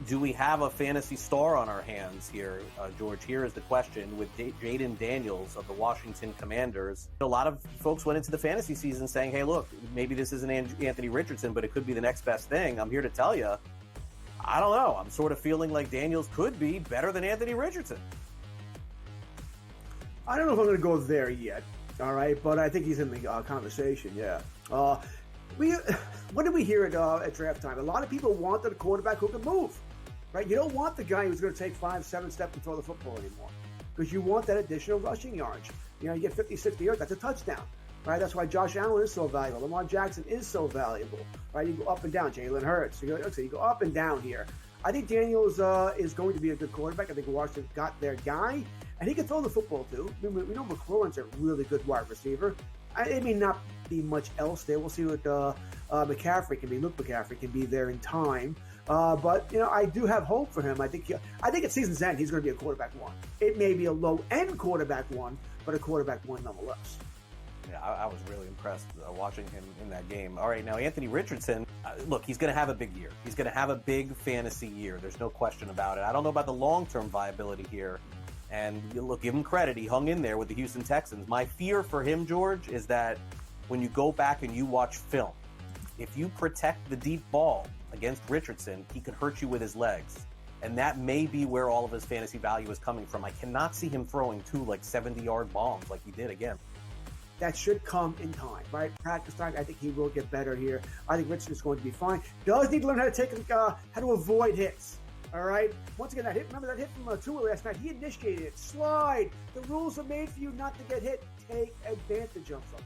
do we have a fantasy star on our hands here, George? Here is the question with Jaden Daniels of the Washington Commanders. A lot of folks went into the fantasy season saying, hey, look, maybe this isn't Anthony Richardson, but it could be the next best thing. I'm here to tell you, I don't know. I'm sort of feeling like Daniels could be better than Anthony Richardson. I don't know if I'm going to go there yet, all right, but I think he's in the conversation, yeah. What did we hear at draft time? A lot of people wanted a quarterback who can move, right? You don't want the guy who's going to take 5-7 steps and throw the football anymore because you want that additional rushing yards. You know, you get 50, 60 yards, that's a touchdown, right? That's why Josh Allen is so valuable. Lamar Jackson is so valuable, right? You go up and down. Jalen Hurts. You go up and down here. I think Daniels is going to be a good quarterback. I think Washington got their guy, and he can throw the football too. We know McLaurin's a really good wide receiver. It may not be much else there. We'll see what McCaffrey can be. Luke McCaffrey can be there in time. But, you know, I do have hope for him. I think at season's end, he's going to be a quarterback one. It may be a low-end quarterback one, but a quarterback one nonetheless. Yeah, I was really impressed watching him in that game. All right, now Anthony Richardson, look, he's going to have a big year. He's going to have a big fantasy year. There's no question about it. I don't know about the long-term viability here. And look, give him credit. He hung in there with the Houston Texans. My fear for him, George, is that when you go back and you watch film, if you protect the deep ball against Richardson, he could hurt you with his legs. And that may be where all of his fantasy value is coming from. I cannot see him throwing 2 70-yard bombs like he did again. That should come in time, right? Practice time. I think he will get better here. I think Richardson's going to be fine. Does need to learn how to avoid hits. All right. Once again, that hit. Remember that hit from Tua last night? He initiated it. Slide. The rules are made for you not to get hit. Take advantage of them.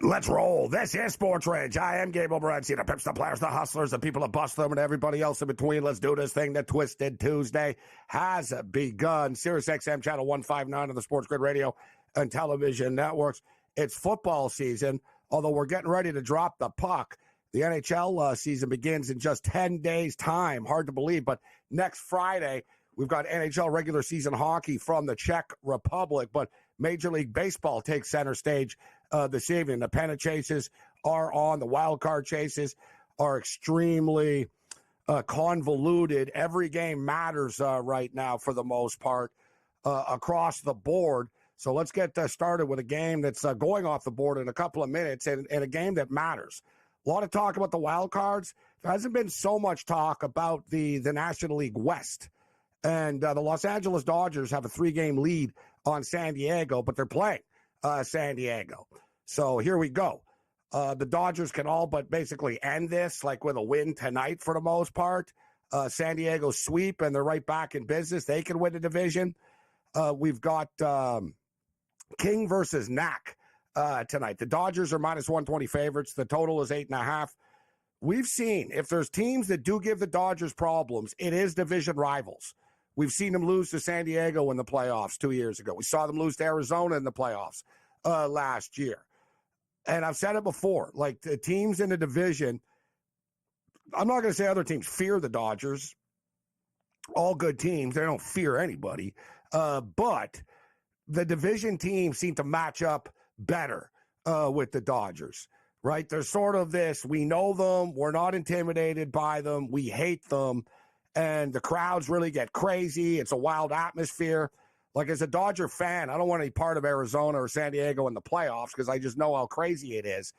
Let's roll. This is SportsRage. I am Gabriel Morency, the Pips, the Players, the Hustlers, the people that bust them, and everybody else in between. Let's do this thing. The Twisted Tuesday has begun. SiriusXM Channel 159 on the SportsGrid radio and television networks. It's football season, although we're getting ready to drop the puck. The NHL season begins in just 10 days' time. Hard to believe, but next Friday, we've got NHL regular season hockey from the Czech Republic, but Major League Baseball takes center stage this evening. The pennant chases are on. The wild card chases are extremely convoluted. Every game matters right now for the most part across the board. So let's get started with a game that's going off the board in a couple of minutes and a game that matters. A lot of talk about the wild cards. There hasn't been so much talk about the National League West. And the Los Angeles Dodgers have a 3-game lead on San Diego, but they're playing San Diego. So here we go. The Dodgers can all but basically end this like with a win tonight for the most part. San Diego sweep, and they're right back in business. They can win the division. We've got King versus Knack tonight. The Dodgers are minus 120 favorites. The total is 8.5. We've seen if there's teams that do give the Dodgers problems, it is division rivals. We've seen them lose to San Diego in the playoffs 2 years ago. We saw them lose to Arizona in the playoffs last year. And I've said it before, like the teams in the division, I'm not going to say other teams fear the Dodgers. All good teams, they don't fear anybody. But the division teams seem to match up better with the Dodgers, right? There's sort of this, we know them, we're not intimidated by them, we hate them. And the crowds really get crazy. It's a wild atmosphere. Like, as a Dodger fan, I don't want any part of Arizona or San Diego in the playoffs because I just know how crazy it is,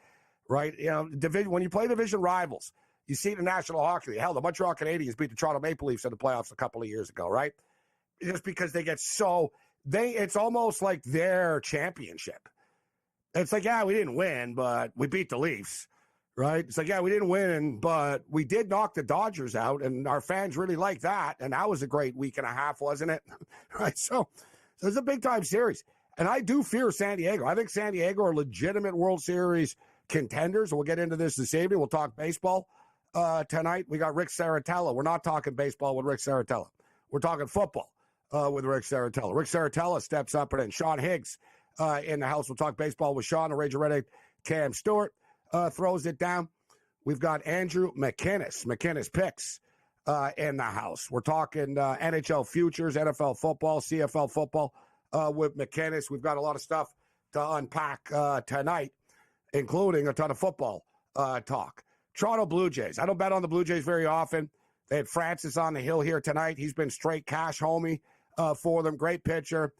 right? You know, when you play division rivals, you see the National Hockey League. Hell, the Montreal Canadiens beat the Toronto Maple Leafs in the playoffs a couple of years ago, right? Just because they get it's almost like their championship. It's like, yeah, we didn't win, but we beat the Leafs. Right? It's like, yeah, we didn't win, but we did knock the Dodgers out, and our fans really like that, and that was a great week and a half, wasn't it? Right? So it's a big-time series, and I do fear San Diego. I think San Diego are legitimate World Series contenders. We'll get into this evening. We'll talk baseball tonight. We got Rick Saratella. We're not talking baseball with Rick Saratella. We're talking football with Rick Saratella. Rick Saratella steps up, and then Sean Higgs in the house. We'll talk baseball with Sean. The Ranger Red Cam Stewart throws it down. We've got Andrew McKinnis picks in the house. We're talking NHL futures, NFL football, CFL football with McKinnis. We've got a lot of stuff to unpack tonight, including a ton of football talk. Toronto Blue Jays. I don't bet on the Blue Jays very often. They had Francis on the hill here tonight. He's been straight cash homie for them. Great pitcher.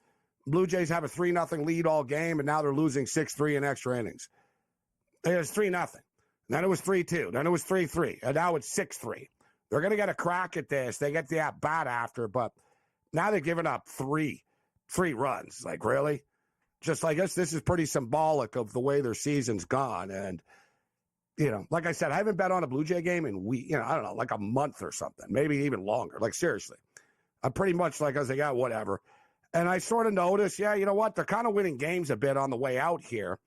Blue Jays have a 3-0 lead all game, and now they're losing 6-3 in extra innings. It was 3-0. Then it was 3-2. Then it was 3-3. And now it's 6-3. They're going to get a crack at this. They get the at-bat after, but now they're giving up three runs. Like, really? Just, I guess this is pretty symbolic of the way their season's gone. And, you know, like I said, I haven't bet on a Blue Jay game in I don't know, like a month or something, maybe even longer. Like, seriously. I'm pretty much like, I was like, yeah, whatever. And I sort of noticed, yeah, you know what? They're kind of winning games a bit on the way out here.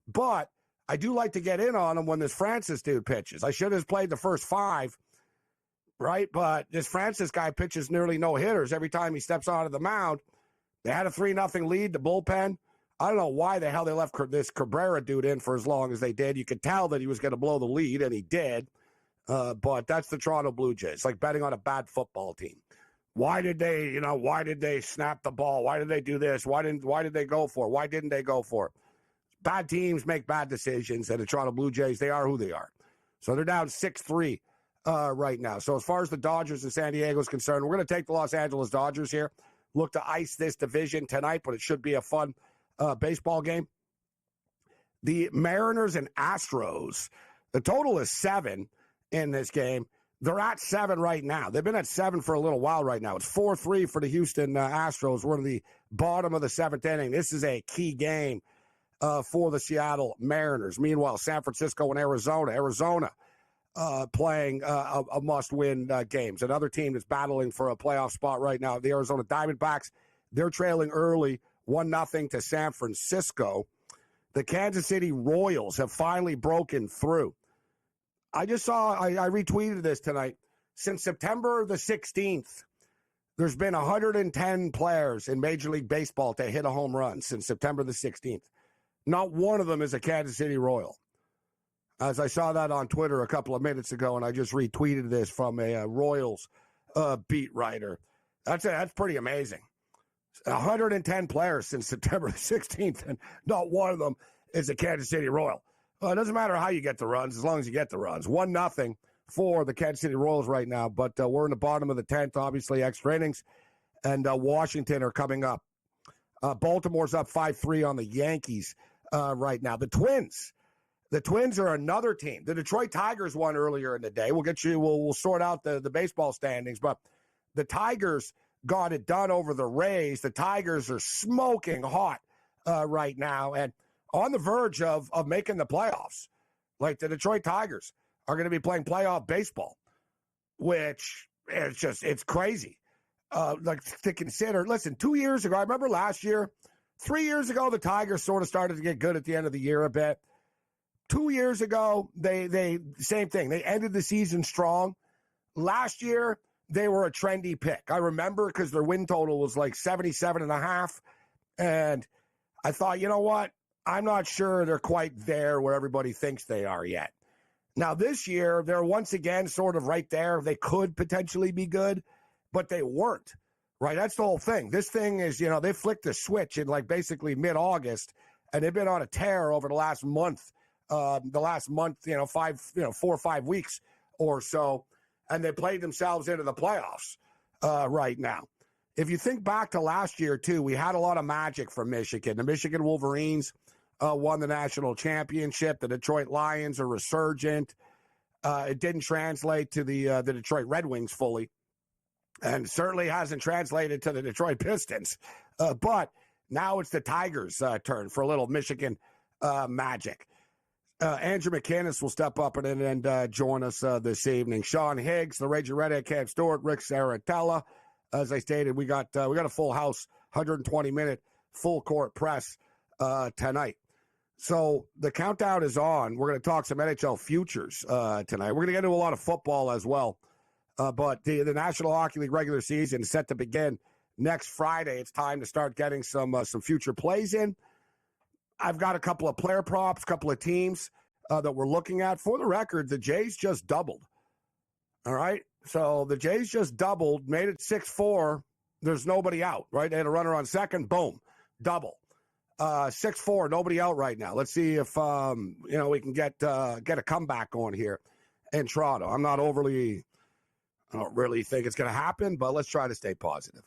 But I do like to get in on them when this Francis dude pitches. I should have played the first 5, right? But this Francis guy pitches nearly no hitters every time he steps onto the mound. They had a 3-0 lead, the bullpen. I don't know why the hell they left this Cabrera dude in for as long as they did. You could tell that he was going to blow the lead, and he did. But that's the Toronto Blue Jays. It's like betting on a bad football team. Why did they snap the ball? Why did they do this? Why did they go for it? Why didn't they go for it? Bad teams make bad decisions, and the Toronto Blue Jays, they are who they are. So they're down 6-3 right now. So as far as the Dodgers and San Diego is concerned, we're going to take the Los Angeles Dodgers here. Look to ice this division tonight, but it should be a fun baseball game. The Mariners and Astros, the total is 7 in this game. They're at 7 right now. They've been at 7 for a little while right now. It's 4-3 for the Houston Astros. We're in the bottom of the 7th inning. This is a key game for the Seattle Mariners. Meanwhile, San Francisco and Arizona playing a must-win games. Another team that's battling for a playoff spot right now, the Arizona Diamondbacks. They're trailing early, 1-0 to San Francisco. The Kansas City Royals have finally broken through. I retweeted this tonight. Since September the 16th, there's been 110 players in Major League Baseball to hit a home run since September the 16th. Not one of them is a Kansas City Royal. As I saw that on Twitter a couple of minutes ago, and I just retweeted this from a Royals beat writer. That's pretty amazing. 110 players since September the 16th, and not one of them is a Kansas City Royal. It doesn't matter how you get the runs, as long as you get the runs. 1-0 for the Kansas City Royals right now, but we're in the bottom of the 10th, obviously extra innings, and Washington are coming up. Baltimore's up 5-3 on the Yankees right now. The Twins are another team. The Detroit Tigers won earlier in the day. We'll sort out the baseball standings, but the Tigers got it done over the Rays. The Tigers are smoking hot right now, and on the verge of making the playoffs. Like, the Detroit Tigers are going to be playing playoff baseball, which it's crazy. Like, to consider. Listen, 2 years ago, I remember last year, 3 years ago, the Tigers sort of started to get good at the end of the year a bit. 2 years ago, they same thing. They ended the season strong. Last year, they were a trendy pick. I remember because their win total was like 77.5, and I thought, you know what? I'm not sure they're quite there where everybody thinks they are yet. Now, this year, they're once again sort of right there. They could potentially be good, but they weren't, right? That's the whole thing. This thing is, they flicked the switch in like basically mid-August, and they've been on a tear over the last month. 4 or 5 weeks or so, and they played themselves into the playoffs right now. If you think back to last year, too, we had a lot of magic from Michigan. The Michigan Wolverines won the national championship. The Detroit Lions are resurgent. It didn't translate to the Detroit Red Wings fully, and certainly hasn't translated to the Detroit Pistons. But now it's the Tigers' turn for a little Michigan magic. Andrew McKinnis will step up and join us this evening. Sean Higgs, the Ranger Redhead, Cam Stewart, Rick Saratella. As I stated, we got a full house, 120-minute full court press tonight. So the countdown is on. We're going to talk some NHL futures tonight. We're going to get into a lot of football as well. But the National Hockey League regular season is set to begin next Friday, it's time to start getting some future plays in. I've got a couple of player props, a couple of teams that we're looking at. For the record, the Jays just doubled. All right? So the Jays just doubled, made it 6-4. There's nobody out, right? They had a runner on second. Boom. Double. 6-4, nobody out right now. Let's see if we can get a comeback going here in Toronto. I don't really think it's going to happen, but let's try to stay positive.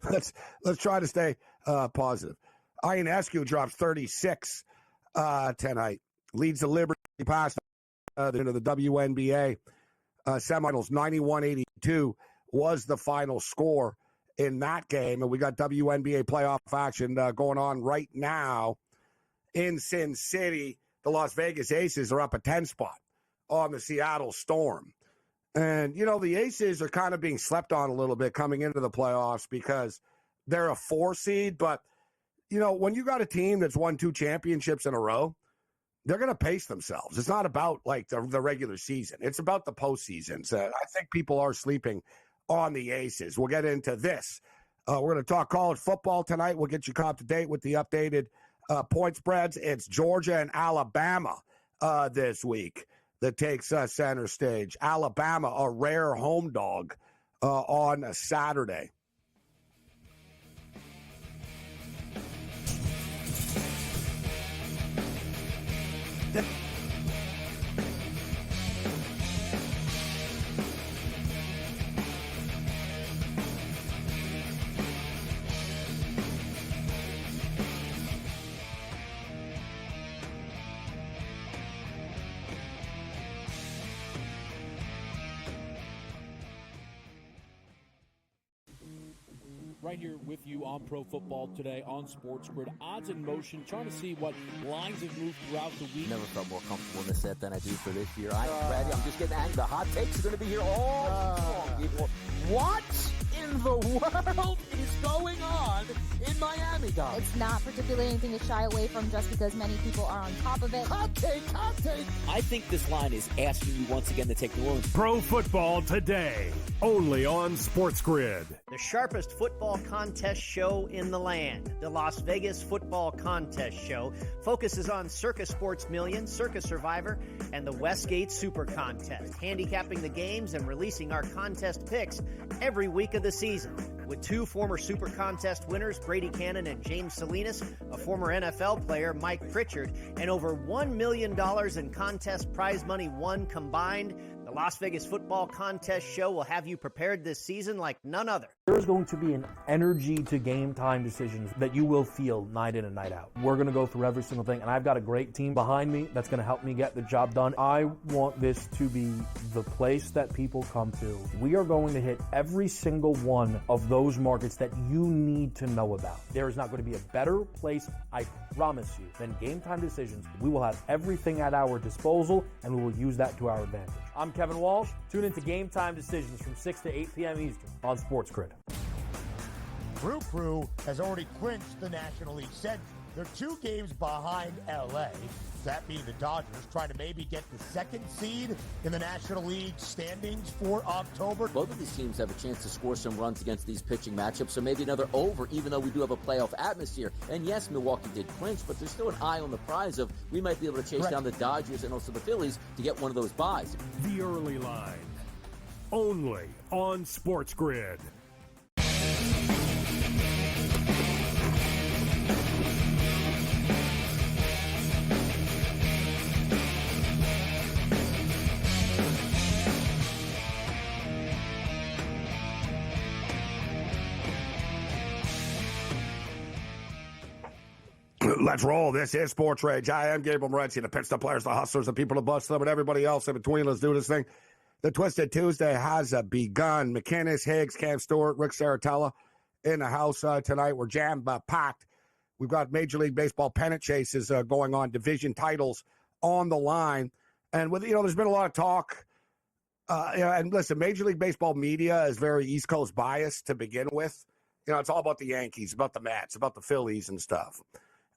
let's try to stay positive. Ionescu drops 36 tonight. Leads the Liberty past into the WNBA semifinals. 91-82 was the final score in that game. And we got WNBA playoff action going on right now in Sin City. The Las Vegas Aces are up a 10 spot on the Seattle Storm. And, the Aces are kind of being slept on a little bit coming into the playoffs because they're a 4 seed. But, when you got a team that's won 2 championships in a row, they're going to pace themselves. It's not about, the regular season. It's about the postseason. So I think people are sleeping on the Aces. We'll get into this. We're going to talk college football tonight. We'll get you caught up to date with the updated point spreads. It's Georgia and Alabama this week that takes center stage. Alabama, a rare home dog on a Saturday. Right here with you on Pro Football Today on SportsGrid. Odds in motion, trying to see what lines have moved throughout the week. Never felt more comfortable in this set than I do for this year. I'm ready. I'm just getting angry. The hot takes are going to be here all long, people. What in the world is going on in Miami, guys? It's not particularly anything to shy away from just because many people are on top of it. Hot take, hot take. I think this line is asking you once again to take New Orleans. Pro Football Today, only on SportsGrid. The sharpest football contest show in the land, the Las Vegas Football Contest Show, focuses on Circus Sports Million, Circus Survivor, and the Westgate Super Contest, handicapping the games and releasing our contest picks every week of the season. With 2 former Super Contest winners, Brady Cannon and James Salinas, a former NFL player, Mike Pritchard, and over $1 million in contest prize money won combined, the Las Vegas Football Contest Show will have you prepared this season like none other. There's going to be an energy to game time decisions that you will feel night in and night out. We're going to go through every single thing, and I've got a great team behind me that's going to help me get the job done. I want this to be the place that people come to. We are going to hit every single one of those markets that you need to know about. There is not going to be a better place, I promise you, than game time decisions. We will have everything at our disposal, and we will use that to our advantage. I'm Kevin Walsh. Tune into Game Time Decisions from 6 to 8 p.m. Eastern on SportsGrid. Brew Crew has already clinched the National League Central. They're 2 games behind L.A., that being the Dodgers, trying to maybe get the 2nd seed in the National League standings for October. Both of these teams have a chance to score some runs against these pitching matchups, so maybe another over, even though we do have a playoff atmosphere. And yes, Milwaukee did clinch, but there's still an eye on the prize of we might be able to chase down the Dodgers and also the Phillies to get one of those buys. The early line, only on SportsGrid. Let's roll. This is SportsRage. I am Gabriel Morency, the pitch, the players, the hustlers, the people, the bust them, and everybody else in between. Let's do this thing. The Twisted Tuesday has begun. McKinnis, Higgs, Cam Stewart, Rick Saratella in the house tonight. We're jam-packed. We've got Major League Baseball pennant chases going on, division titles on the line. And with there's been a lot of talk. And listen, Major League Baseball media is very East Coast biased to begin with. It's all about the Yankees, about the Mets, about the Phillies and stuff.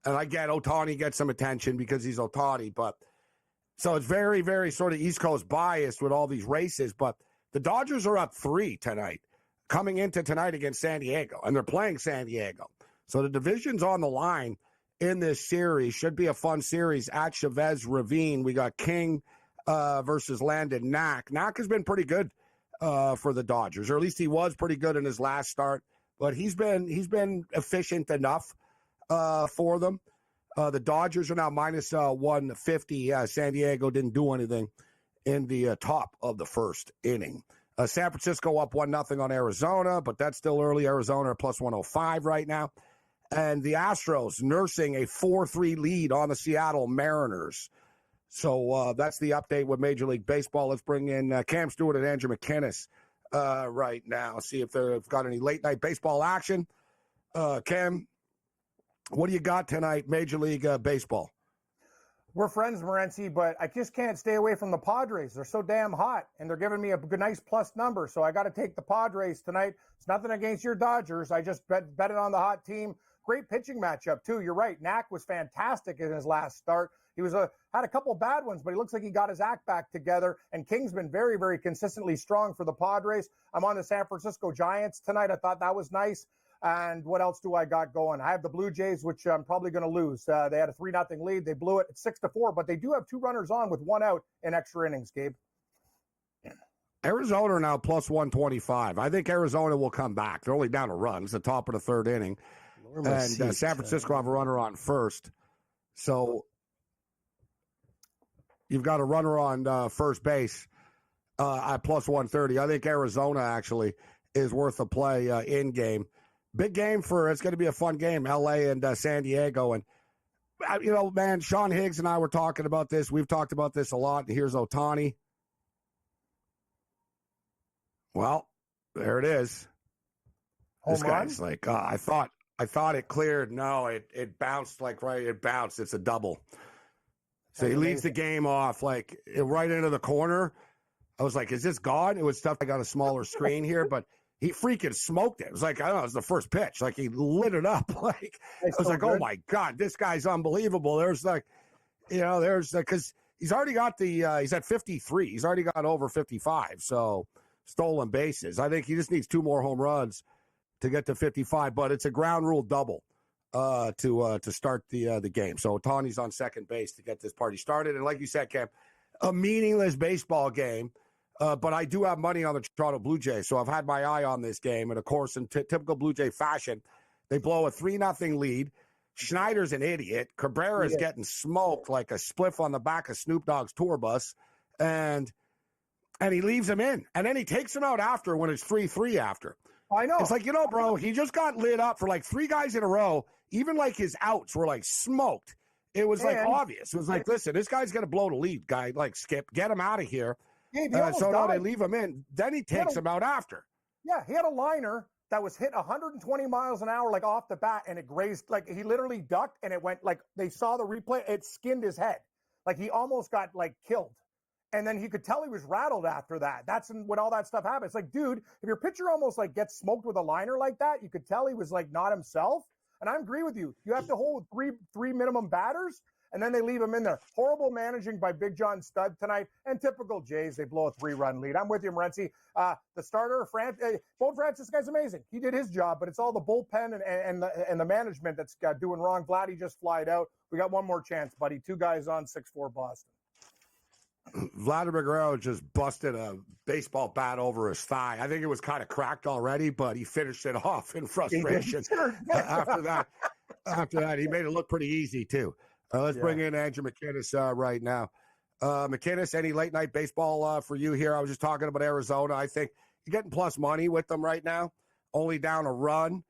And I get Ohtani gets some attention because he's Ohtani, but so it's very, very sort of East Coast biased with all these races. But the Dodgers are up 3 tonight coming into tonight against San Diego, and they're playing San Diego. So the division's on the line in this series. Should be a fun series at Chavez Ravine. We got King versus Landon Knack. Knack has been pretty good for the Dodgers, or at least he was pretty good in his last start. But he's been efficient enough for them. The Dodgers are now minus 150. San Diego didn't do anything in the top of the first inning. San Francisco up 1-0 on Arizona, but that's still early. Arizona are plus 105 right now. And the Astros nursing a 4-3 lead on the Seattle Mariners. So that's the update with Major League Baseball. Let's bring in Cam Stewart and Andrew McKinnis right now. See if they've got any late-night baseball action. Cam, what do you got tonight, Major League Baseball? We're friends, Morency, but I just can't stay away from the Padres. They're so damn hot, and they're giving me a good, nice plus number, so I got to take the Padres tonight. It's nothing against your Dodgers. I just betted on the hot team. Great pitching matchup, too. You're right. Knack was fantastic in his last start. He was had a couple bad ones, but he looks like he got his act back together, and King's been very, very consistently strong for the Padres. I'm on the San Francisco Giants tonight. I thought that was nice. And what else do I got going? I have the Blue Jays, which I'm probably going to lose. They had a 3-0 lead. They blew it at 6-4, but they do have 2 runners on with 1 out in extra innings, Gabe. Arizona now plus 125. I think Arizona will come back. They're only down a run. It's the top of the third inning. And San Francisco have a runner on first. So you've got a runner on first base at plus 130. I think Arizona actually is worth a play in game. Big game it's going to be a fun game, L.A. and San Diego. And, man, Sean Higgs and I were talking about this. We've talked about this a lot. Here's Ohtani. Well, there it is. This guy's like, I thought it cleared. No, it bounced it bounced. It's a double. So he leads the game off right into the corner. I was like, is this gone? It was tough. I got a smaller screen here, but he freaking smoked it. It was like, I don't know, it was the first pitch. Like, he lit it up. I was like, oh, my God, this guy's unbelievable. There's because he's already got he's at 53. He's already got over 55, so stolen bases. I think he just needs 2 more home runs to get to 55, but it's a ground rule double to start the game. So Ohtani's on second base to get this party started. And like you said, Cam, a meaningless baseball game. But I do have money on the Toronto Blue Jays, so I've had my eye on this game. And, of course, in typical Blue Jay fashion, they blow a 3-0 lead. Schneider's an idiot. Cabrera's getting smoked like a spliff on the back of Snoop Dogg's tour bus. And he leaves him in. And then he takes him out after when it's 3-3 after. I know. It's like, bro, he just got lit up for 3 guys in a row. Even his outs were smoked. It was obvious. It was like, listen, this guy's going to blow the lead, guy. Skip, get him out of here. So now they leave him in. Then he takes him out after. Yeah, he had a liner that was hit 120 miles an hour, off the bat, and it grazed. He literally ducked, and it went, they saw the replay. It skinned his head. He almost got, killed. And then you could tell he was rattled after that. That's when all that stuff happens. Dude, if your pitcher almost, gets smoked with a liner like that, you could tell he was, not himself. And I agree with you. You have to hold three minimum batters, and then they leave him in there. Horrible managing by Big John Stud tonight, and typical Jays. They blow a 3-run lead. I'm with you, Morency. The starter, Bo Francis, this guy's amazing. He did his job, but it's all the bullpen and the management that's doing wrong. Vladdy just flied out. We got one more chance, buddy. 2 guys on 6-4 Boston. Vladimir Guerrero just busted a baseball bat over his thigh. I think it was kind of cracked already, but he finished it off in frustration. After that, he made it look pretty easy, too. Let's bring in Andrew McKinnis right now. McKinnis, any late-night baseball for you here? I was just talking about Arizona. I think you're getting plus money with them right now, only down a run.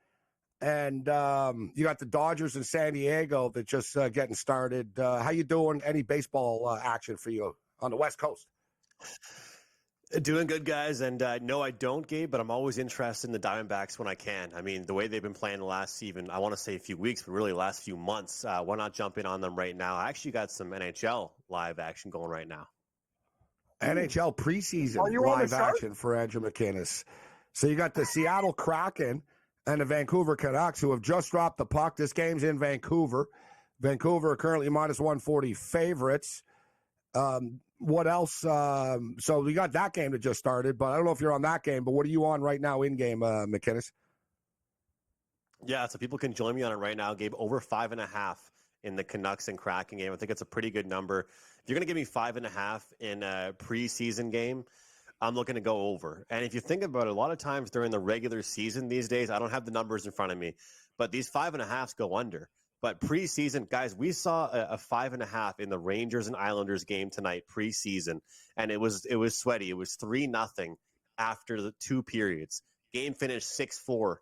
And you got the Dodgers in San Diego that just getting started. How you doing? Any baseball action for you on the West Coast? Doing good, guys. And no, I don't, Gabe, but I'm always interested in the Diamondbacks when I can. I mean, the way they've been playing the last I want to say a few weeks, but really last few months, why not jump in on them right now? I actually got some NHL live action going right now. NHL preseason live action for Andrew McKinnis. So you got the Seattle Kraken and the Vancouver Canucks, who have just dropped the puck. This game's in Vancouver. Vancouver are currently minus 140 favorites. What else? So we got that game that just started, but I don't know if you're on that game, but what are you on right now in game, McKinnis? Yeah, so people can join me on it right now. Gabe, over 5.5 in the Canucks and Kraken game. I think it's a pretty good number. If you're going to give me 5.5 in a preseason game, I'm looking to go over. And if you think about it, a lot of times during the regular season these days, I don't have the numbers in front of me, but these 5.5s go under. But preseason, guys, we saw a 5.5 in the Rangers and Islanders game tonight, preseason, and it was sweaty. It was 3-0 after the 2 periods. Game finished 6-4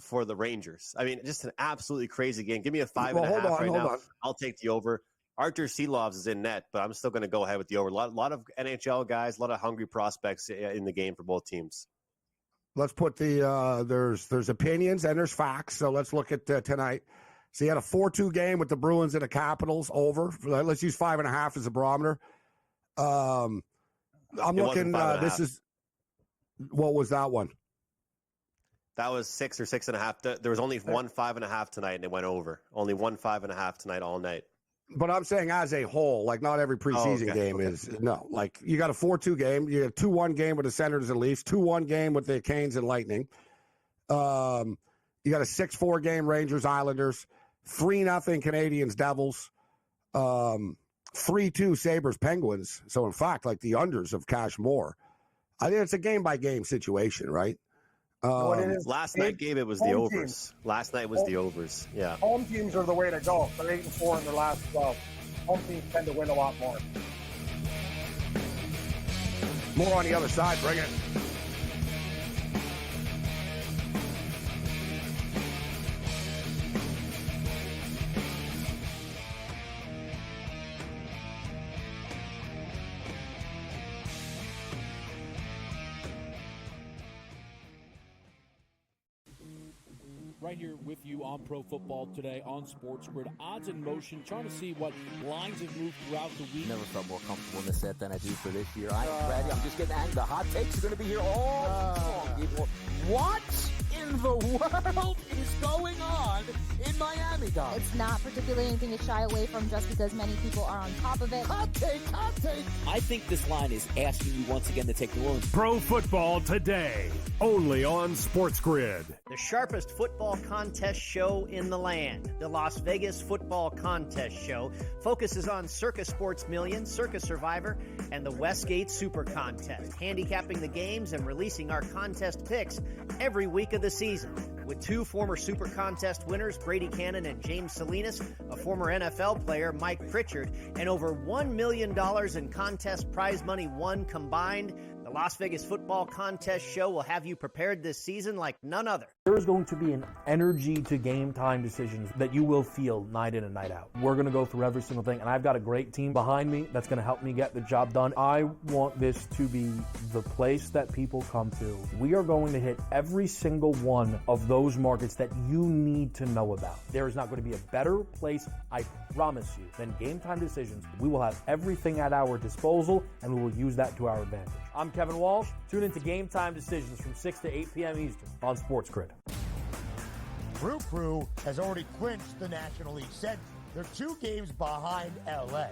for the Rangers. I mean, just an absolutely crazy game. Give me a 5.5 right now. I'll take the over. Artur Silovs is in net, but I'm still going to go ahead with the over. A lot of NHL guys, a lot of hungry prospects in the game for both teams. Let's put the there's opinions and there's facts. So let's look at tonight. So you had a 4-2 game with the Bruins and the Capitals over. Let's use 5.5 as a barometer. I'm looking. This is what was that one? That was 6 or 6.5. There was only one 5.5 tonight, and it went over. Only one 5.5 tonight all night. But I'm saying as a whole, like not every preseason game is no. Like you got a 4-2 game, you got a 2-1 game with the Senators and Leafs, 2-1 game with the Canes and Lightning. You got a 6-4 game Rangers Islanders, 3-0 Canadians Devils, 3-2 Sabres Penguins. So in fact, like the unders of cash more. I think it's a game by game situation, right? Last night, Gabe, it was the overs. Last night was the overs. Yeah. Home teams are the way to go. They're 8-4 in their last 12. Home teams tend to win a lot more. More on the other side. Bring it. Right here with you on Pro Football Today on SportsGrid. Odds in motion, trying to see what lines have moved throughout the week. Never felt more comfortable in this set than I do for this year. I'm ready. I'm just getting angry. The hot takes are going to be here all long, people. What in the world is going on in Miami, guys? It's not particularly anything to shy away from just because many people are on top of it. Hot take, hot take. I think this line is asking you once again to take New Orleans. Pro Football Today, only on SportsGrid. The sharpest football contest show in the land, the Las Vegas Football Contest Show, focuses on Circa Sports Million, Circa Survivor, and the Westgate Super Contest, handicapping the games and releasing our contest picks every week of the season. With 2 former Super Contest winners, Brady Cannon and James Salinas, a former NFL player, Mike Pritchard, and over $1 million in contest prize money won combined, the Las Vegas Football Contest Show will have you prepared this season like none other. There is going to be an energy to game time decisions that you will feel night in and night out. We're going to go through every single thing, and I've got a great team behind me that's going to help me get the job done. I want this to be the place that people come to. We are going to hit every single one of those markets that you need to know about. There is not going to be a better place, I promise you, than Game Time Decisions. We will have everything at our disposal, and we will use that to our advantage. I'm Kevin Walsh. Tune into Game Time Decisions from 6 to 8 p.m. Eastern on SportsGrid. Brew Crew has already clinched the National League Central. They're 2 games behind LA,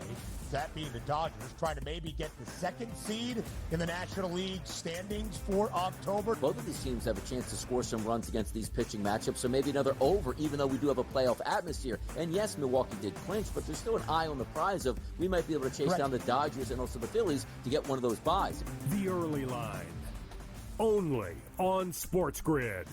that being the Dodgers, trying to maybe get the 2nd seed in the National League standings for October. Both of these teams have a chance to score some runs against these pitching matchups, so maybe another over, even though we do have a playoff atmosphere. And yes, Milwaukee did clinch, but there's still an eye on the prize of we might be able to chase down the Dodgers and also the Phillies to get one of those buys. The early line, only on SportsGrid.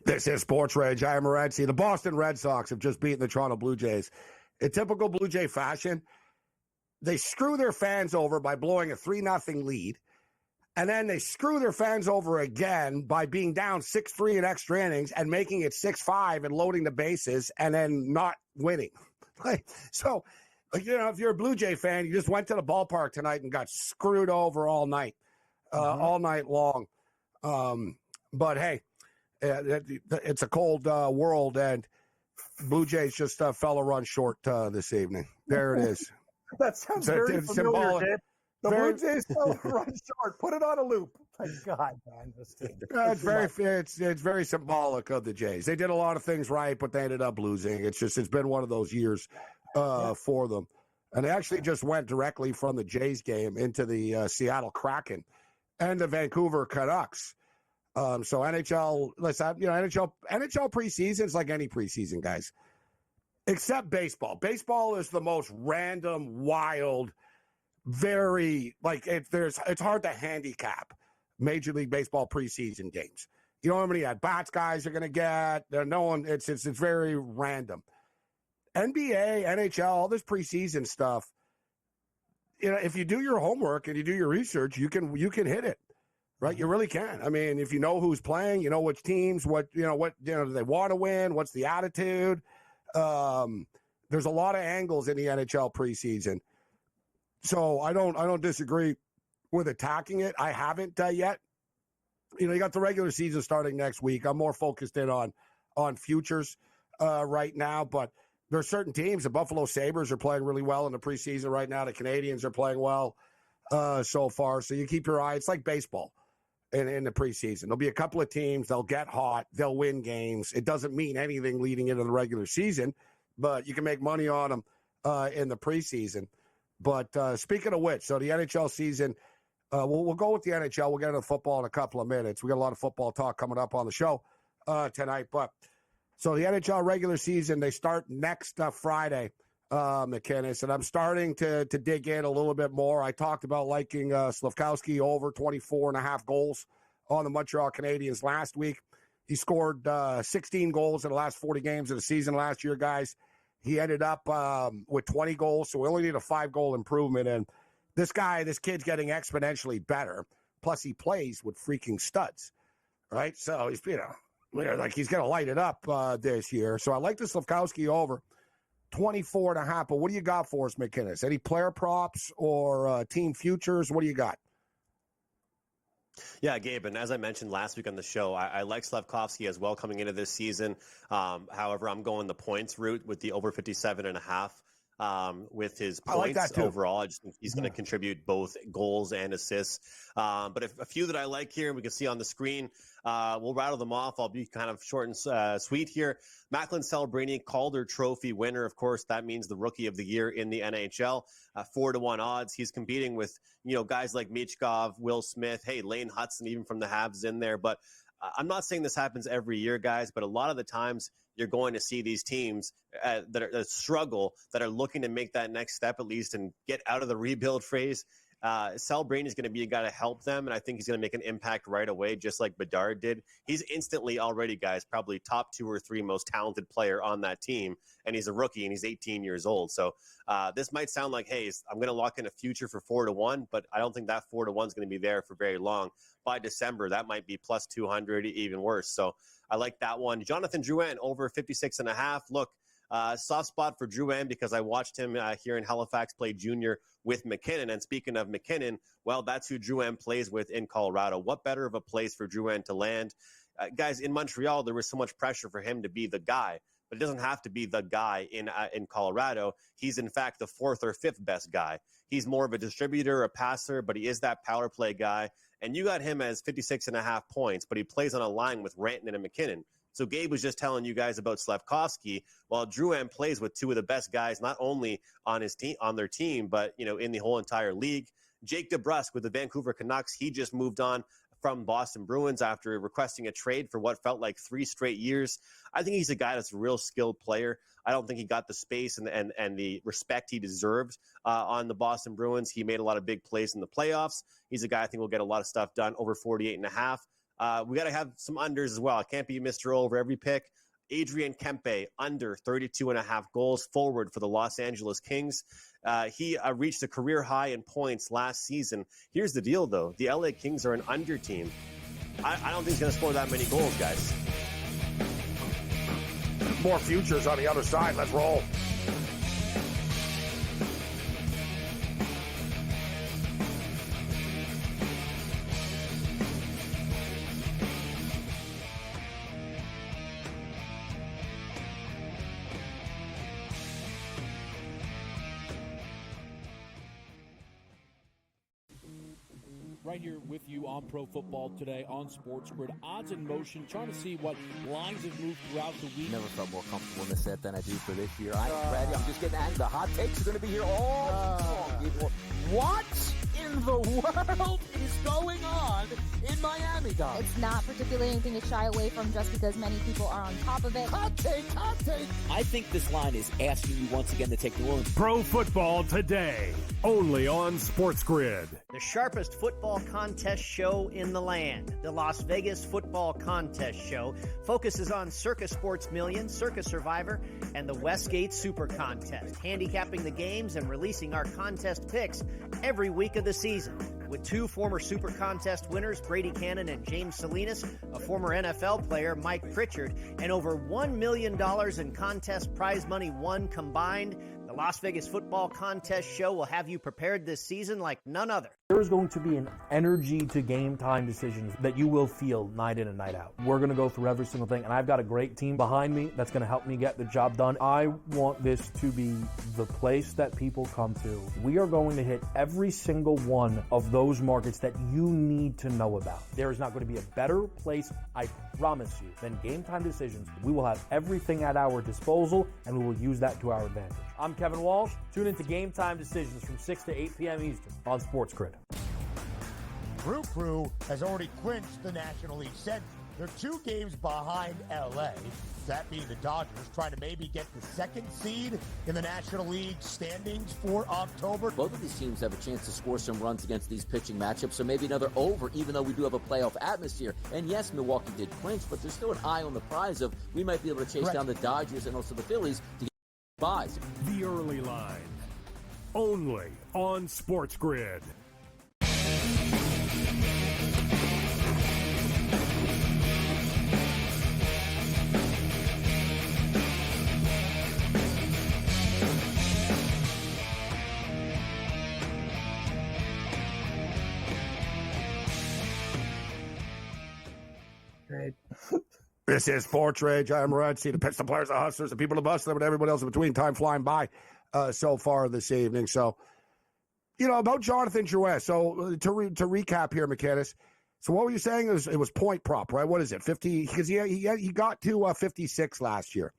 This is SportsRage. I am Morency. The Boston Red Sox have just beaten the Toronto Blue Jays. In typical Blue Jay fashion, they screw their fans over by blowing a 3-0 lead, and then they screw their fans over again by being down 6-3 in extra innings and making it 6-5 and loading the bases and then not winning. So, you know, if you're a Blue Jay fan, you just went to the ballpark tonight and got screwed over all night, all night long. But hey, It's a cold world, and Blue Jays just fell a run short this evening. There it is. That sounds very familiar, symbolic. Dave. The Blue Jays fell a run short. Put it on a loop. My God, man. It's very symbolic of the Jays. They did a lot of things right, but they ended up losing. It's been one of those years for them. And they actually just went directly from the Jays game into the Seattle Kraken and the Vancouver Canucks. So NHL, NHL preseason is like any preseason, guys, except baseball. Baseball is the most random, wild, very it's hard to handicap Major League Baseball preseason games. You know how many at bats guys are going to get? It's very random. NBA, NHL, all this preseason stuff. If you do your homework and you do your research, you can hit it. Right, you really can. I mean, if you know who's playing, you know which teams, do they want to win? What's the attitude? There's a lot of angles in the NHL preseason, so I don't disagree with attacking it. I haven't yet. You got the regular season starting next week. I'm more focused in on futures right now, but there's certain teams. The Buffalo Sabres are playing really well in the preseason right now. The Canadians are playing well so far. So you keep your eye. It's like baseball. In the preseason, there'll be a couple of teams. They'll get hot. They'll win games. It doesn't mean anything leading into the regular season, but you can make money on them in the preseason. But speaking of which, so the NHL season, we'll go with the NHL. We'll get into football in a couple of minutes. We got a lot of football talk coming up on the show tonight. But so the NHL regular season, they start next Friday, McKinnis, and I'm starting to dig in a little bit more. I talked about liking Slafkowski over 24.5 goals on the Montreal Canadiens last week. He scored 16 goals in the last 40 games of the season last year, guys. He ended up with 20 goals, so we only need a 5-goal improvement. And this kid's getting exponentially better. Plus, he plays with freaking studs, right? So he's he's going to light it up this year. So I like the Slafkowski over 24.5. But what do you got for us, McKinnis? Any player props or team futures? What do you got? Yeah, Gabe, and as I mentioned last week on the show, I like Slafkowski as well coming into this season. However, I'm going the points route with the over 57.5 with his points overall. I just think he's going to contribute both goals and assists. But a few that I like here, we can see on the screen, we'll rattle them off. I'll be kind of short and sweet here. Macklin Celebrini, Calder Trophy winner. Of course, that means the Rookie of the Year in the NHL. 4-1 odds. He's competing with guys like Michkov, Will Smith, Lane Hudson, even from the Habs in there. But I'm not saying this happens every year, guys, but a lot of the times you're going to see these teams that struggle, that are looking to make that next step at least and get out of the rebuild phase. Celebrini is going to be a guy to help them, and I think he's going to make an impact right away, just like Bedard did. He's instantly already, guys, probably top 2 or 3 most talented player on that team, and he's a rookie, and he's 18 years old. So this might sound like, I'm going to lock in a future for 4-1, but I don't think that 4-1 is going to be there for very long. By December, that might be plus 200, even worse. So I like that one. Jonathan Drouin, over 56.5. Look, soft spot for Drouin because I watched him here in Halifax play junior with McKinnon. And speaking of McKinnon, well, that's who Drouin plays with in Colorado. What better of a place for Drouin to land? Guys, in Montreal, there was so much pressure for him to be the guy, but it doesn't have to be the guy in Colorado. He's, in fact, the 4th or 5th best guy. He's more of a distributor, a passer, but he is that power play guy. And you got him as 56.5 points, but he plays on a line with Rantanen and McKinnon. So Gabe was just telling you guys about Slafkowski, while Drouin plays with 2 of the best guys, not only on his team, on their team, but in the whole entire league. Jake DeBrusk with the Vancouver Canucks, he just moved on from Boston Bruins after requesting a trade for what felt like 3 straight years. I think he's a guy that's a real skilled player. I don't think he got the space and the respect he deserved on the Boston Bruins. He made a lot of big plays in the playoffs. He's a guy I think will get a lot of stuff done, over 48.5. We got to have some unders as well. I can't be Mr. over every pick. Adrian Kempe, under 32.5 goals, forward for the Los Angeles Kings. He reached a career high in points last season. Here's the deal, though. The LA Kings are an under team. I don't think he's going to score that many goals, guys. More futures on the other side. Let's roll. right here with you on Pro Football Today on SportsGrid. Odds in motion, trying to see what lines have moved throughout the week. Never felt more comfortable in the set than I do for this year. I'm ready. I'm just getting angry. The hot takes are going to be here all long, people. What in the world is going on in Miami, guys? It's not particularly anything to shy away from just because many people are on top of it. Hot take, hot take. I think this line is asking you once again to take New Orleans. Pro Football Today, only on SportsGrid. The sharpest football contest show in the land, the Las Vegas Football Contest Show, focuses on Circa Sports Million, Circa Survivor, and the Westgate Super Contest, handicapping the games and releasing our contest picks every week of the season. With two former Super Contest winners, Brady Cannon and James Salinas, a former NFL player, Mike Pritchard, and over $1 million in contest prize money won combined, the Las Vegas Football Contest Show will have you prepared this season like none other. There is going to be an energy to game time decisions that you will feel night in and night out. We're going to go through every single thing, and I've got a great team behind me that's going to help me get the job done. I want this to be the place that people come to. We are going to hit every single one of those markets that you need to know about. There is not going to be a better place, I promise you, than Game Time Decisions. We will have everything at our disposal, and we will use that to our advantage. I'm Kevin Walsh. Tune into Game Time Decisions from 6 to 8 p.m. Eastern on SportsGrid. Brew Crew has already clinched the National League Central. They're 2 games behind LA, that being the Dodgers, trying to maybe get the 2nd seed in the National League standings for October. Both of these teams have a chance to score some runs against these pitching matchups, so maybe another over, even though we do have a playoff atmosphere. And yes, Milwaukee did clinch, but there's still an eye on the prize of we might be able to chase down the Dodgers and also the Phillies to get buys. The early line, only on SportsGrid. This is SportsRage. I'm Morency, the pitch, the players, the hustlers, the people, the bustler, and everybody else in between. Time flying by so far this evening. So, about Jonathan Drouin. So, to recap here, McKinnis. So, what were you saying? It was point prop, right? What is it, 50? Because he got to 56 last year.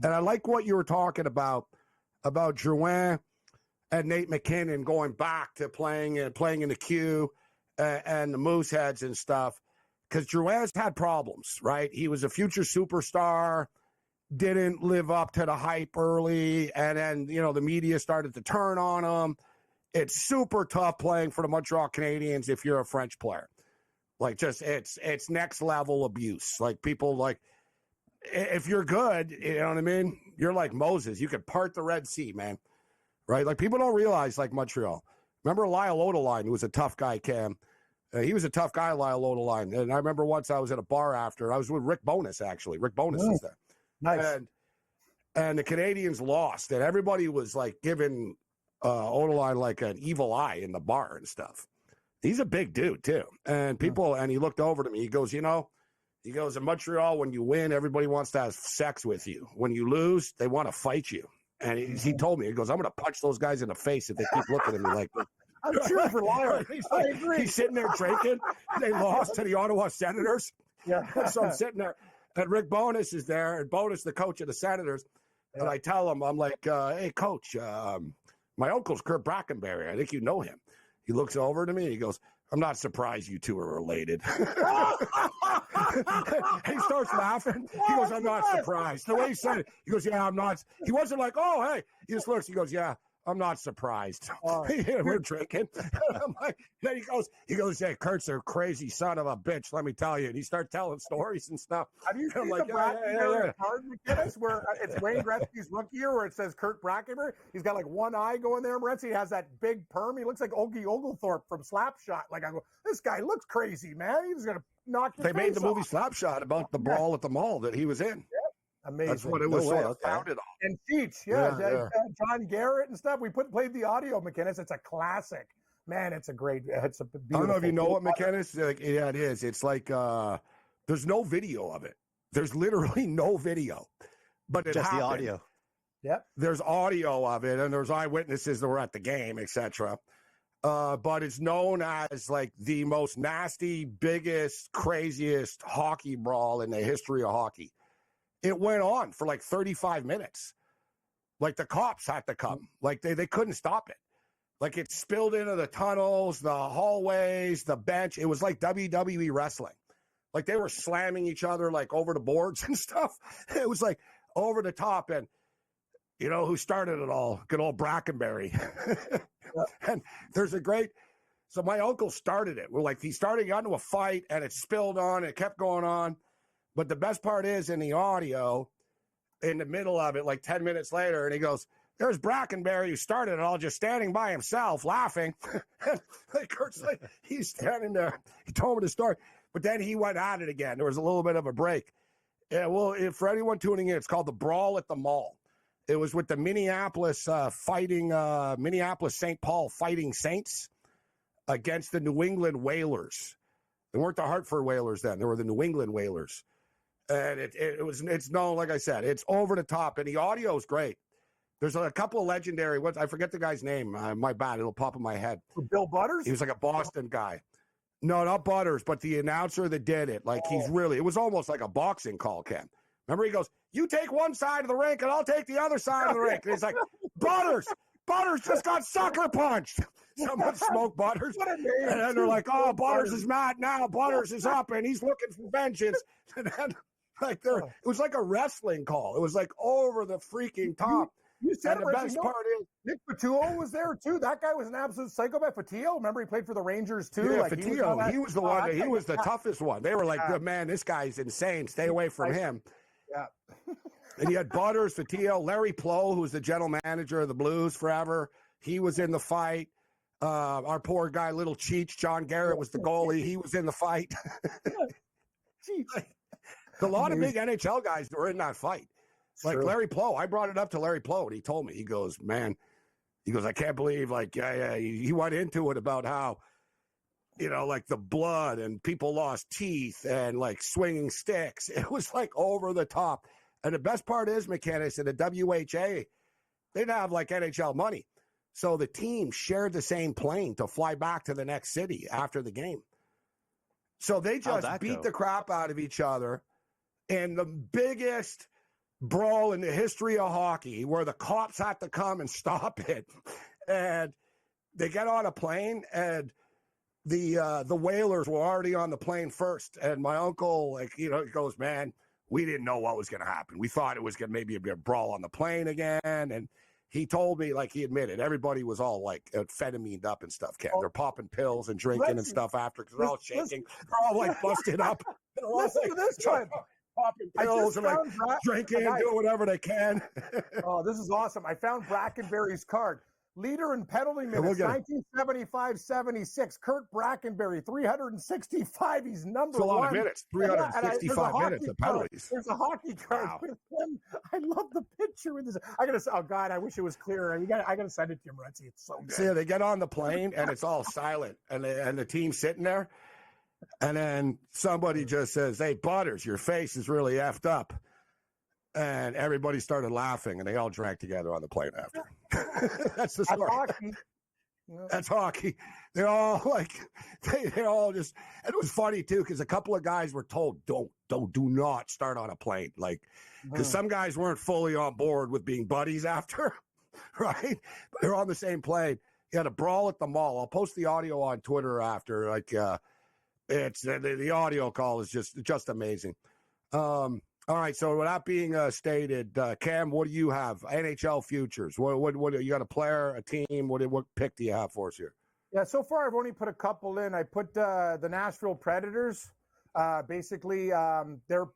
And I like what you were talking about Drouin and Nate McKinnon going back to playing in the Q and the Mooseheads and stuff. Because Drouin's had problems, right? He was a future superstar, didn't live up to the hype early, and then, the media started to turn on him. It's super tough playing for the Montreal Canadiens if you're a French player. Like, just, it's next level abuse. Like, people, like, if you're good, you know what I mean? You're like Moses. You could part the Red Sea, man. Right? Like, people don't realize, like, Montreal. Remember Lyle Odeline, who was a tough guy, Cam? He was a tough guy, Lyle Odeline. And I remember once I was at a bar after. I was with Rick Bowness, actually. Rick Bowness was there. Nice. And the Canadians lost. And everybody was, like, giving Odeline, like, an evil eye in the bar and stuff. He's a big dude, too. And people, and he looked over to me. He goes, in Montreal, when you win, everybody wants to have sex with you. When you lose, they want to fight you. And he told me, he goes, I'm going to punch those guys in the face if they keep looking at me like this. I'm cheering for Lyle. I agree. He's sitting there drinking. They lost to the Ottawa Senators. Yeah. So I'm sitting there, and Rick Bowness is there, and Bowness, the coach of the Senators. And I tell him, I'm like, hey, coach, my uncle's Kurt Brackenberry. I think you know him. He looks over to me, and he goes, I'm not surprised you two are related. He starts laughing. He goes, I'm not surprised. The way he said it, he goes, yeah, I'm not. He wasn't like, oh, hey. He just looks, he goes, yeah. I'm not surprised. We're drinking. I'm like, then he goes, hey, Kurt's a crazy son of a bitch, let me tell you. And he starts telling stories and stuff. Have you seen the Brackenberry card, McKinnis, where it's Wayne Gretzky's rookie year where it says Kurt Brackenberry? He's got like one eye going there. Morency has that big perm. He looks like Ogie Oglethorpe from Slapshot. Like, I go, this guy looks crazy, man. He's going to knock your face They made the movie off. Slapshot about the brawl at the mall that he was in. Yeah. Amazing. That's what it was founded on. And Cheech, John Garrett and stuff. We played the audio, McKinnis. It's a classic. Man, it's a beautiful. I don't know if you know what, McKinnis. Yeah, it is. It's like there's no video of it. There's literally no video, but it just happened. The audio. Yep. There's audio of it, and there's eyewitnesses that were at the game, etc. but it's known as like the most nasty, biggest, craziest hockey brawl in the history of hockey. It went on for like 35 minutes. Like the cops had to come. Like they couldn't stop it. Like it spilled into the tunnels, the hallways, the bench. It was like WWE wrestling. Like they were slamming each other like over the boards and stuff. It was like over the top. And you know who started it all? Good old Brackenberry. And there's a great, so my uncle started it. We're like, he started into a fight and it spilled on, it kept going on. But the best part is in the audio, in the middle of it, like 10 minutes later, and he goes, there's Brackenberry who started it all just standing by himself, laughing. And like Kurt's like, he's standing there. He told me the story. But then he went at it again. There was a little bit of a break. Yeah, well, for anyone tuning in, it's called the Brawl at the Mall. It was with the Minneapolis Minneapolis St. Paul Fighting Saints against the New England Whalers. They weren't the Hartford Whalers then. They were the New England Whalers. And it's known, like I said, it's over the top. And the audio is great. There's a couple of legendary ones. I forget the guy's name. My bad. It'll pop in my head. Bill Butters? He was like a Boston guy. No, not Butters, but the announcer that did it. Like it was almost like a boxing call, Ken. Remember, he goes, you take one side of the rink and I'll take the other side of the rink. And he's like, Butters just got sucker punched. Someone smoked Butters. And then they're like, oh, Butters is mad now. Butters is up and he's looking for vengeance. And then it was like a wrestling call. It was like over the freaking top. You said and the best part is Nick Patuo was there too. That guy was an absolute psychopath. Patuo, remember he played for the Rangers too. Yeah, like Patuo, he was the one. He was the toughest one. They were like, man, this guy's insane. Stay away from him. Yeah. And you had Butters, Patuo, Larry Plow, who was the general manager of the Blues forever. He was in the fight. Our poor guy, Little Cheech, John Garrett was the goalie. He was in the fight. A lot of big NHL guys were in that fight. Like Larry Plow, I brought it up to Larry Plow, and he told me, he goes, I can't believe, he went into it about how, like the blood and people lost teeth and like swinging sticks. It was like over the top. And the best part is, mechanics in the WHA, they didn't have like NHL money. So the team shared the same plane to fly back to the next city after the game. So they just beat the crap out of each other. And the biggest brawl in the history of hockey, where the cops had to come and stop it, and they get on a plane, and the Whalers were already on the plane first, and my uncle, he goes, man, we didn't know what was going to happen. We thought it was going to maybe be a brawl on the plane again, and he told me, he admitted, everybody was all amphetamine up and stuff, Ken. They're popping pills and drinking and stuff after, because they're all shaking. They're all busted up. Listen to this one. Popping pills and drinking and doing whatever they can. Oh, this is awesome. I found Brackenberry's card. Leader in penalty minutes, 1975-76. Kurt Brackenberry, 365. He's number one. It's a lot of minutes. 365 minutes of penalties. There's a hockey card with him. I love the picture with this. Oh God, I wish it was clearer. I gotta send it to you, Morency. It's so good. See, they get on the plane and it's all silent, and the team's sitting there. And then somebody just says, hey, Butters, your face is really effed up. And everybody started laughing, and they all drank together on the plane after. That's the story. That's hockey. They're all they all just, and it was funny too, because a couple of guys were told, do not start on a plane. Because some guys weren't fully on board with being buddies after, right? But they're on the same plane. You had a brawl at the mall. I'll post the audio on Twitter after, it's the audio call is just amazing. All right, so with that being stated, Cam, what do you have? NHL futures. What you got? A player, a team? What pick do you have for us here? Yeah, so far I've only put a couple in. I put the Nashville Predators. Basically, their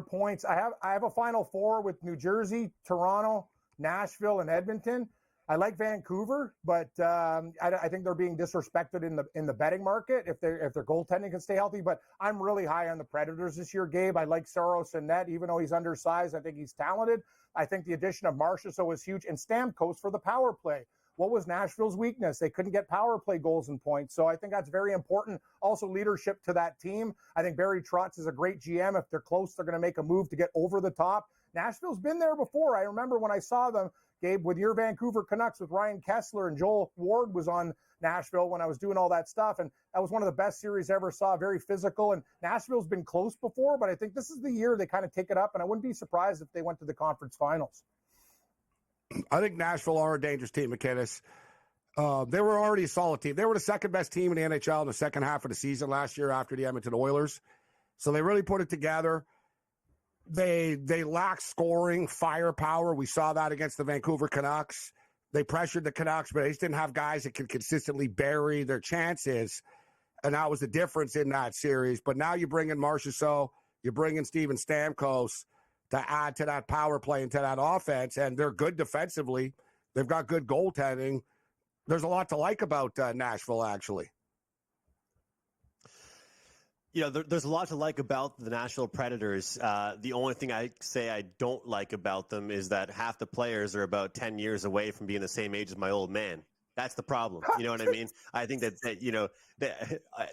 points. I have a Final Four with New Jersey, Toronto, Nashville, and Edmonton. I like Vancouver, but I think they're being disrespected in the betting market if their goaltending can stay healthy. But I'm really high on the Predators this year, Gabe. I like Saros and net, even though he's undersized. I think he's talented. I think the addition of Marchessault was huge, and Stamkos for the power play. What was Nashville's weakness? They couldn't get power play goals and points. So I think that's very important. Also, leadership to that team. I think Barry Trotz is a great GM. If they're close, they're going to make a move to get over the top. Nashville's been there before. I remember when I saw them, Gabe, with your Vancouver Canucks with Ryan Kessler and Joel Ward was on Nashville when I was doing all that stuff. And that was one of the best series I ever saw, very physical. And Nashville's been close before, but I think this is the year they kind of take it up. And I wouldn't be surprised if they went to the conference finals. I think Nashville are a dangerous team, McKinnis. They were already a solid team. They were the second best team in the NHL in the second half of the season last year after the Edmonton Oilers. So they really put it together. They lack scoring, firepower. We saw that against the Vancouver Canucks. They pressured the Canucks, but they just didn't have guys that could consistently bury their chances. And that was the difference in that series. But now you bring in Marchessault, you bring in Steven Stamkos to add to that power play and to that offense. And they're good defensively. They've got good goaltending. There's a lot to like about Nashville, actually. There's a lot to like about the Nashville Predators. The only thing I say I don't like about them is that half the players are about 10 years away from being the same age as my old man. That's the problem. You know what I mean? I think that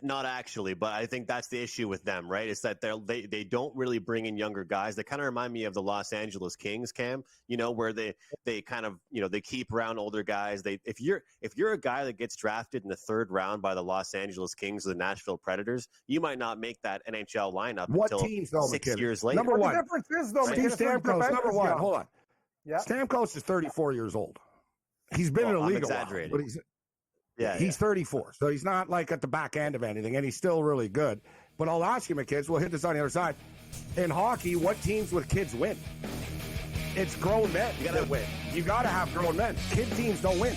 not actually, but I think that's the issue with them, right? It's that they don't really bring in younger guys. They kind of remind me of the Los Angeles Kings, Cam, where they kind of, they keep around older guys. If you're a guy that gets drafted in the third round by the Los Angeles Kings or the Nashville Predators, you might not make that NHL lineup until teams, though, 6 years later. Number one. The difference is, though, Steve Stamkos, number one. Hold on. Yeah. Stamkos is 34 years old. He's been in the league a while, but he's 34, so he's not like at the back end of anything, and he's still really good. But I'll ask you, my kids, we'll hit this on the other side. In hockey, what teams with kids win? It's grown men that win. You got to have grown men. Kid teams don't win.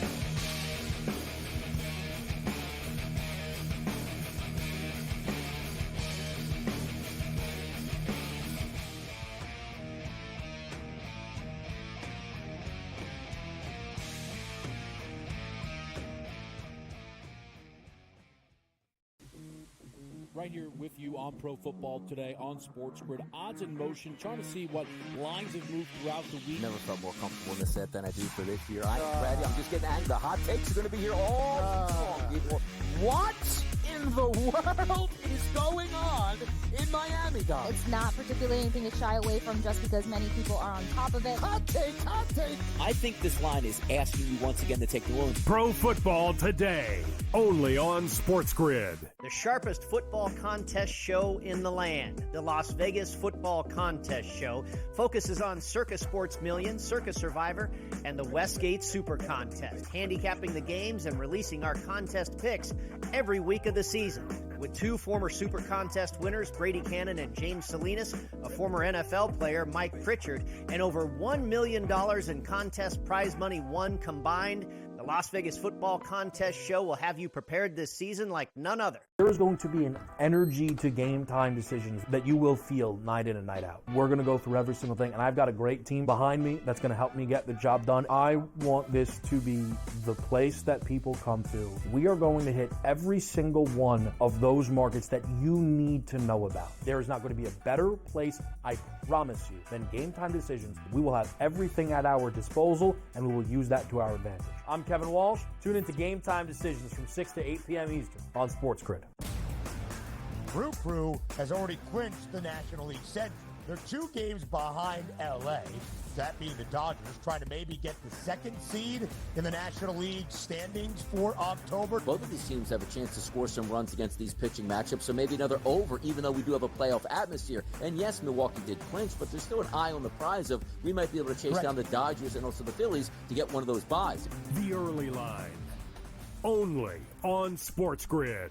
Right here with you on Pro Football Today on SportsGrid. Odds in motion, trying to see what lines have moved throughout the week. Never felt more comfortable in the set than I do for this year. Brady, I'm just getting angry. The hot takes are going to be here all long, people. What in the world is going on in Miami, guys? It's not particularly anything to shy away from just because many people are on top of it. Hot take, hot take. I think this line is asking you once again to take New Orleans. Pro Football Today, only on SportsGrid. The sharpest football contest show in the land, the Las Vegas Football Contest Show, focuses on Circa Sports Million, Circa Survivor, and the Westgate Super Contest, handicapping the games and releasing our contest picks every week of the season. With two former Super Contest winners, Brady Cannon and James Salinas, a former NFL player, Mike Pritchard, and over $1 million in contest prize money won combined, the Las Vegas Football Contest Show will have you prepared this season like none other. There is going to be an energy to game time decisions that you will feel night in and night out. We're going to go through every single thing, and I've got a great team behind me that's going to help me get the job done. I want this to be the place that people come to. We are going to hit every single one of those markets that you need to know about. There is not going to be a better place, I promise you, than Game Time Decisions. We will have everything at our disposal, and we will use that to our advantage. I'm Kevin Walsh. Tune into Game Time Decisions from 6 to 8 p.m. Eastern on SportsGrid. Brew Crew has already clinched the National League Central. They're 2 games behind LA, that being the Dodgers, trying to maybe get the second seed in the National League standings for October. Both of these teams have a chance to score some runs against these pitching matchups, so maybe another over, even though we do have a playoff atmosphere. And yes, Milwaukee did clinch, but there's still an eye on the prize of we might be able to chase down the Dodgers and also the Phillies to get one of those buys. The early line, only on SportsGrid.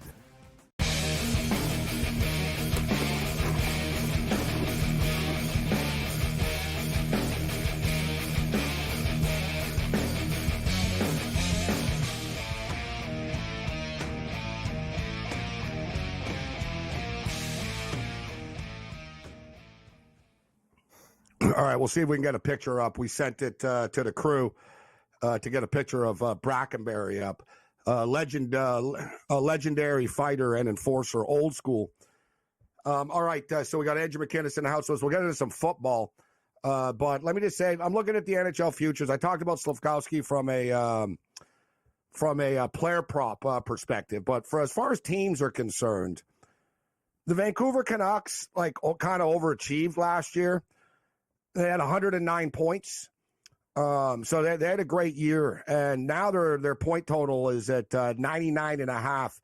All right, we'll see if we can get a picture up. We sent it to the crew to get a picture of Brackenberry up. A legendary fighter and enforcer, old school. All right, so we got Andrew McKinnis in the house, so we'll get into some football. But let me just say, I'm looking at the NHL futures. I talked about Slafkowski from a player prop perspective, but for as far as teams are concerned, the Vancouver Canucks kind of overachieved last year. They had 109 points. So they had a great year, and now their point total is at 99.5.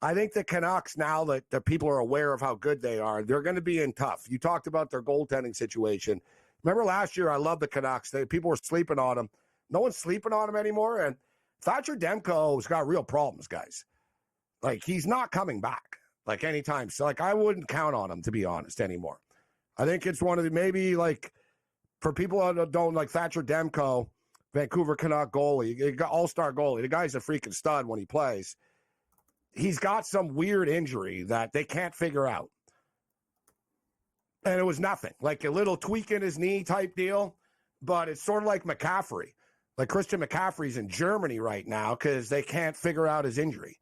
I think the Canucks, now that the people are aware of how good they are, they're going to be in tough. You talked about their goaltending situation. Remember last year, I loved the Canucks. People were sleeping on them. No one's sleeping on them anymore, and Thatcher Demko's got real problems, guys. Like, he's not coming back, like, anytime. So, like, I wouldn't count on him, to be honest, anymore. I think it's one of the, maybe, like, for people that don't like Thatcher Demko, Vancouver Canuck goalie, all-star goalie, the guy's a freaking stud when he plays. He's got some weird injury that they can't figure out. And it was nothing, like a little tweak in his knee type deal, but it's sort of like McCaffrey. Like Christian McCaffrey's in Germany right now because they can't figure out his injury,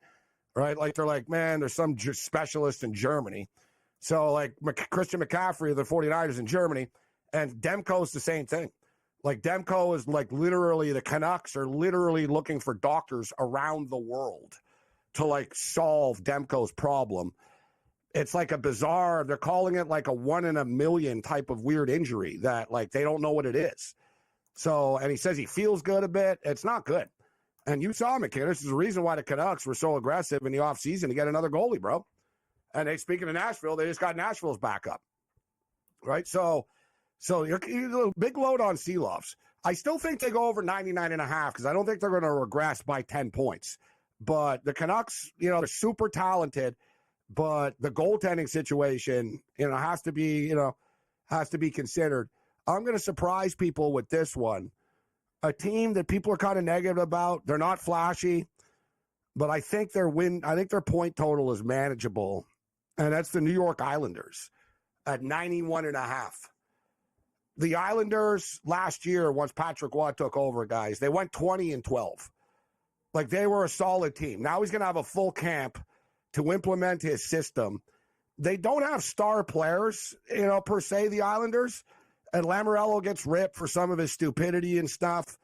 right? Like they're like, man, there's some specialist in Germany. So like Christian McCaffrey of the 49ers in Germany, and Demko's the same thing. Like Demko is like literally, the Canucks are literally looking for doctors around the world to like solve Demko's problem. It's like a bizarre, they're calling it like a 1 in a million type of weird injury that like they don't know what it is. So, and he says he feels good a bit. It's not good. And you saw McKinnon. This is the reason why the Canucks were so aggressive in the offseason to get another goalie, bro. And they, speaking of Nashville, they just got Nashville's backup. Right? So you're a big load on Seeloffs. I still think they go over 99.5 because I don't think they're going to regress by 10 points. But the Canucks, they're super talented, but the goaltending situation, has to be considered. I'm going to surprise people with this one. A team that people are kind of negative about. They're not flashy, but I think their point total is manageable, and that's the New York Islanders at 91.5. The Islanders last year, once Patrick Waugh took over, guys, they went 20-12. Like, they were a solid team. Now he's going to have a full camp to implement his system. They don't have star players, per se, the Islanders. And Lamoriello gets ripped for some of his stupidity and stuff,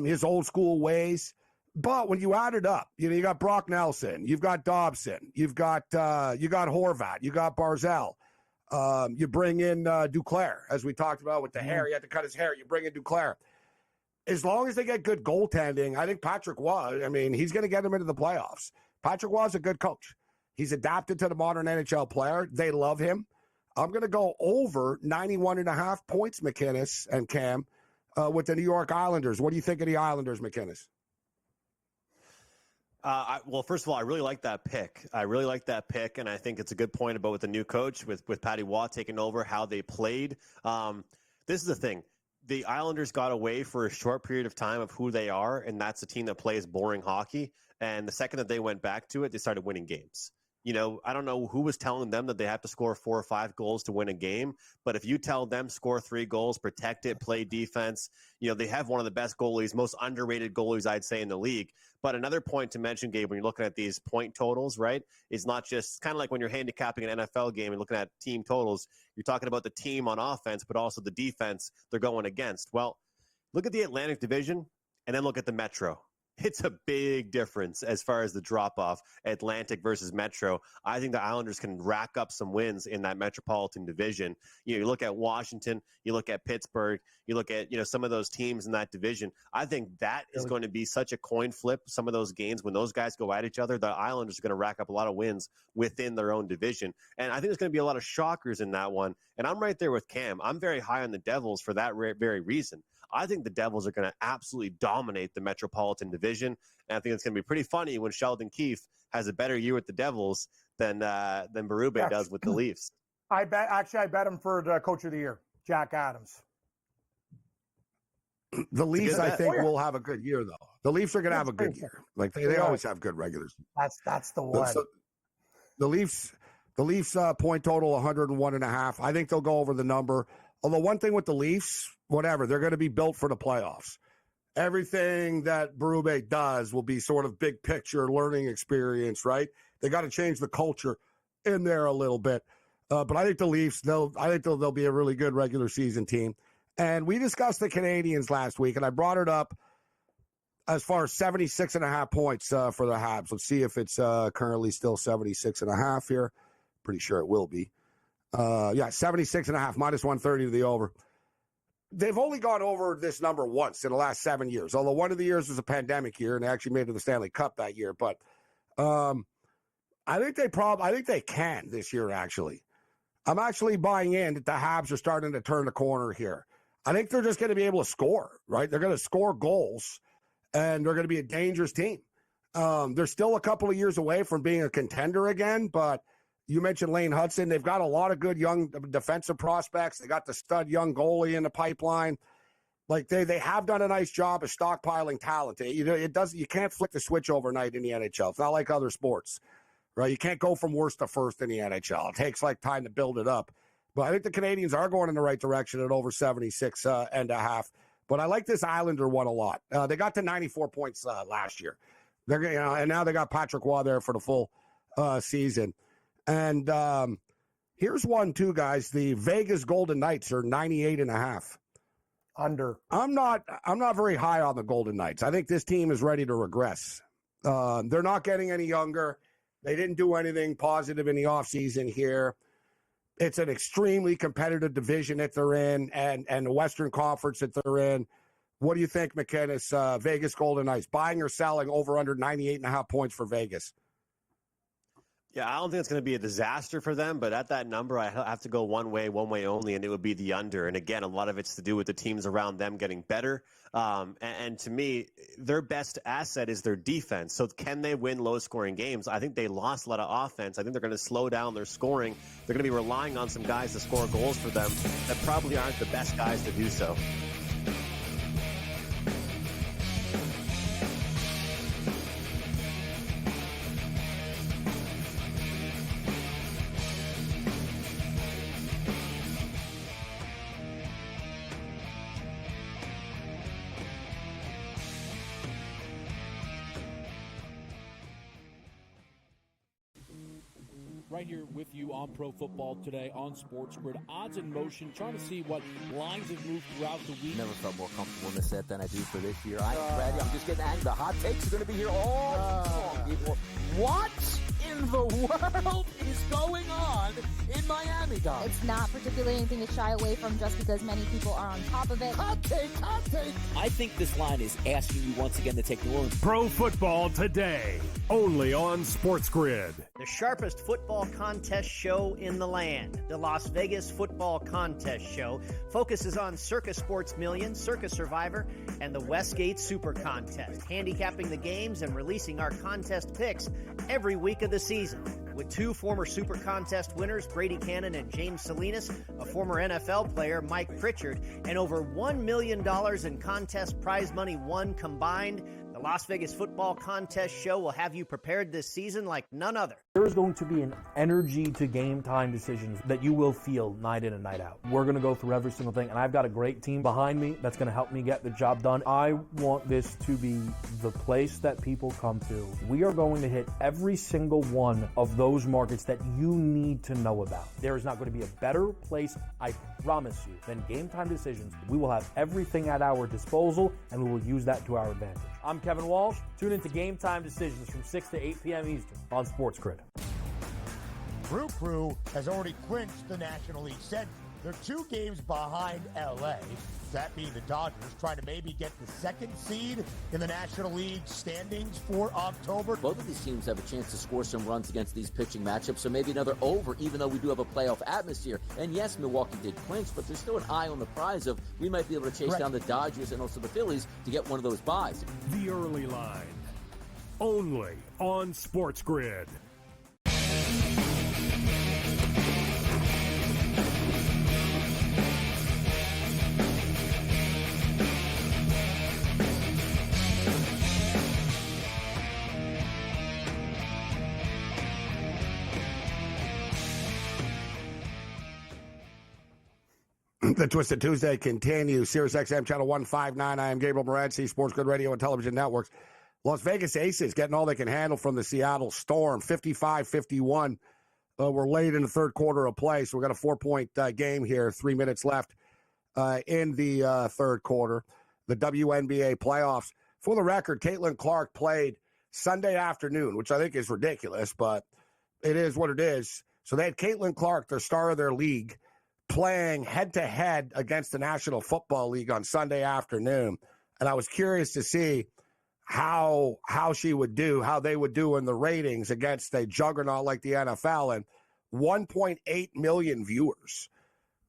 his old school ways. But when you add it up, you got Brock Nelson, you've got Dobson, you've got Horvat, you got Barzal. You bring in Duclair, as we talked about with the hair. He had to cut his hair. You bring in Duclair. As long as they get good goaltending, I think Patrick Waugh, he's going to get them into the playoffs. Patrick Waugh is a good coach. He's adapted to the modern NHL player. They love him. I'm going to go over 91.5 points, McInnes and Cam, with the New York Islanders. What do you think of the Islanders, McInnes? Well, first of all, I really like that pick. And I think it's a good point about with the new coach, with Patty Waugh taking over, how they played. This is the thing. The Islanders got away for a short period of time of who they are, and that's a team that plays boring hockey. And the second that they went back to it, they started winning games. I don't know who was telling them that they have to score 4 or 5 goals to win a game. But if you tell them score 3 goals, protect it, play defense, they have one of the best goalies, most underrated goalies, I'd say, in the league. But another point to mention, Gabe, when you're looking at these point totals, right, is not just kind of like when you're handicapping an NFL game and looking at team totals, you're talking about the team on offense, but also the defense they're going against. Well, look at the Atlantic Division and then look at the Metro. It's a big difference as far as the drop-off, Atlantic versus Metro. I think the Islanders can rack up some wins in that Metropolitan Division. You look at Washington, you look at Pittsburgh, you look at some of those teams in that division. I think that is going to be such a coin flip, some of those games. When those guys go at each other, the Islanders are going to rack up a lot of wins within their own division. And I think there's going to be a lot of shockers in that one. And I'm right there with Cam. I'm very high on the Devils for that very reason. I think the Devils are going to absolutely dominate the Metropolitan Division, and I think it's going to be pretty funny when Sheldon Keefe has a better year with the Devils than Berube does with the Leafs. I bet him for the Coach of the Year, Jack Adams. The Leafs, I think, will have a good year, though. The Leafs are going to have a good year. Like they always have good regulars. That's the one. So the Leafs point total 101.5. I think they'll go over the number. Although one thing with the Leafs, whatever, they're going to be built for the playoffs. Everything that Berube does will be sort of big picture learning experience, right? They got to change the culture in there a little bit. But I think the Leafs, they'll be a really good regular season team. And we discussed the Canadians last week, and I brought it up as far as 76.5 points for the Habs. Let's see if it's currently still 76.5 here. Pretty sure it will be. 76.5, minus 130 to the over. they've only gone over this number once in the last 7 years, although one of the years was a pandemic year, and they actually made it to the Stanley Cup that year. But I think they can this year, actually. I'm actually buying in that the Habs are starting to turn the corner here. I think they're just going to be able to score, right? They're going to score goals, and they're going to be a dangerous team. They're still a couple of years away from being a contender again, but you mentioned Lane Hudson. They've got a lot of good young defensive prospects. They got the stud young goalie in the pipeline. Like they have done a nice job of stockpiling talent. You can't flick the switch overnight in the NHL. It's not like other sports, right? You can't go from worst to first in the NHL. It takes like time to build it up. But I think the Canadians are going in the right direction at over 76 and a half. But I like this Islander one a lot. They got to 94 points last year. And now they got Patrick Waugh there for the full season. And here's one too, guys. The Vegas Golden Knights are 98 and a half. Under. I'm not very high on the Golden Knights. I think this team is ready to regress. They're not getting any younger. They didn't do anything positive in the offseason here. It's an extremely competitive division that they're in and the Western Conference that they're in. What do you think, McKinnis? Vegas Golden Knights, buying or selling over under 98 and a half points for Vegas? Yeah, I don't think it's going to be a disaster for them, but at that number, I have to go one way only, and it would be the under. And again, a lot of it's to do with the teams around them getting better. And to me, their best asset is their defense. So can they win low-scoring games? I think they lost a lot of offense. I think they're going to slow down their scoring. They're going to be relying on some guys to score goals for them that probably aren't the best guys to do so. Right here with you on Pro Football Today on SportsGrid. Odds in motion, trying to see what lines have moved throughout the week. Never felt more comfortable in the set than I do for this year. Brady, I'm just getting angry. The hot takes are going to be here all long, people. What in the world is going on in Miami, Dom? It's not particularly anything to shy away from just because many people are on top of it. Hot take. I think this line is asking you once again to take New Orleans. Pro Football Today, only on SportsGrid. The sharpest football contest show in the land, the Las Vegas Football Contest Show, focuses on Circus Sports Million, Circus Survivor, and the Westgate Super Contest, handicapping the games and releasing our contest picks every week of the season. With two former Super Contest winners, Brady Cannon and James Salinas, a former NFL player, Mike Pritchard, and over $1 million in contest prize money won combined, the Las Vegas Football Contest Show will have you prepared this season like none other. There is going to be an energy to game time decisions that you will feel night in and night out. We're going to go through every single thing, and I've got a great team behind me that's going to help me get the job done. I want this to be the place that people come to. We are going to hit every single one of those markets that you need to know about. There is not going to be a better place, I promise you, than Game Time Decisions. We will have everything at our disposal, and we will use that to our advantage. I'm Kevin Walsh. Tune into Game Time Decisions from 6 to 8 p.m. Eastern on SportsGrid. Brew Crew has already clinched the National League Central. They're 2 games behind LA, that being the Dodgers, trying to maybe get the 2nd seed in the National League standings for October. Both of these teams have a chance to score some runs against these pitching matchups, so maybe another over, even though we do have a playoff atmosphere. And yes, Milwaukee did clinch, but there's still an eye on the prize of we might be able to chase down the Dodgers and also the Phillies to get one of those buys. The early line, only on SportsGrid. The Twisted Tuesday continues. Sirius XM Channel 159. I am Gabriel Morency, SportsGrid Radio and Television Networks. Las Vegas Aces getting all they can handle from the Seattle Storm. 55-51. We're late in the third quarter of play, so we've got a 4-point game here. 3 minutes left in the third quarter. The WNBA playoffs. For the record, Caitlyn Clark played Sunday afternoon, which I think is ridiculous, but it is what it is. So they had Caitlyn Clark, their star of their league, playing head-to-head against the National Football League on Sunday afternoon, and I was curious to see how she would do, how they would do in the ratings against a juggernaut like the NFL, and 1.8 million viewers,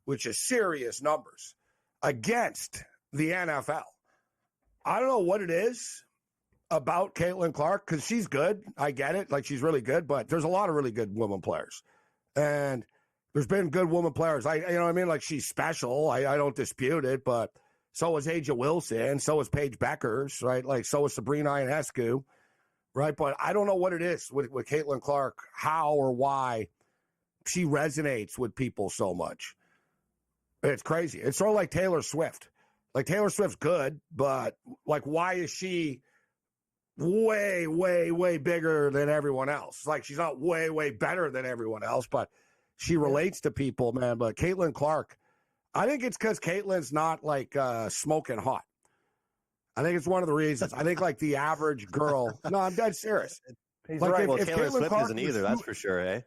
which is serious numbers, against the NFL. I don't know what it is about Caitlyn Clark, because she's good. I get it. Like, she's really good, but there's a lot of really good women players. And there's been good women players. You know what I mean? Like, she's special. I don't dispute it, but so is Aja Wilson. So is Paige Beckers, right? Like, so is Sabrina Ionescu, right? But I don't know what it is with Caitlyn Clark, how or why she resonates with people so much. It's crazy. It's sort of like Taylor Swift. Like, Taylor Swift's good, but, like, why is she way, way, way bigger than everyone else? Like, she's not way, way better than everyone else, but she relates to people, man. But Caitlyn Clark, I think it's because Caitlyn's not, like, smoking hot. I think it's one of the reasons. I think, like, the average girl. No, I'm dead serious. He's like, right. Well, if Taylor Caitlyn Swift Clark isn't either, that's for sure, eh?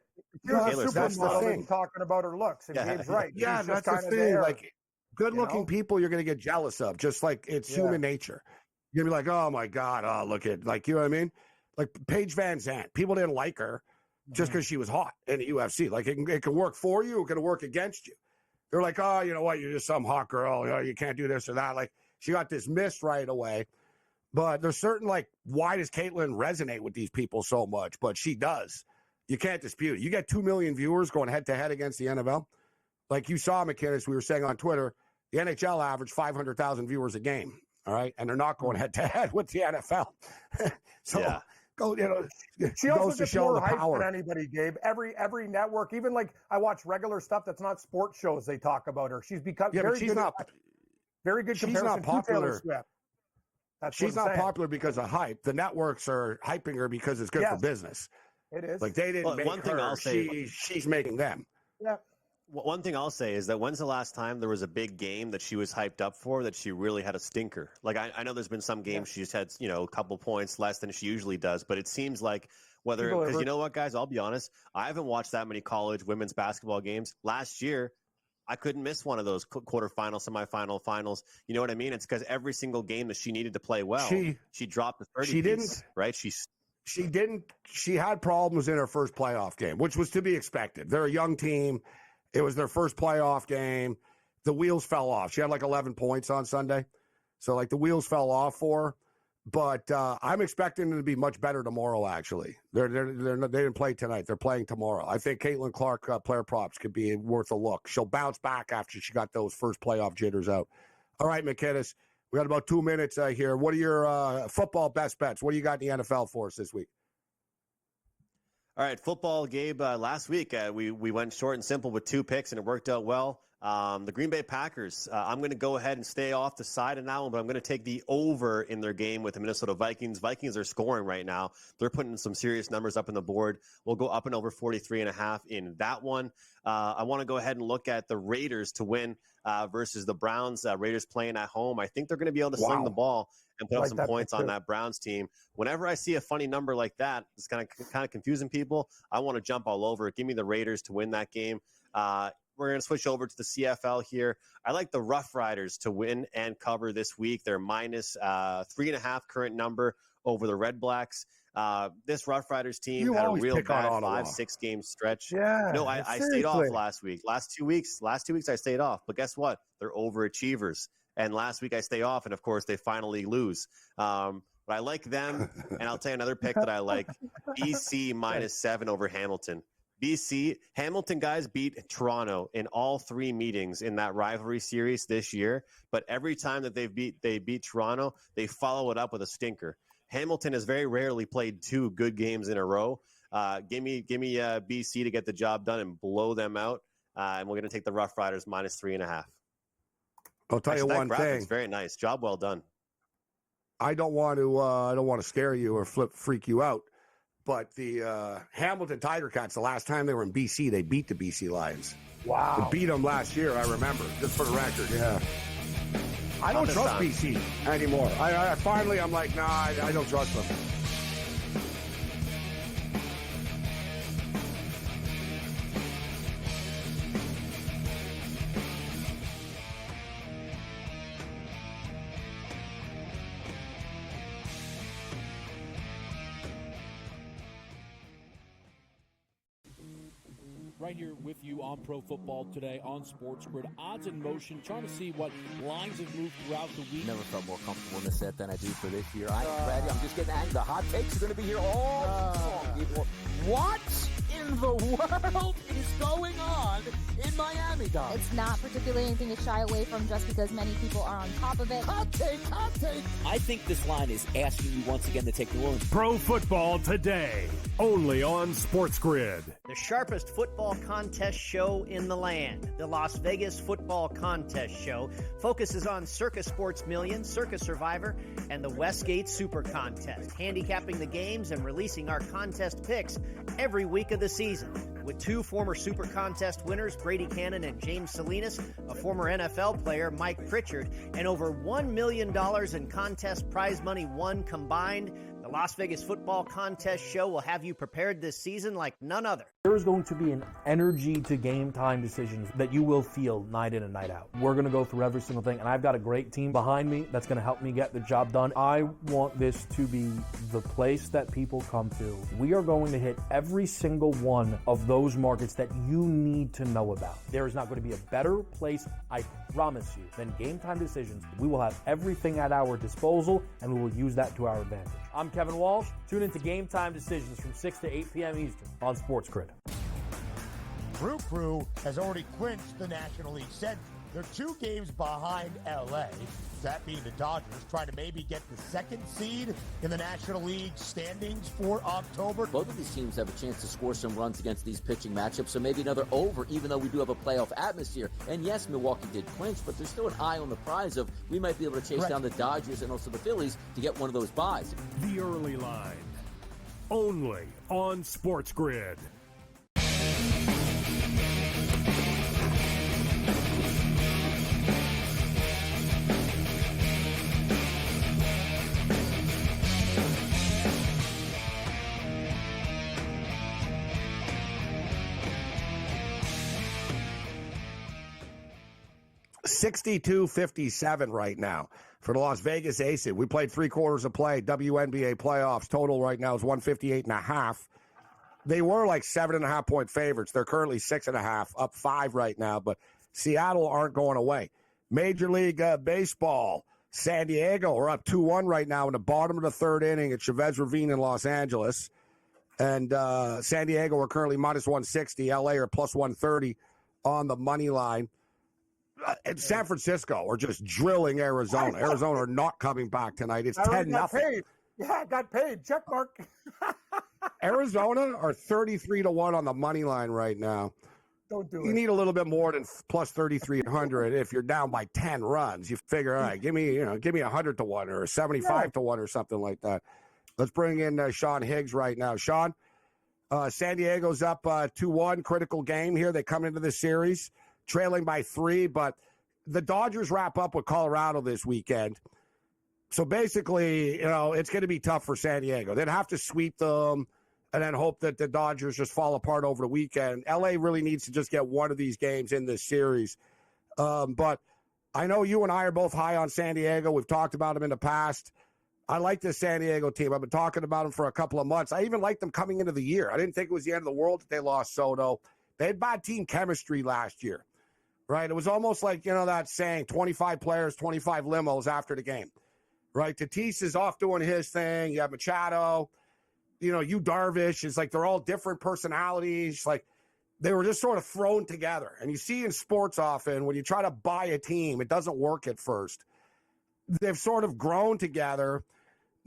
Taylor that's the thing. talking about her looks, and Gabe's right. Yeah, She's that's just the kinda thing. there, Like, good-looking you know? people you're going to get jealous of, just like it's human nature. You're going to be like, oh, my God, oh, look at, like, you know what I mean? Like, Paige Van Zandt. People didn't like her just because she was hot in the UFC. Like, it can work for you. It can work against you. They're like, oh, you know what? You're just some hot girl. You know, you can't do this or that. Like, she got dismissed right away. But there's certain, like, why does Caitlyn resonate with these people so much? But she does. You can't dispute it. You get 2 million viewers going head-to-head against the NFL. Like you saw, McKinnis, we were saying on Twitter, the NHL averaged 500,000 viewers a game, all right? And they're not going head-to-head with the NFL. So, go, you know, she goes also to gets show more the hype power. than anybody, Gabe. Every network, even like I watch regular stuff that's not sports shows, they talk about her. She's become very good. Very good She's comparison not popular. to Taylor Swift. That's She's what I'm not saying. popular because of hype. The networks are hyping her because it's good for business. It is. Like, they didn't make one thing her. I'll say, She's making them. Yeah. One thing I'll say is that when's the last time there was a big game that she was hyped up for that she really had a stinker? Like, I know there's been some games she's had, you know, a couple points less than she usually does, but it seems like because you know what, guys, I'll be honest, I haven't watched that many college women's basketball games. Last year, I couldn't miss one of those quarterfinal, semifinal, finals. You know what I mean? It's because every single game that she needed to play well, she dropped the 30 piece, right? She didn't. She had problems in her first playoff game, which was to be expected. They're a young team. It was their first playoff game. The wheels fell off. She had like 11 points on Sunday. So, like, the wheels fell off for her. But I'm expecting them to be much better tomorrow, actually. They didn't play tonight. They're playing tomorrow. I think Caitlyn Clark player props could be worth a look. She'll bounce back after she got those first playoff jitters out. All right, McKinnis, we got about 2 minutes here. What are your football best bets? What do you got in the NFL for us this week? All right, football, Gabe. Last week, we went short and simple with 2 picks, and it worked out well. The Green Bay Packers, I'm going to go ahead and stay off the side of that one, but I'm going to take the over in their game with the Minnesota Vikings. Vikings are scoring right now. They're putting some serious numbers up on the board. We'll go up and over 43.5 in that one. I want to go ahead and look at the Raiders to win versus the Browns. Raiders playing at home. I think they're going to be able to sling the ball and put up some points on that Browns team. Whenever I see a funny number like that, it's kind of confusing people. I want to jump all over it. Give me the Raiders to win that game. We're going to switch over to the CFL here. I like the Rough Riders to win and cover this week. They're minus 3.5 current number over the Red Blacks. This Rough Riders team had a real bad 5-6 game stretch. Yeah. No, I stayed off last week. Last two weeks I stayed off. But guess what? They're overachievers. And last week I stay off, and of course they finally lose. But I like them, and I'll tell you another pick that I like: BC -7 over Hamilton. Hamilton guys beat Toronto in all 3 meetings in that rivalry series this year. But every time that they beat Toronto, they follow it up with a stinker. Hamilton has very rarely played 2 good games in a row. Give me BC to get the job done and blow them out. And we're going to take the Rough Riders -3.5. I'll tell you one thing. Very nice job, well done. I don't want to scare you or freak you out, but the Hamilton Tiger Cats, the last time they were in BC, they beat the BC Lions. Wow. They beat them last year, I remember, just for the record. Yeah. I don't trust BC anymore. I finally, I'm like, nah, I don't trust them. right here with you on Pro Football Today on SportsGrid. Odds in motion, trying to see what lines have moved throughout the week. Never felt more comfortable in the set than I do for this year. Brady, I'm just getting angry. The hot takes are going to be here all long, people. What in the world is going on in Miami, Dom? It's not particularly anything to shy away from just because many people are on top of it. Hot take, hot take. I think this line is asking you once again to take New Orleans. Pro Football Today, only on SportsGrid. The sharpest football contest show in the land, the Las Vegas Football Contest Show, focuses on Circa Sports Million, Circa Survivor, and the Westgate Super Contest, handicapping the games and releasing our contest picks every week of the season. With two former Super Contest winners, Brady Cannon and James Salinas, a former NFL player, Mike Pritchard, and over $1 million in contest prize money won combined, the Las Vegas Football Contest Show will have you prepared this season like none other. There is going to be an energy to game time decisions that you will feel night in and night out. We're going to go through every single thing, and I've got a great team behind me that's going to help me get the job done. I want this to be the place that people come to. We are going to hit every single one of those markets that you need to know about. There is not going to be a better place, I promise you, than Game Time Decisions. We will have everything at our disposal, and we will use that to our advantage. I'm Kevin Walsh. Tune into Game Time Decisions from 6 to 8 p.m. Eastern on SportsGrid. Brew Crew has already clinched the National League Central. They're 2 games behind LA, that being the Dodgers, trying to maybe get the 2nd seed in the National League standings for October. Both of these teams have a chance to score some runs against these pitching matchups, so maybe another over, even though we do have a playoff atmosphere. And yes, Milwaukee did clinch, but there's still an eye on the prize of we might be able to chase down the Dodgers and also the Phillies to get one of those buys. The early line, only on SportsGrid. $62-57 right now for the Las Vegas Aces. We played 3 quarters of play. WNBA playoffs total right now is 158.5. They were like 7.5-point favorites. They're currently 6.5, up 5 right now, but Seattle aren't going away. Major League Baseball, San Diego are up 2-1 right now in the bottom of the 3rd inning at Chavez Ravine in Los Angeles. And San Diego are currently minus 160. LA are plus 130 on the money line. And San Francisco are just drilling Arizona. Arizona are not coming back tonight. It's 10-0. Yeah, I got paid. Check mark. Arizona are 33-1 on the money line right now. Don't do it. You need a little bit more than plus 3,300 if you're down by 10 runs. You figure, all right, give me 100 to 1 or 75 to 1 or something like that. Let's bring in Sean Higgs right now. Sean, San Diego's up 2-1, critical game here. They come into the series trailing by 3, but the Dodgers wrap up with Colorado this weekend. So basically, it's going to be tough for San Diego. They'd have to sweep them and then hope that the Dodgers just fall apart over the weekend. LA really needs to just get one of these games in this series. But I know you and I are both high on San Diego. We've talked about them in the past. I like this San Diego team. I've been talking about them for a couple of months. I even liked them coming into the year. I didn't think it was the end of the world that they lost Soto. They had bad team chemistry last year, right? It was almost like, that saying, 25 players, 25 limos after the game, right? Tatis is off doing his thing. You have Machado, you Darvish. It's like they're all different personalities. Like they were just sort of thrown together. And you see in sports often when you try to buy a team, it doesn't work at first. They've sort of grown together.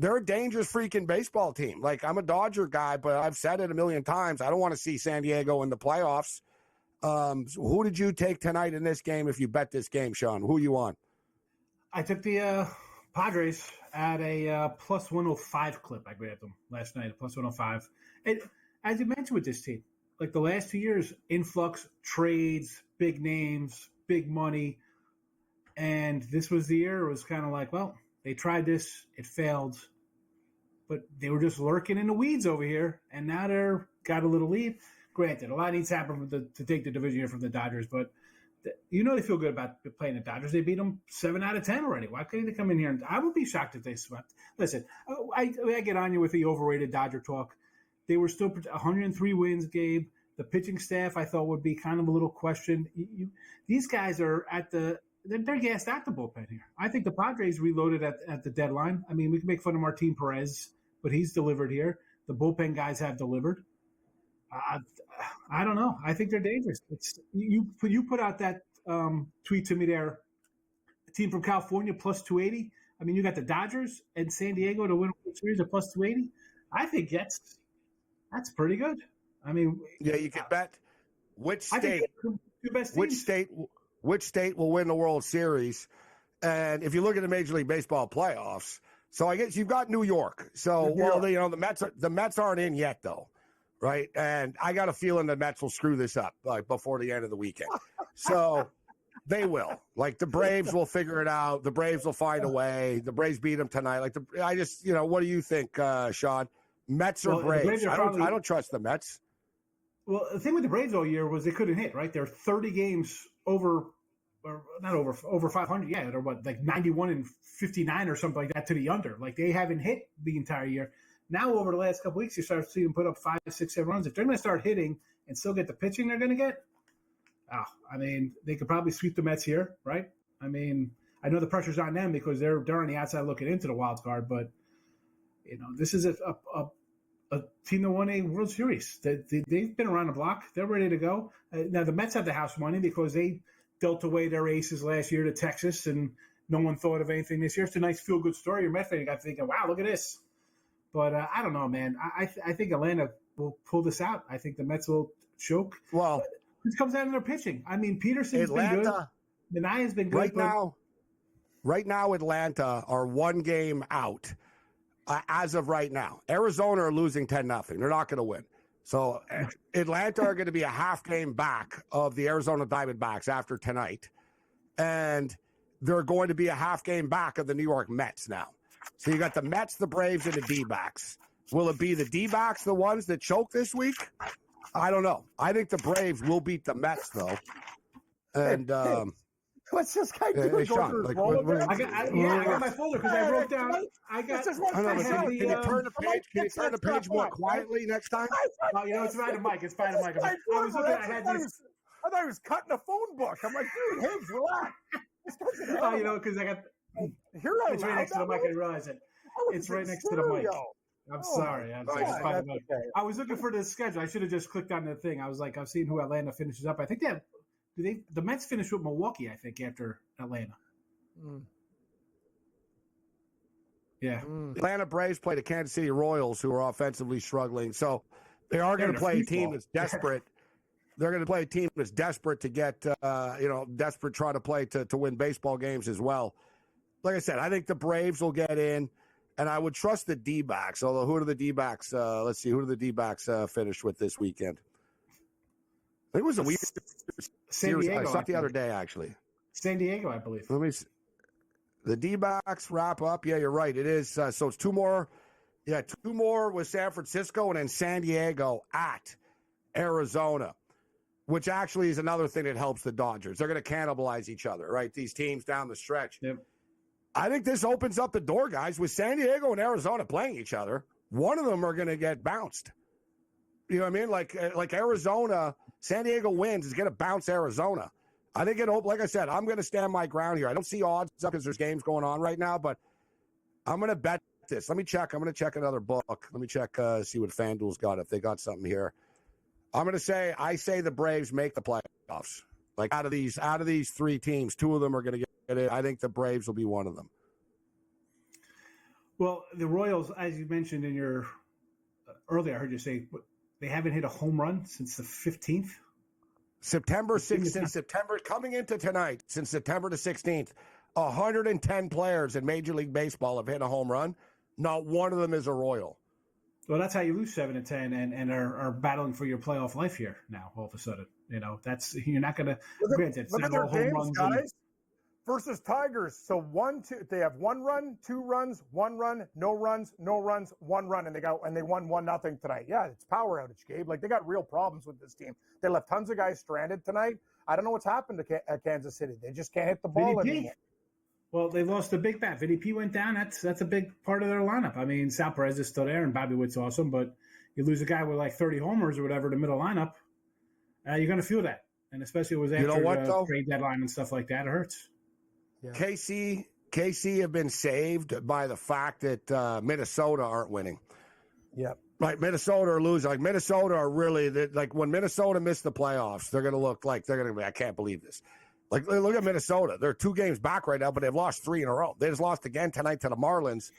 They're a dangerous freaking baseball team. Like, I'm a Dodger guy, but I've said it a million times. I don't want to see San Diego in the playoffs. So who did you take tonight in this game if you bet this game, Sean? Who you on? I took the Padres at a plus 105 clip. I grabbed them last night, plus 105. And as you mentioned with this team, like the last 2 years, influx, trades, big names, big money. And this was the year it was kind of like, well, they tried this, it failed. But they were just lurking in the weeds over here, and now they're got a little lead. Granted, a lot needs to happen to take the division here from the Dodgers, but they feel good about playing the Dodgers. They beat them 7 out of 10 already. Why couldn't they come in here? And I would be shocked if they swept. Listen, I get on you with the overrated Dodger talk. They were still 103 wins, Gabe. The pitching staff I thought would be kind of a little questioned. These guys are they're gassed at the bullpen here. I think the Padres reloaded at the deadline. I mean, we can make fun of Martin Perez, but he's delivered here. The bullpen guys have delivered. I don't know. I think they're dangerous. You put out that tweet to me there. A team from California plus 280. I mean, you got the Dodgers and San Diego to win a World Series at plus 280. I think that's pretty good. I mean, yeah, you can bet which state will win the World Series. And if you look at the Major League Baseball playoffs, so I guess you've got New York. So, the Mets aren't in yet, though, right? And I got a feeling the Mets will screw this up before the end of the weekend. So they will. Like, the Braves will figure it out. The Braves will find a way. The Braves beat them tonight. What do you think, Sean? Mets or Braves? I don't trust the Mets. Well, the thing with the Braves all year was they couldn't hit, right? They're 30 games over 500, yeah, or what, like 91 and 59 or something like that to the under. Like, they haven't hit the entire year. Now, over the last couple weeks, you start seeing them put up 5, 6, 7 runs. If they're going to start hitting and still get the pitching they're going to get, I mean, they could probably sweep the Mets here, right? I mean, I know the pressure's on them because they're on the outside looking into the wild card, but this is a team that won a World Series. They've been around the block. They're ready to go. Now, the Mets have the house money because they dealt away their aces last year to Texas, and no one thought of anything this year. It's a nice feel-good story. Your Mets fan got thinking, wow, look at this. But I don't know, man. I think Atlanta will pull this out. I think the Mets will choke. Well, it comes down to their pitching. I mean, Peterson's been good. Manaya's been good. Right now, Atlanta are one game out. As of right now, Arizona are losing 10-0. They're not going to win. So Atlanta are going to be a half game back of the Arizona Diamondbacks after tonight. And they're going to be a half game back of the New York Mets now. So you got the Mets, the Braves, and the D-backs. Will it be the D-backs, the ones that choke this week? I don't know. I think the Braves will beat the Mets, though. And what's this guy doing? I got my folder because I wrote down. Can you turn the page? Can you turn the page more quietly next time? It's fine to Mike. It's fine to Mike. I was looking. I thought he was cutting a phone book. I'm like, dude, hey, relax. Because I got. It's right next to the mic. I realize it. It's right next to the mic. I'm sorry. I was looking for the schedule. I should have just clicked on the thing. I was like, I've seen who Atlanta finishes up. I think they have. The Mets finished with Milwaukee, I think, after Atlanta. Yeah. Atlanta Braves play the Kansas City Royals, who are offensively struggling. So they are going to play a team that's desperate. They're going to play a team that's desperate to get, desperate trying to play to win baseball games as well. Like I said, I think the Braves will get in, and I would trust the D-backs. Although, who are the D-backs? Let's see. Who do the D-backs finish with this weekend? I think it was a week. San Diego. I saw it the other day, actually. San Diego, I believe. Let me see. The D-backs wrap up. Yeah, you're right. It is. So it's two more. Yeah, two more with San Francisco and then San Diego at Arizona, which actually is another thing that helps the Dodgers. They're going to cannibalize each other, right? These teams down the stretch. Yep. I think this opens up the door, guys. With San Diego and Arizona playing each other, one of them are going to get bounced. You know what I mean? Like Arizona, San Diego wins is going to bounce Arizona. I think like I said, I'm going to stand my ground here. I don't see odds up because there's games going on right now, but I'm going to bet this. Let me check. I'm going to check another book. Let me check, see what FanDuel's got, if they got something here. I'm going to say, the Braves make the playoffs. Like out of these three teams, two of them are going to get it. I think the Braves will be one of them. Well, the Royals, as you mentioned in your earlier, I heard you say they haven't hit a home run since the 15th. September 6th, since September, coming into tonight, since September the 16th, 110 players in Major League Baseball have hit a home run. Not one of them is a Royal. Well, that's how you lose 7-10 and are battling for your playoff life here now. All of a sudden, you're not going to. Look at their games, guys. Versus Tigers. So 1-2. They have 1 run, 2 runs, 1 run, no runs, 1 run, and they won 1-0 tonight. Yeah, it's power outage, Gabe. Like, they got real problems with this team. They left tons of guys stranded tonight. I don't know what's happened to Kansas City. They just can't hit the ball anymore. Well, they lost a big bat. Vinny P went down. That's a big part of their lineup. I mean, Sal Perez is still there, and Bobby Witt's awesome, but you lose a guy with like 30 homers or whatever in the middle lineup. you're going to feel that. And especially with after the trade deadline and stuff like that, it hurts. Yeah. KC have been saved by the fact that Minnesota aren't winning. Yep. Right, Minnesota are losing. Like, Minnesota are really, like, when Minnesota missed the playoffs, they're going to look like they're going to be, I can't believe this. Like, look at Minnesota. They're 2 games back right now, but they've lost 3 in a row. They just lost again tonight to the Marlins.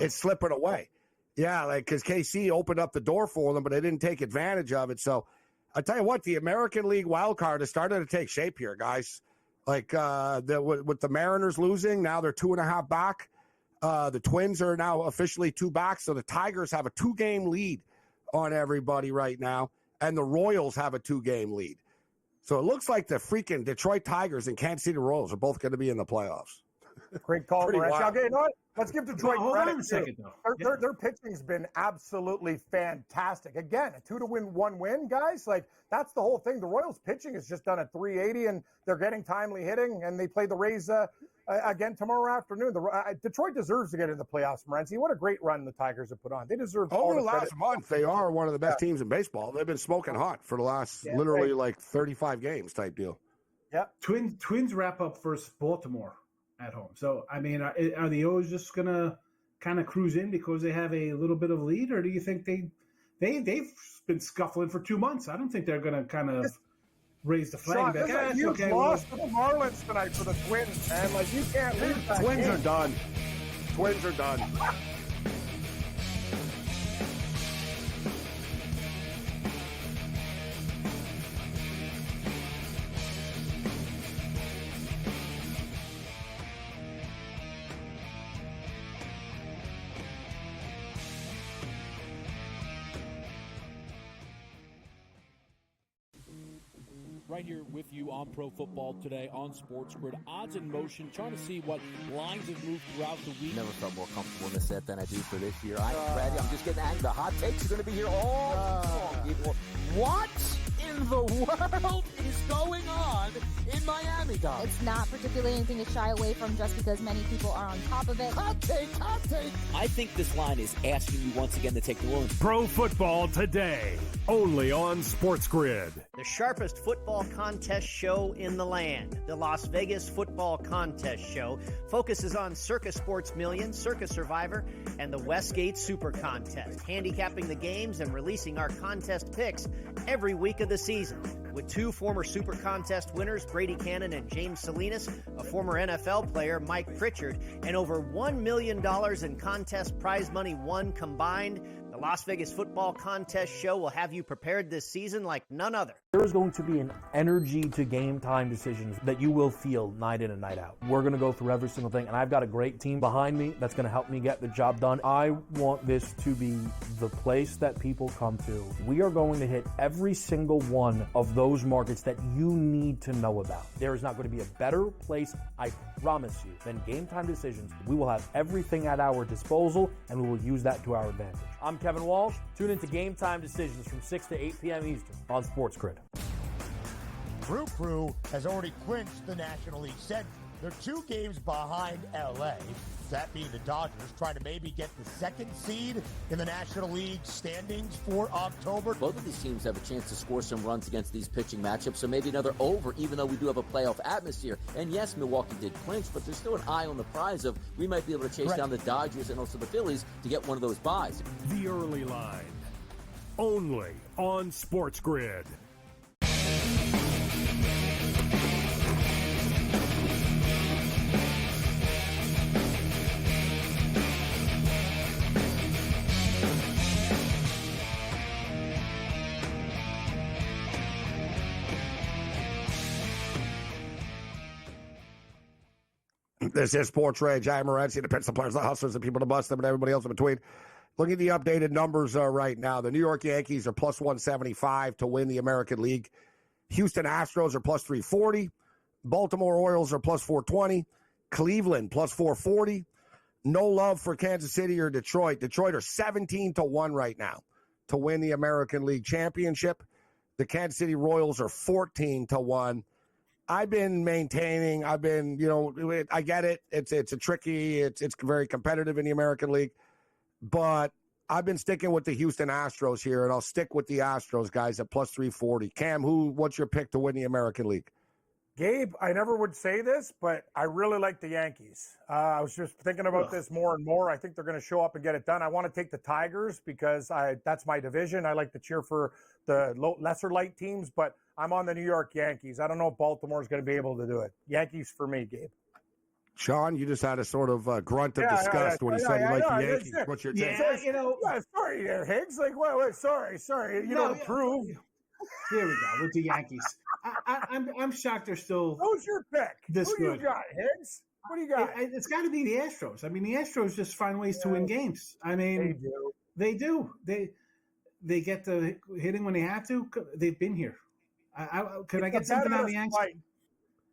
It's slipping away. Yeah, like, because KC opened up the door for them, but they didn't take advantage of it. So, I tell you what, the American League wild card is starting to take shape here, guys. Like, with the Mariners losing, now they're 2.5 back. The Twins are now officially 2 back, so the Tigers have a 2-game lead on everybody right now, and the Royals have a 2-game lead. So it looks like the freaking Detroit Tigers and Kansas City Royals are both going to be in the playoffs. Great call, Morency. Okay, you know what? Let's give Detroit hold credit. On a second, though. Their pitching's been absolutely fantastic. Again, a 2-1 win, guys. Like, that's the whole thing. The Royals pitching is just done at 380, and they're getting timely hitting, and they play the Rays again tomorrow afternoon. Detroit deserves to get in the playoffs, Morency. What a great run the Tigers have put on. They deserve all the the last credit. month, they are one of the best teams in baseball. They've been smoking hot for the last literally like 35 games type deal. Yeah. Twins wrap up versus Baltimore at home. So, I mean, are the O's just going to kind of cruise in because they have a little bit of lead, or do you think they've been scuffling for 2 months? I don't think they're going to kind of raise the flag. Sean, you lost to the Marlins tonight for the Twins, man. Like, you can't lose that Twins game. are done. Twins are done. Right here with you on Pro Football Today on SportsGrid. Odds in motion, trying to see what lines have moved throughout the week. Never felt more comfortable in the set than I do for this year. Brady, I'm just getting angry. The hot takes are going to be here all long, people. What in the world is going on in Miami, guys? It's not particularly anything to shy away from just because many people are on top of it. Hot take. I think this line is asking you once again to take the loan. Pro Football Today, only on SportsGrid. The sharpest football contest show in the land. The Las Vegas Football Contest Show focuses on Circa Sports Million, Circa Survivor, and the Westgate Super Contest, handicapping the games and releasing our contest picks every week of the season. With 2 former Super Contest winners, Brady Cannon and James Salinas, a former NFL player, Mike Pritchard, and over $1 million in contest prize money won combined, the Las Vegas Football Contest Show will have you prepared this season like none other. There is going to be an energy to game time decisions that you will feel night in and night out. We're going to go through every single thing, and I've got a great team behind me that's going to help me get the job done. I want this to be the place that people come to. We are going to hit every single one of those markets that you need to know about. There is not going to be a better place, I promise you, than Game Time Decisions. We will have everything at our disposal, and we will use that to our advantage. I'm Kevin Walsh. Tune into Game Time Decisions from 6 to 8 p.m. Eastern on SportsGrid. Brew Crew has already clinched the National League Central. They're 2 games behind LA, that being the Dodgers, trying to maybe get the 2nd seed in the National League standings for October. Both of these teams have a chance to score some runs against these pitching matchups, so maybe another over, even though we do have a playoff atmosphere. And yes, Milwaukee did clinch, but there's still an eye on the prize of we might be able to chase down the Dodgers and also the Phillies to get one of those buys. The early line, only on SportsGrid. This is SportsRage. I'm Morency, the pits, the players, the hustlers, the people to bust them, and everybody else in between. Look at the updated numbers right now. The New York Yankees are plus 175 to win the American League. Houston Astros are plus 340. Baltimore Orioles are plus 420. Cleveland plus 440. No love for Kansas City or Detroit. Detroit are 17 to 1 right now to win the American League Championship. The Kansas City Royals are 14 to 1. I've been maintaining, I get it. It's a tricky, it's very competitive in the American League, but I've been sticking with the Houston Astros here, and I'll stick with the Astros, guys, at plus 340. Cam, what's your pick to win the American League? Gabe, I never would say this, but I really like the Yankees. I was just thinking about this more and more. I think they're going to show up and get it done. I want to take the Tigers because that's my division. I like to cheer for the lesser light teams, but I'm on the New York Yankees. I don't know if Baltimore's going to be able to do it. Yankees for me, Gabe. Sean, you just had a sort of grunt of disgust when he said you like the Yankees. What's your take? Sorry there, Higgs. Like, wait, sorry. You don't approve. Here we go with the Yankees. I'm shocked they're still. Who's your pick? This Who good. You got, Higgs? What do you got? It's got to be the Astros. I mean, the Astros just find ways to win games. I mean, they do. They get the hitting when they have to. They've been here. Could I get something out of the Yankees?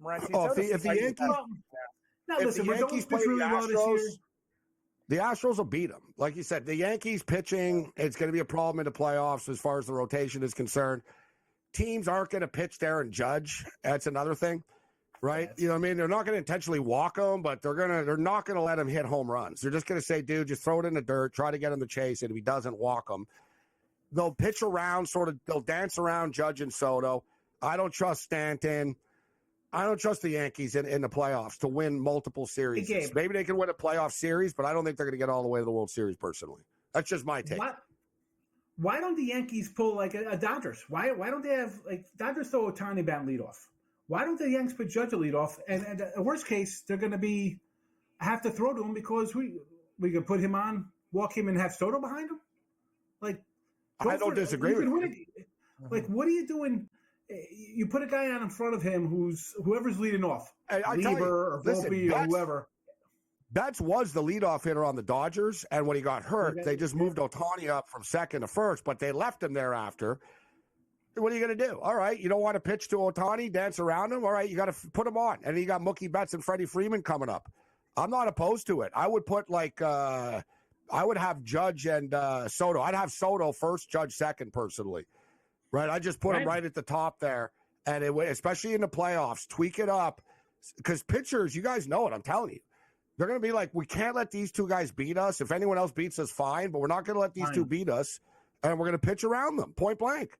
If the Yankees. Now, listen, we're going really well this year. The Astros will beat them. Like you said, the Yankees pitching, it's going to be a problem in the playoffs as far as the rotation is concerned. Teams aren't going to pitch there and judge. That's another thing, right? You know what I mean? They're not going to intentionally walk him, but they're not going to let him hit home runs. They're just going to say, dude, just throw it in the dirt, try to get him to chase it. If he doesn't, walk him. They'll pitch around, they'll dance around Judge and Soto. I don't trust Stanton. I don't trust the Yankees in the playoffs to win multiple series. Maybe they can win a playoff series, but I don't think they're going to get all the way to the World Series personally. That's just my take. Why don't the Yankees pull like a Dodgers? Why don't they have like Dodgers throw Ohtani bat leadoff? Why don't the Yankees put Judge a leadoff? And the worst case, they're going to have to throw to him because we can put him on, walk him, and have Soto behind him. Like I don't disagree with you. Like what are you doing? You put a guy out in front of him whoever's leading off, Lieber or Volpe or whoever. Betts was the leadoff hitter on the Dodgers, and when he got hurt, they just moved Ohtani up from second to first, but they left him thereafter. What are you going to do? All right, you don't want to pitch to Ohtani, dance around him? All right, you got to put him on. And then you got Mookie Betts and Freddie Freeman coming up. I'm not opposed to it. I would put I would have Judge and Soto. I'd have Soto first, Judge second, personally. Right, I just put him right at the top there, and especially in the playoffs, tweak it up because pitchers, you guys know it. I'm telling you, they're going to be like, we can't let these two guys beat us. If anyone else beats us, fine, but we're not going to let these two beat us, and we're going to pitch around them, point blank.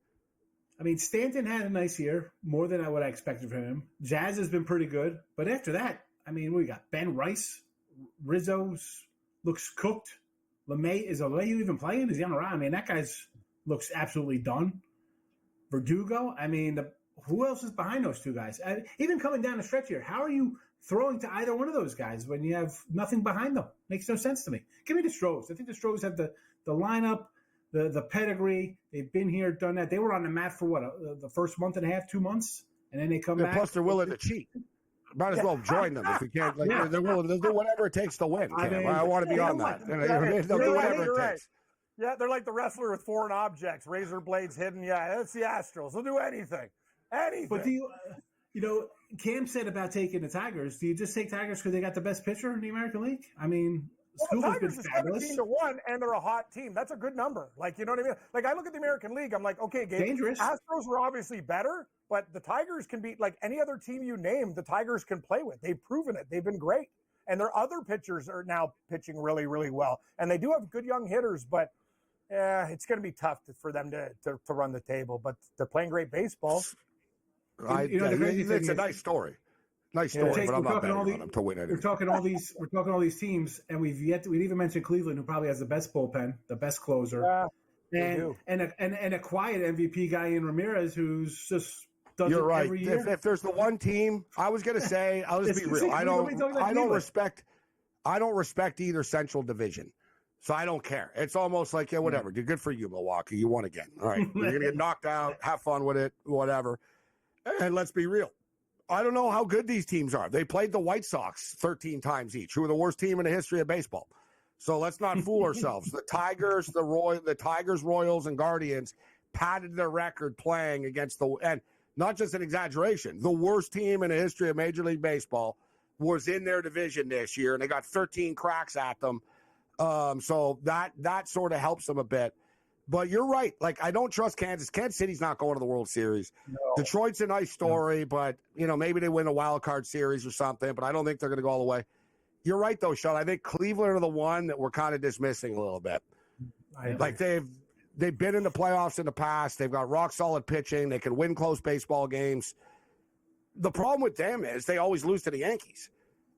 I mean, Stanton had a nice year, more than what I expected from him. Jazz has been pretty good, but after that, I mean, we got Ben Rice, Rizzo's looks cooked. LeMay is LeMay even playing? Is he on the round? I mean, that guy's looks absolutely done. Verdugo, I mean, who else is behind those two guys? Even coming down the stretch here, how are you throwing to either one of those guys when you have nothing behind them? Makes no sense to me. Give me the Stros. I think the Stros have the lineup, the pedigree. They've been here, done that. They were on the mat for the first month and a half, 2 months, and then they come back. Plus, they're willing to cheat. Might as well join them if you can't. They're willing to do whatever it takes to win. I want to be on that. They'll do whatever it takes. Yeah, they're like the wrestler with foreign objects, razor blades hidden. Yeah, that's the Astros. They'll do anything. But do you, Cam said about taking the Tigers. Do you just take Tigers because they got the best pitcher in the American League? I mean, School's been fabulous. 17-1, and they're a hot team. That's a good number. Like, you know what I mean? Like, I look at the American League. I'm like, okay, Gabe, dangerous. Astros were obviously better, but the Tigers can beat like any other team you name. The Tigers can play with. They've proven it. They've been great, and their other pitchers are now pitching really, really well, and they do have good young hitters, but. It's going to be tough for them to run the table, but they're playing great baseball. It's a nice story. Nice story, but I'm not betting on them to win anything. We're talking all these teams, and we've even mentioned Cleveland, who probably has the best bullpen, the best closer, and a quiet MVP guy in Ramirez, who's just does You're it right. every year. If there's the one team, I was going to say, I'll just be real. I don't respect either Central Division. So I don't care. It's almost like, yeah, whatever. Good for you, Milwaukee. You won again. All right. You're going to get knocked out. Have fun with it. Whatever. And let's be real. I don't know how good these teams are. They played the White Sox 13 times each, who are the worst team in the history of baseball. So let's not fool ourselves. The Tigers, Royals, and Guardians padded their record playing against and not just an exaggeration, the worst team in the history of Major League Baseball was in their division this year, and they got 13 cracks at them. So that sort of helps them a bit. But you're right. Like, I don't trust Kansas. Kansas City's not going to the World Series. No. Detroit's a nice story, but, maybe they win a wild card series or something, but I don't think they're going to go all the way. You're right, though, Sean. I think Cleveland are the one that we're kind of dismissing a little bit. Like they've been in the playoffs in the past. They've got rock solid pitching. They can win close baseball games. The problem with them is they always lose to the Yankees,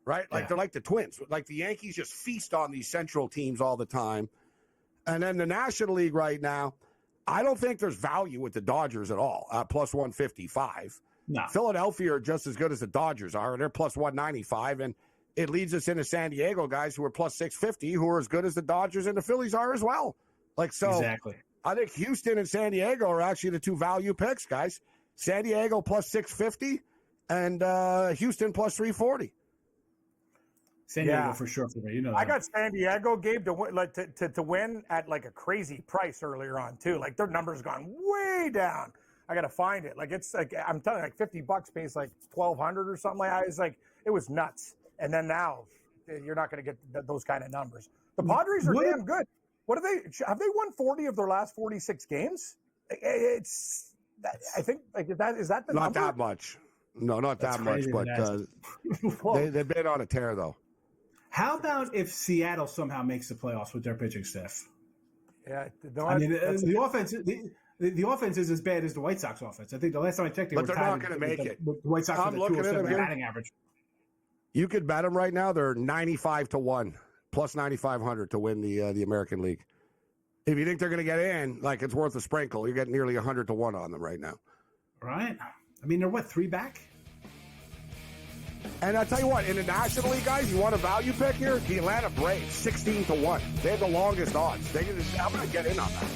right? Like they're like the Twins. Like the Yankees just feast on these central teams all the time. And then the National League right now, I don't think there's value with the Dodgers at all at plus 155. No. Philadelphia are just as good as the Dodgers are, and they're plus 195. And it leads us into San Diego guys who are plus 650, who are as good as the Dodgers and the Phillies are as well. Like, so exactly. I think Houston and San Diego are actually the two value picks, guys. San Diego plus 650 and Houston plus 340. San Diego for sure for me. You know, I got San Diego, Gabe, to win, like to win at like a crazy price earlier on too. Like their numbers gone way down. I got to find it. Like it's like I'm telling you, like $50 pays like $1,200 or something like that. It's like it was nuts. And then now you're not going to get those kind of numbers. The Padres are damn good. What are they? Have they won 40 of their last 46 games? It's I think like is that the not number? that much. No, not That's that much. crazy, But they've been on a tear though. How about if Seattle somehow makes the playoffs with their pitching staff? Yeah, I mean, the offense. The offense is as bad as the White Sox offense. I think the last time I checked, But they're not going to make it. The White Sox I'm with a looking at them 207 here. batting average. You could bet them right now. They're 95-1, plus 9,500 to win the American League. If you think they're going to get in, like it's worth a sprinkle. You're getting nearly 100-1 on them right now. Right. I mean, they're what, 3 back? And I'll tell you what, in the National League, guys, you want a value pick here? The Atlanta Braves, 16-1. They have the longest odds. I'm going to get in on that.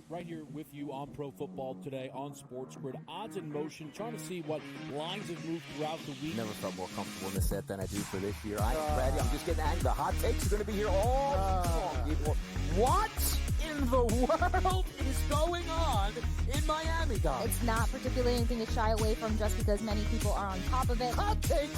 Right here with you on Pro Football Today on SportsGrid. Odds in motion, trying to see what lines have moved throughout the week. Never felt more comfortable in this set than I do for this year. Brady, I'm just getting angry. The hot takes are going to be here all long, people. What in the world is going on in Miami, Dom? It's not particularly anything to shy away from just because many people are on top of it. Hot take.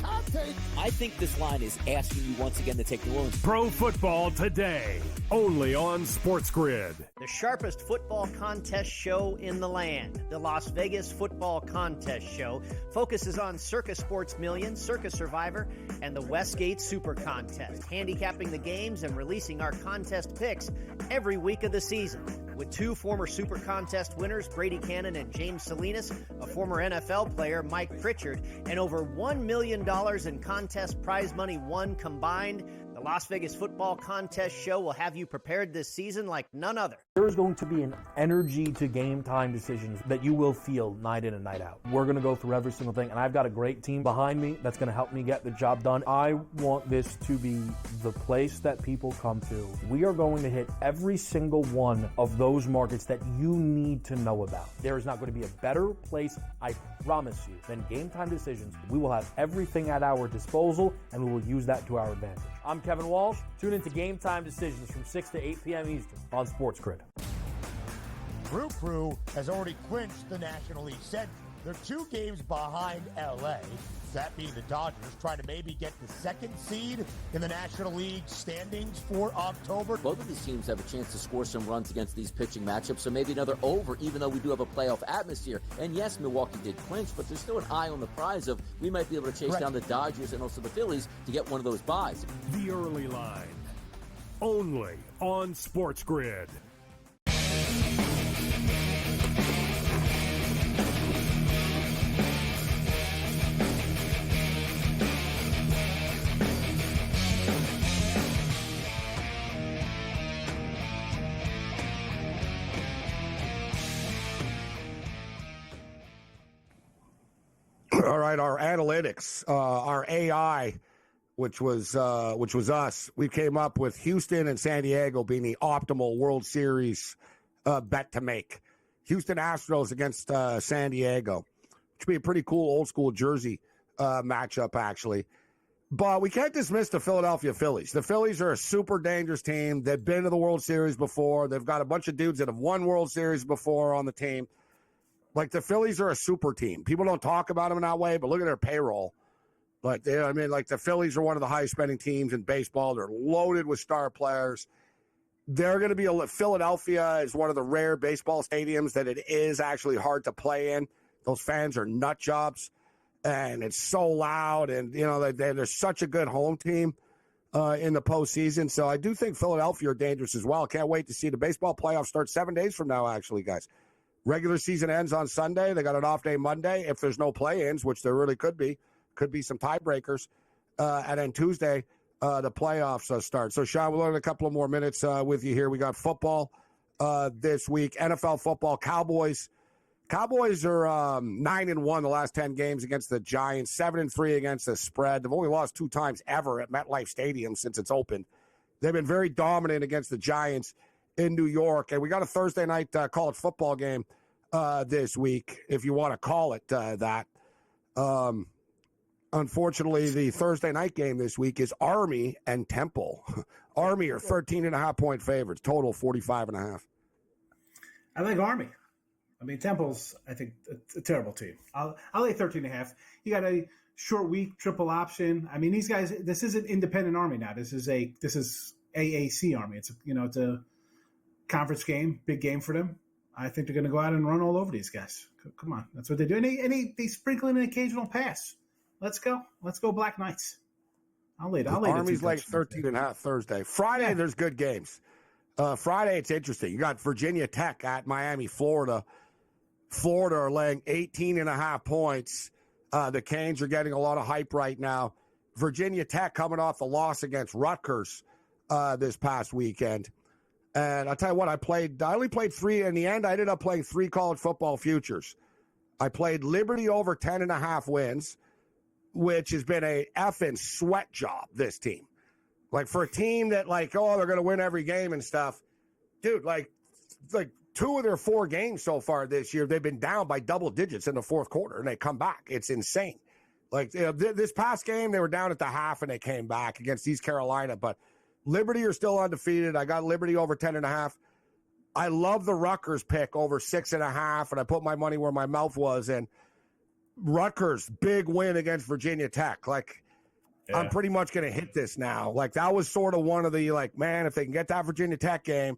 I think this line is asking you once again to take New Orleans. Pro Football Today, only on SportsGrid. The sharpest football contest show in the land, the Las Vegas Football Contest Show, focuses on Circa Sports Million, Circa Survivor, and the Westgate Super Contest, handicapping the games and releasing our contest picks every week of the season. With 2 former Super Contest winners, Brady Cannon and James Salinas, a former NFL player, Mike Pritchard, and over $1 million in contest prize money won combined, the Las Vegas Football Contest Show will have you prepared this season like none other. There is going to be an energy to game time decisions that you will feel night in and night out. We're going to go through every single thing, and I've got a great team behind me that's going to help me get the job done. I want this to be the place that people come to. We are going to hit every single one of those markets that you need to know about. There is not going to be a better place, I promise you, than Game Time Decisions. We will have everything at our disposal, and we will use that to our advantage. I'm Kevin Walsh. Tune into Game Time Decisions from 6 to 8 p.m. Eastern on SportsGrid. Brew Crew has already clinched the National League Central. They're 2 games behind LA, that being the Dodgers, trying to maybe get the 2nd seed in the National League standings for October. Both of these teams have a chance to score some runs against these pitching matchups, so maybe another over, even though we do have a playoff atmosphere. And yes, Milwaukee did clinch, but there's still an eye on the prize of we might be able to chase down the Dodgers and also the Phillies to get one of those buys. The early line, only on SportsGrid. All right, our analytics, our AI, which was us. We came up with Houston and San Diego being the optimal World Series bet to make. Houston Astros against San Diego, which would be a pretty cool old school jersey matchup, actually. But we can't dismiss the Philadelphia Phillies. The Phillies are a super dangerous team. They've been to the World Series before. They've got a bunch of dudes that have won World Series before on the team. Like, the Phillies are a super team. People don't talk about them in that way, but look at their payroll. Like, the Phillies are one of the highest spending teams in baseball. They're loaded with star players. They're going to be Philadelphia is one of the rare baseball stadiums that it is actually hard to play in. Those fans are nut jobs, and it's so loud. And, they're such a good home team in the postseason. So I do think Philadelphia are dangerous as well. Can't wait to see the baseball playoffs start 7 days from now, actually, guys. Regular season ends on Sunday. They got an off day Monday. If there's no play-ins, which there really could be some tiebreakers. And then Tuesday, the playoffs start. So, Sean, we'll learn a couple of more minutes with you here. We got football this week, NFL football. Cowboys are 9-1 the last 10 games against the Giants, 7-3 against the spread. They've only lost 2 times ever at MetLife Stadium since it's opened. They've been very dominant against the Giants in New York. And we got a Thursday night college football game this week, if you want to call it that. Unfortunately, the Thursday night game this week is Army and Temple. Army are 13.5-point favorites, total 45.5. I like Army. I mean, Temple's, I think, a terrible team. I'll lay 13.5. You got a short week, triple option. I mean, these guys, this isn't independent Army now. This is AAC Army. It's a conference game, big game for them. I think they're going to go out and run all over these guys. Come on, that's what they do. And they sprinkle in an occasional pass. Let's go Black Knights. I'll lay Army's like 13.5 Thursday. Friday, There's good games. Friday, it's interesting. You got Virginia Tech at Miami, Florida. Florida are laying 18.5 points. The Canes are getting a lot of hype right now. Virginia Tech coming off a loss against Rutgers this past weekend. And I'll tell you what, I only played 3. In the end, I ended up playing 3 college football futures. I played Liberty over 10.5 wins, which has been a effing sweat job, this team. Like, for a team that, they're going to win every game and stuff. Dude, like 2 of their 4 games so far this year, they've been down by double digits in the fourth quarter, and they come back. It's insane. This past game, they were down at the half, and they came back against East Carolina. But Liberty are still undefeated. I got Liberty over 10.5. I love the Rutgers pick over 6.5, and I put my money where my mouth was. And Rutgers, big win against Virginia Tech. I'm pretty much going to hit this now. That was sort of one of the, man, if they can get that Virginia Tech game.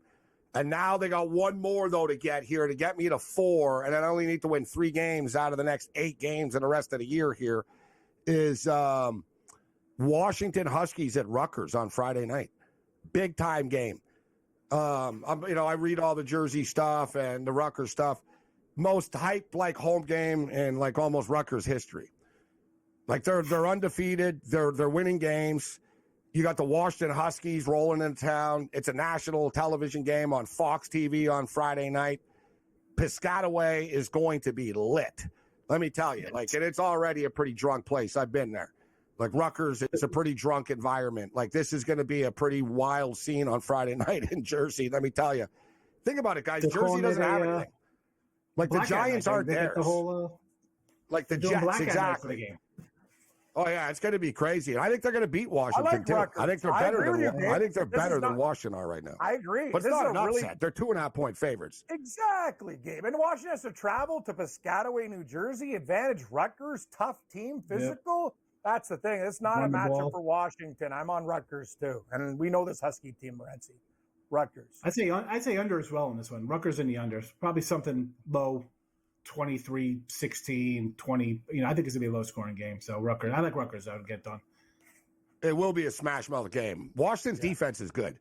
And now they got one more, though, to get me to 4. And I only need to win 3 games out of the next 8 games in the rest of the year here, is Washington Huskies at Rutgers on Friday night. Big time game. I read all the Jersey stuff and the Rutgers stuff. Most hype home game in almost Rutgers history. They're undefeated. They're winning games. You got the Washington Huskies rolling into town. It's a national television game on Fox TV on Friday night. Piscataway is going to be lit. Let me tell you, and it's already a pretty drunk place. I've been there. Rutgers, it's a pretty drunk environment. This is going to be a pretty wild scene on Friday night in Jersey. Let me tell you. Think about it, guys. Jersey doesn't have anything. The Giants aren't there. The Jets, exactly. Oh, yeah, it's going to be crazy. And I think they're going to beat Washington, too. I think they're better than Washington are right now. I agree. But it's not an upset. They're 2.5-point favorites. Exactly, Gabe. And Washington has to travel to Piscataway, New Jersey. Advantage Rutgers, tough team, physical. Yep. That's the thing. It's not a matchup for Washington. I'm on Rutgers, too. And we know this Husky team, Morency. Rutgers. I'd say under as well in this one. Rutgers in the unders. Probably something low. 23, 16, 20. I think it's going to be a low-scoring game. So, Rutgers. I like Rutgers. I would get done. It will be a smash-mouth game. Washington's defense is good,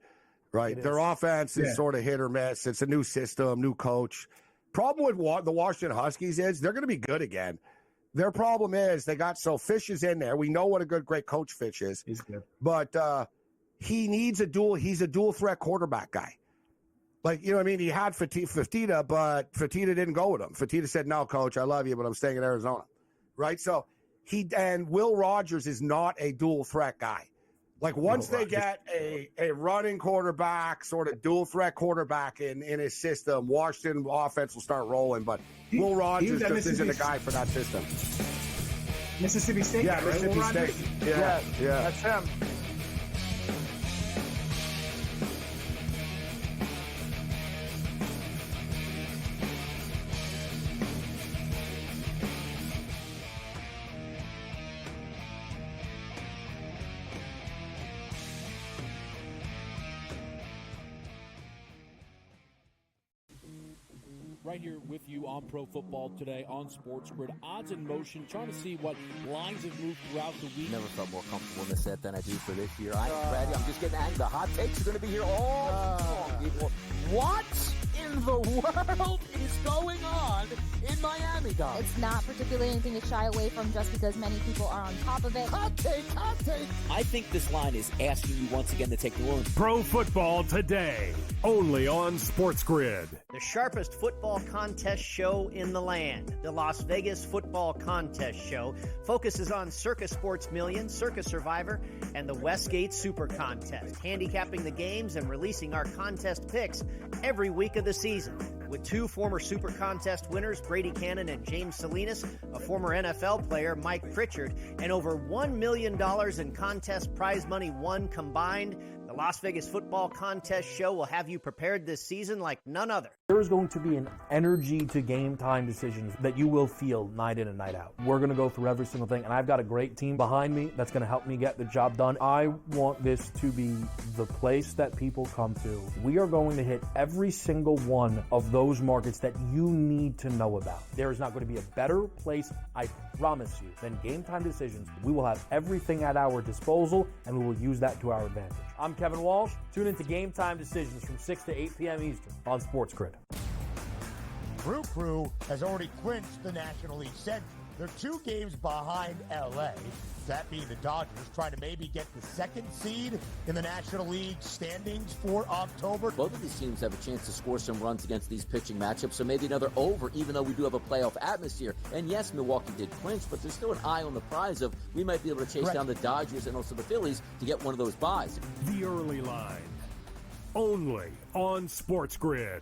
right? Their offense is sort of hit or miss. It's a new system, new coach. Problem with the Washington Huskies is they're going to be good again. Their problem is they got Fish is in there. We know what a great coach Fish is. He's good. But he needs he's a dual-threat quarterback guy. He had Fertitta, but Fertitta didn't go with him. Fertitta said, no, coach, I love you, but I'm staying in Arizona. Right? So and Will Rogers is not a dual threat guy. Once they get a running quarterback, sort of dual threat quarterback in his system, Washington offense will start rolling. But Will Rogers just isn't a guy for that system. Mississippi State. Yeah, Mississippi State. Yeah. That's him. right here with you on Pro Football Today on SportsGrid. Odds in motion, trying to see what lines have moved throughout the week. Never felt more comfortable in this set than I do for this year. Brady, I'm just getting angry. The hot takes are going to be here all long, people. What in the world is going on in Miami, guys? It's not particularly anything to shy away from just because many people are on top of it. Hot take, hot take. I think this line is asking you once again to take New Orleans. Pro Football Today, only on SportsGrid. The sharpest football contest show in the land, the Las Vegas Football Contest Show, focuses on Circa Sports Million, Circa Survivor, and the Westgate Super Contest, handicapping the games and releasing our contest picks every week of the season. With two former Super Contest winners, Brady Cannon and James Salinas, a former NFL player, Mike Pritchard, and over $1 million in contest prize money won combined, the Las Vegas Football Contest Show will have you prepared this season like none other. There is going to be an energy to game time decisions that you will feel night in and night out. We're going to go through every single thing, and I've got a great team behind me that's going to help me get the job done. I want this to be the place that people come to. We are going to hit every single one of those markets that you need to know about. There is not going to be a better place, I promise you, than Game Time Decisions. We will have everything at our disposal, and we will use that to our advantage. I'm Kevin Walsh. Tune into Game Time Decisions from 6 to 8 p.m. Eastern on SportsGrid. Crew has already clinched the National League Central. They're 2 games behind LA, that being the Dodgers, trying to maybe get the 2nd seed in the National League standings for October. Both of these teams have a chance to score some runs against these pitching matchups, so maybe another over, even though we do have a playoff atmosphere. And yes, Milwaukee did clinch, but there's still an eye on the prize of we might be able to chase down the Dodgers and also the Phillies to get one of those buys. The early line, only on SportsGrid.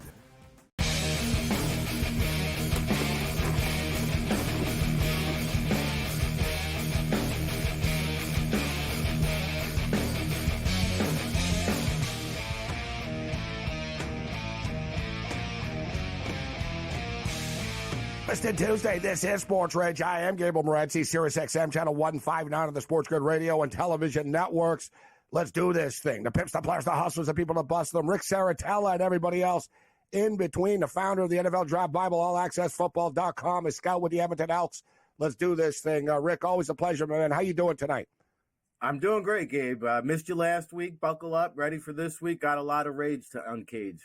Twisted Tuesday, this is SportsRage. I am Gabriel Morency, Sirius XM, channel 159 of the SportsGrid radio and television networks. Let's do this thing. The pimps, the players, the hustlers, the people that bust them, Rick Saratella and everybody else in between, the founder of the NFL Draft Bible, allaccessfootball.com, is scout with the Edmonton Elks. Let's do this thing. Rick, always a pleasure, man. How you doing tonight? I'm doing great, Gabe. Missed you last week. Buckle up. Ready for this week. Got a lot of rage to uncage.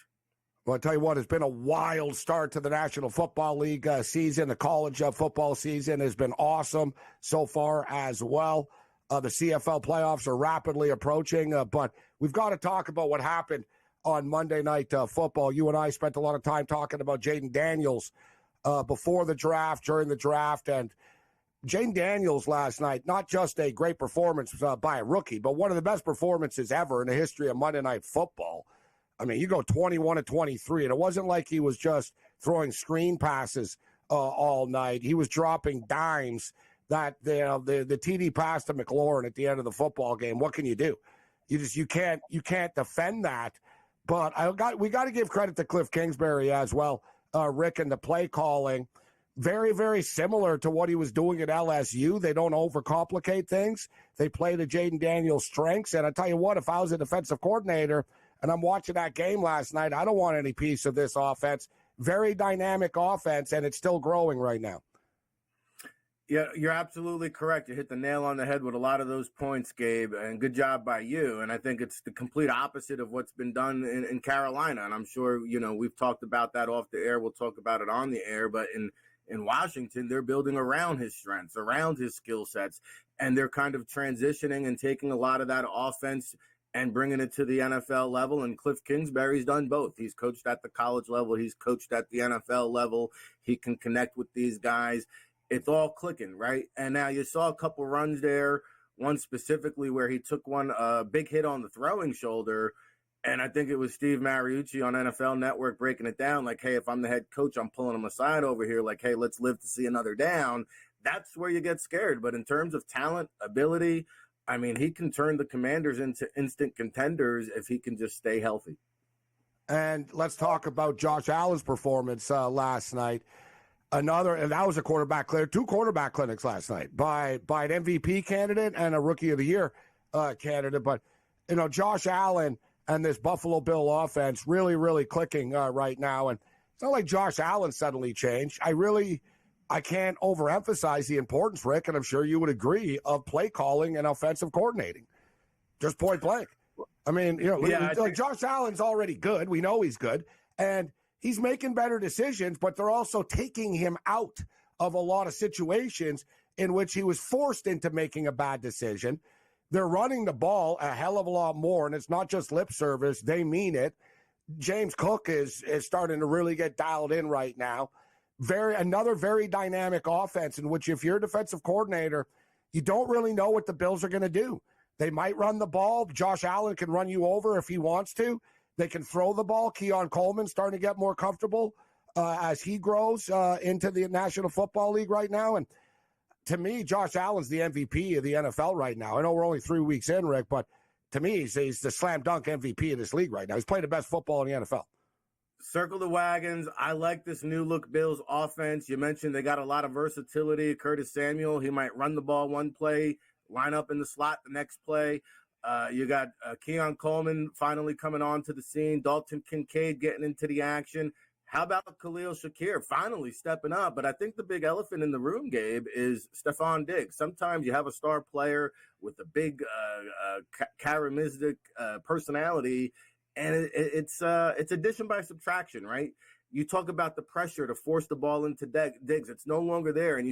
Well, I'll tell you what, it's been a wild start to the National Football League season. The college football season has been awesome so far as well. The CFL playoffs are rapidly approaching, but we've got to talk about what happened on Monday Night Football. You and I spent a lot of time talking about Jaden Daniels before the draft, during the draft, and Jaden Daniels last night, not just a great performance by a rookie, but one of the best performances ever in the history of Monday Night Football. I mean, you go 21-23, and it wasn't like he was just throwing screen passes all night. He was dropping dimes that the TD pass to McLaurin at the end of the football game. What can you do? You can't defend that. But we got to give credit to Cliff Kingsbury as well, Rick, and the play calling. Very, very similar to what he was doing at LSU. They don't overcomplicate things. They play to Jaden Daniels' strengths. And I tell you what, if I was a defensive coordinator and I'm watching that game last night, I don't want any piece of this offense. Very dynamic offense, and it's still growing right now. Yeah, you're absolutely correct. You hit the nail on the head with a lot of those points, Gabe, and good job by you. And I think it's the complete opposite of what's been done in Carolina. And I'm sure, we've talked about that off the air. We'll talk about it on the air. But in Washington, they're building around his strengths, around his skill sets, and they're kind of transitioning and taking a lot of that offense and bringing it to the NFL level. And Cliff Kingsbury's done both. He's coached at the college level. He's coached at the NFL level. He can connect with these guys. It's all clicking, right? And now you saw a couple runs there, one specifically where he took a big hit on the throwing shoulder. And I think it was Steve Mariucci on NFL Network breaking it down like, hey, if I'm the head coach, I'm pulling him aside over here. Like, hey, let's live to see another down. That's where you get scared. But in terms of talent, ability, I mean, he can turn the Commanders into instant contenders if he can just stay healthy. And let's talk about Josh Allen's performance last night. And that was a quarterback clinic, 2 quarterback clinics last night by an MVP candidate and a Rookie of the Year candidate. But, Josh Allen and this Buffalo Bill offense really, really clicking right now. And, It's not like Josh Allen suddenly changed. I can't overemphasize the importance, Rick, and I'm sure you would agree, of play calling and offensive coordinating. Just point blank. I mean, Josh Allen's already good. We know he's good. And he's making better decisions, but they're also taking him out of a lot of situations in which he was forced into making a bad decision. They're running the ball a hell of a lot more, and it's not just lip service. They mean it. James Cook is starting to really get dialed in right now. Another very dynamic offense in which, if you're a defensive coordinator, you don't really know what the Bills are going to do. They might run the ball. Josh Allen can run you over if he wants to. They can throw the ball. Keon Coleman's starting to get more comfortable as he grows into the National Football League right now. And to me, Josh Allen's the MVP of the NFL right now. I know we're only 3 weeks in, Rick, but to me, he's the slam dunk MVP of this league right now. He's playing the best football in the NFL. Circle the wagons. I like this new look Bills offense. You mentioned they got a lot of versatility. Curtis Samuel, he might run the ball one play, line up in the slot the next play. You got Keon Coleman finally coming on to the scene. Dalton Kincaid getting into the action. How about Khalil Shakir finally stepping up? But I think the big elephant in the room, Gabe, is Stephon Diggs. Sometimes you have a star player with a big charismatic personality, and it's addition by subtraction, right? You talk about the pressure to force the ball into Diggs. It's no longer there. And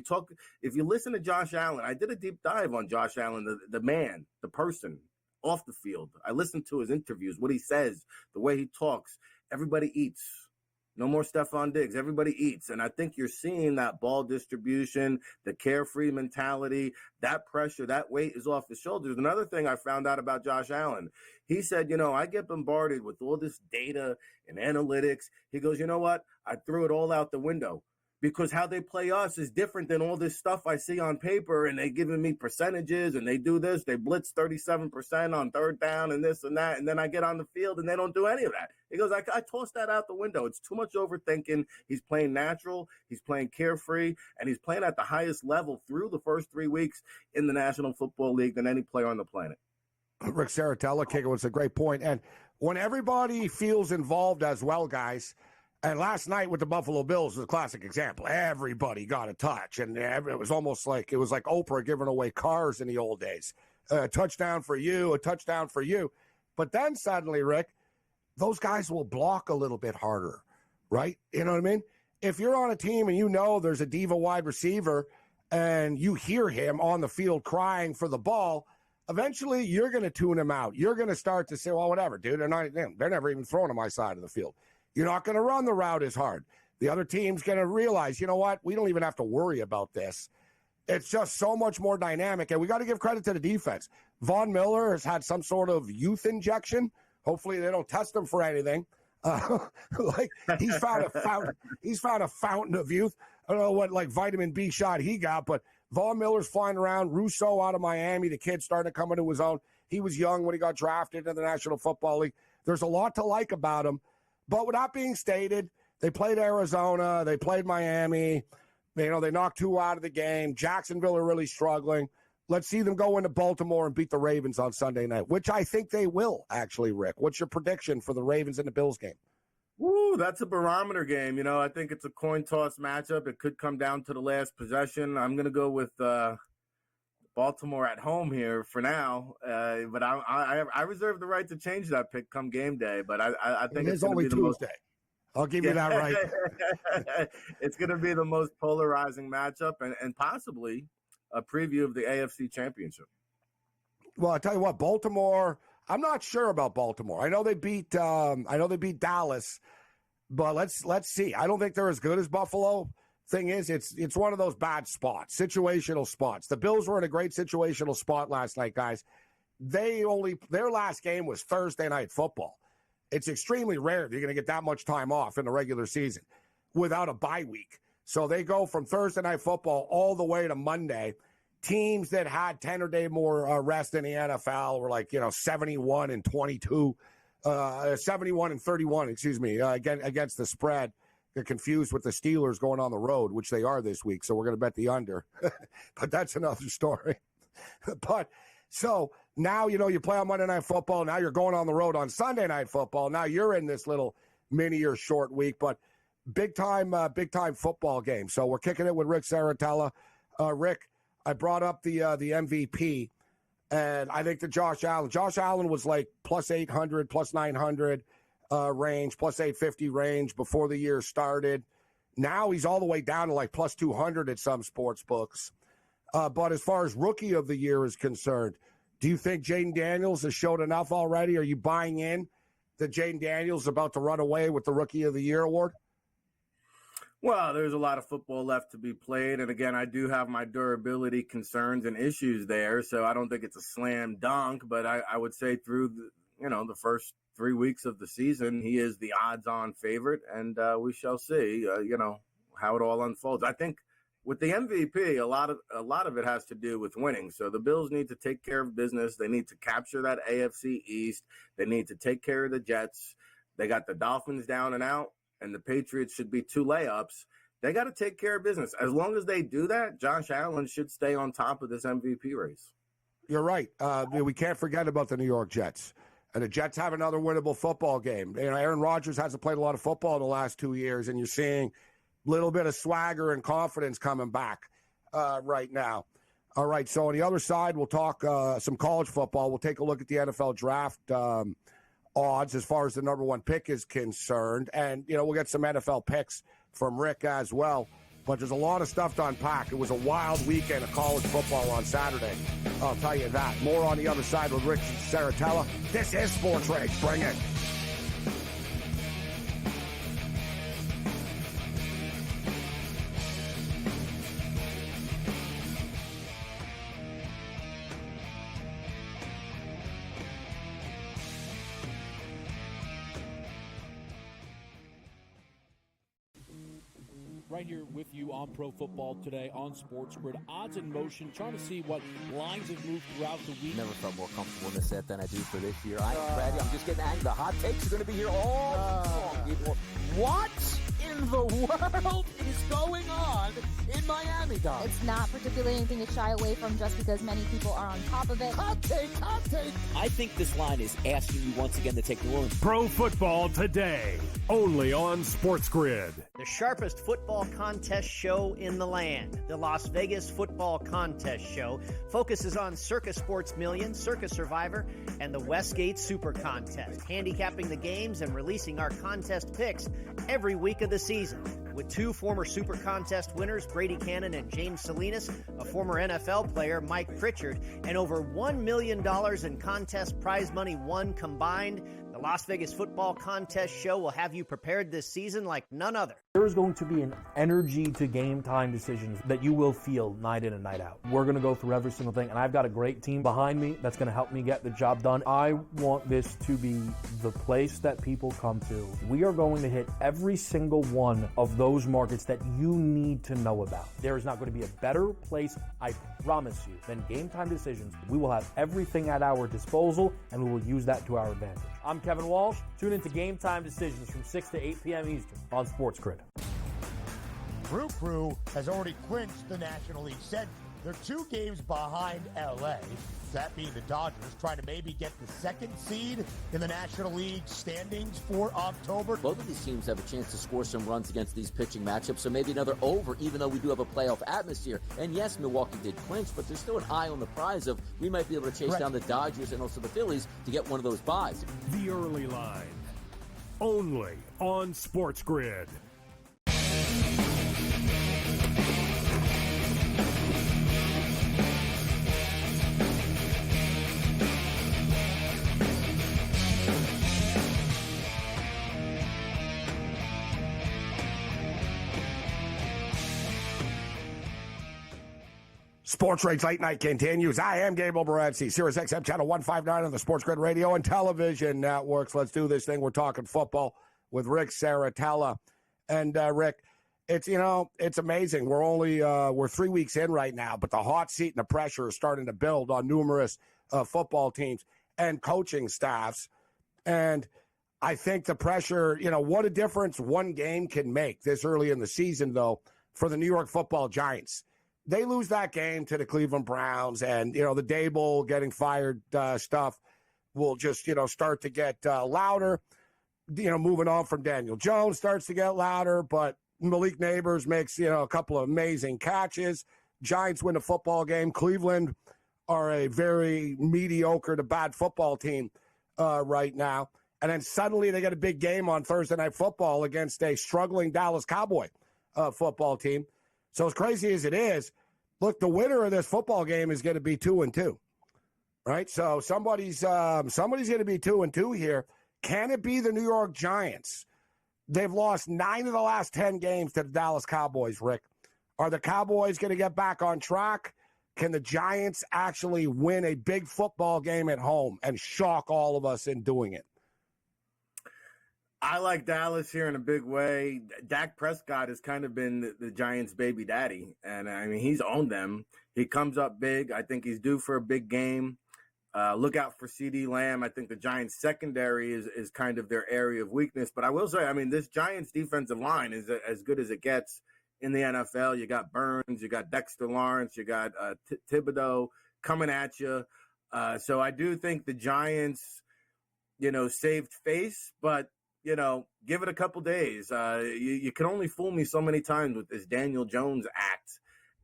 if you listen to Josh Allen, I did a deep dive on Josh Allen, the man, the person off the field. I listened to his interviews, what he says, the way he talks. Everybody eats. No more Stephon Diggs. Everybody eats. And I think you're seeing that ball distribution, the carefree mentality, that pressure, that weight is off his shoulders. Another thing I found out about Josh Allen, he said, I get bombarded with all this data and analytics. He goes, you know what? I threw it all out the window because how they play us is different than all this stuff I see on paper, and they giving me percentages, and they do this. They blitz 37% on third down and this and that, and then I get on the field, and they don't do any of that. He goes, I tossed that out the window. It's too much overthinking. He's playing natural. He's playing carefree, and he's playing at the highest level through the first 3 weeks in the National Football League than any player on the planet. Rick Saratella kicking was a great point. And when everybody feels involved as well, guys, and last night with the Buffalo Bills is a classic example. Everybody got a touch, and it was almost like Oprah giving away cars in the old days. A touchdown for you, a touchdown for you. But then suddenly, Rick, those guys will block a little bit harder, right? You know what I mean? If you're on a team and there's a diva wide receiver and you hear him on the field crying for the ball, eventually you're going to tune him out. You're going to start to say, well, whatever, dude. They're never even throwing to my side of the field. You're not going to run the route as hard. The other team's going to realize, you know what? We don't even have to worry about this. It's just so much more dynamic, and we got to give credit to the defense. Von Miller has had some sort of youth injection. Hopefully they don't test him for anything. He's found a fountain of youth. I don't know what vitamin B shot he got, but Von Miller's flying around. Rousseau out of Miami, the kid starting to come into his own. He was young when he got drafted into the National Football League. There's a lot to like about him. But with that being stated, they played Arizona, they played Miami. They knocked 2 out of the game. Jacksonville are really struggling. Let's see them go into Baltimore and beat the Ravens on Sunday night, which I think they will, actually, Rick. What's your prediction for the Ravens and the Bills game? Woo, that's a barometer game. I think it's a coin toss matchup. It could come down to the last possession. I'm going to go with Baltimore at home here for now, but I reserve the right to change that pick come game day. But I think it's only Tuesday. I'll give you that right. It's going to be the most polarizing matchup, and possibly a preview of the AFC Championship. Well, I tell you what, Baltimore. I'm not sure about Baltimore. I know they beat Dallas, but let's see. I don't think they're as good as Buffalo. Thing is, it's one of those bad spots, situational spots. The Bills were in a great situational spot last night, guys. Their last game was Thursday Night Football. It's extremely rare that you're going to get that much time off in the regular season without a bye week. So they go from Thursday Night Football all the way to Monday. Teams that had 10 or day more rest in the NFL were 71 and 22, 71 and 31, against the spread. Get confused with the Steelers going on the road, which they are this week. So we're going to bet the under, but that's another story. But so now, you play on Monday Night Football. Now you're going on the road on Sunday Night Football. Now you're in this little mini or short week, but big time football game. So we're kicking it with Rick Saratella. Rick, I brought up the MVP, and I think that Josh Allen was like plus 800, plus 900 range, plus 850 range before the year started. Now he's all the way down to like plus 200 at some sports books. But as far as rookie of the year is concerned, do you think Jaden Daniels has showed enough already? Are you buying in that Jaden Daniels is about to run away with the Rookie of the Year award? Well, there's a lot of football left to be played. And again, I do have my durability concerns and issues there. So I don't think it's a slam dunk, but I would say through the first 3 weeks of the season, he is the odds-on favorite. And we shall see, how it all unfolds. I think with the MVP, a lot of it has to do with winning. So the Bills need to take care of business. They need to capture that AFC East. They need to take care of the Jets. They got the Dolphins down and out, and the Patriots should be 2 layups. They got to take care of business. As long as they do that, Josh Allen should stay on top of this MVP race. You're right. We can't forget about the New York Jets. And the Jets have another winnable football game. Aaron Rodgers hasn't played a lot of football in the last 2 years, and you're seeing a little bit of swagger and confidence coming back right now. All right, so on the other side, we'll talk some college football. We'll take a look at the NFL draft odds as far as the number 1 pick is concerned. And, we'll get some NFL picks from Rick as well. But there's a lot of stuff to unpack. It was a wild weekend of college football on Saturday. I'll tell you that. More on the other side with Rick Saratella. This is SportsRage. Bring it. Right here with you on Pro Football Today on SportsGrid. Odds in motion, trying to see what lines have moved throughout the week. Never felt more comfortable in this set than I do for this year. Brady, I'm just getting angry. The hot takes are going to be here all long, people. What in the world is going on in Miami, Dom? It's not particularly anything to shy away from just because many people are on top of it. Hot take. I think this line is asking you once again to take New Orleans. Pro Football Today, only on SportsGrid. The sharpest football contest show in the land, the Las Vegas Football Contest Show, focuses on Circa Sports Million, Circa Survivor, and the Westgate Super Contest, handicapping the games and releasing our contest picks every week of the season. With 2 former Super Contest winners, Brady Cannon and James Salinas, a former NFL player, Mike Pritchard, and over $1 million in contest prize money won combined, the Las Vegas Football Contest Show will have you prepared this season like none other. There is going to be an energy to game time decisions that you will feel night in and night out. We're going to go through every single thing, and I've got a great team behind me that's going to help me get the job done. I want this to be the place that people come to. We are going to hit every single one of those markets that you need to know about. There is not going to be a better place, I promise you, than Game Time Decisions. We will have everything at our disposal, and we will use that to our advantage. I'm Kevin Walsh. Tune into Game Time Decisions from 6 to 8 p.m. Eastern on SportsGrid. Brew Crew has already clinched the National League Central. They're 2 games behind LA, that being the Dodgers, trying to maybe get the 2nd seed in the National League standings for October. Both of these teams have a chance to score some runs against these pitching matchups, so maybe another over, even though we do have a playoff atmosphere. And yes, Milwaukee did clinch, but there's still an eye on the prize of we might be able to chase down the Dodgers and also the Phillies to get one of those buys. The early line, only on SportsGrid. SportsRage Late Night continues. I am Gabriel Morency, Sirius XM Channel 159 on the SportsGrid Radio and Television Networks. Let's do this thing. We're talking football with Rick Saratella. And, Rick, it's amazing. We're 3 weeks in right now, but the hot seat and the pressure is starting to build on numerous football teams and coaching staffs. And I think the pressure, what a difference one game can make this early in the season, though, for the New York Football Giants. They lose that game to the Cleveland Browns, and, the Dable getting fired stuff will just, start to get louder. moving on from Daniel Jones starts to get louder, but Malik Neighbors makes, a couple of amazing catches. Giants win the football game. Cleveland are a very mediocre to bad football team right now. And then suddenly they get a big game on Thursday Night Football against a struggling Dallas Cowboy football team. So as crazy as it is, look, the winner of this football game is going to be 2-2, right? So somebody's going to be 2-2 here. Can it be the New York Giants? They've lost 9 of the last 10 games to the Dallas Cowboys, Rick. Are the Cowboys going to get back on track? Can the Giants actually win a big football game at home and shock all of us in doing it? I like Dallas here in a big way. Dak Prescott has kind of been the Giants' baby daddy, and I mean, he's owned them. He comes up big. I think he's due for a big game. Look out for CeeDee Lamb. I think the Giants' secondary is kind of their area of weakness. But I will say, I mean, this Giants' defensive line is as good as it gets in the NFL. You got Burns, you got Dexter Lawrence, you got Thibodeau coming at you. So I do think the Giants, saved face, but give it a couple days. You can only fool me so many times with this Daniel Jones act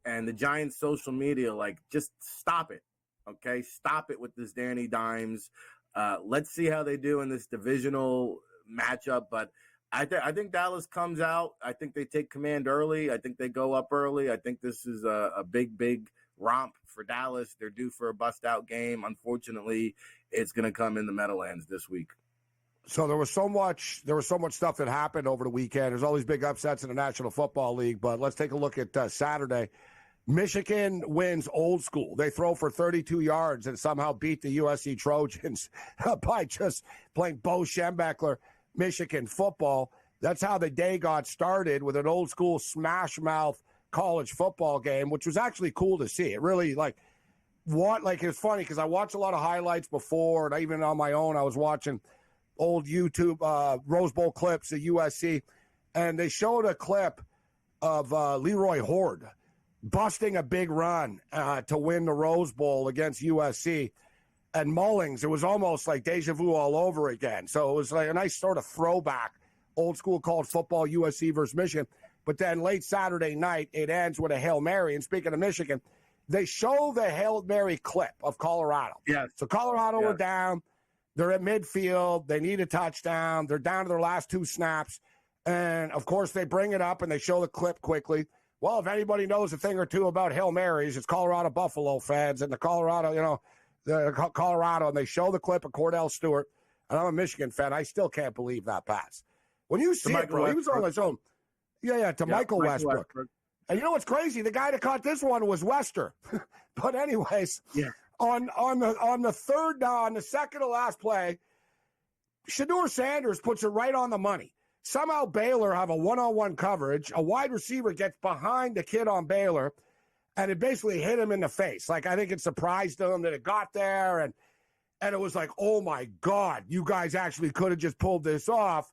and the Giants' social media. Like, just stop it, okay? Stop it with this Danny Dimes. Let's see how they do in this divisional matchup. But I think Dallas comes out. I think they take command early. I think they go up early. I think this is a big romp for Dallas. They're due for a bust-out game. Unfortunately, it's going to come in the Meadowlands this week. So there was so much stuff that happened over the weekend. There's all these big upsets in the National Football League, but let's take a look at Saturday. Michigan wins Old School. They throw for 32 yards and somehow beat the USC Trojans by just playing Bo Schembechler Michigan football. That's how the day got started, with an old school smash mouth college football game, which was actually cool to see. It really it's funny because I watched a lot of highlights before, and even on my own I was watching old YouTube Rose Bowl clips at USC, and they showed a clip of Leroy Horde busting a big run to win the Rose Bowl against USC. And Mullings, it was almost like deja vu all over again. So it was like a nice sort of throwback, old school college football, USC versus Michigan. But then late Saturday night, it ends with a Hail Mary. And speaking of Michigan, they show the Hail Mary clip of Colorado. Yes. So Colorado were down. They're at midfield. They need a touchdown. They're down to their last 2 snaps. And, of course, they bring it up and they show the clip quickly. Well, if anybody knows a thing or two about Hail Marys, it's Colorado Buffalo fans and the Colorado, Colorado. And they show the clip of Cordell Stewart. And I'm a Michigan fan. I still can't believe that pass. When you see it, bro, he was on his own. Michael Westbrook. And you know what's crazy? The guy that caught this one was Wester. But anyways, on the third down, on the second to last play, Shedeur Sanders puts it right on the money. Somehow Baylor have a one-on-one coverage. A wide receiver gets behind the kid on Baylor, and it basically hit him in the face. Like, I think it surprised him that it got there, and it was like, oh, my God, you guys actually could have just pulled this off.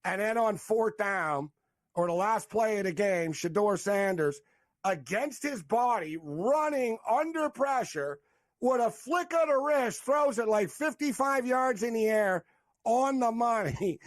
And then on 4th down, or the last play of the game, Shedeur Sanders, against his body, running under pressure, with a flick of the wrist, throws it like 55 yards in the air on the money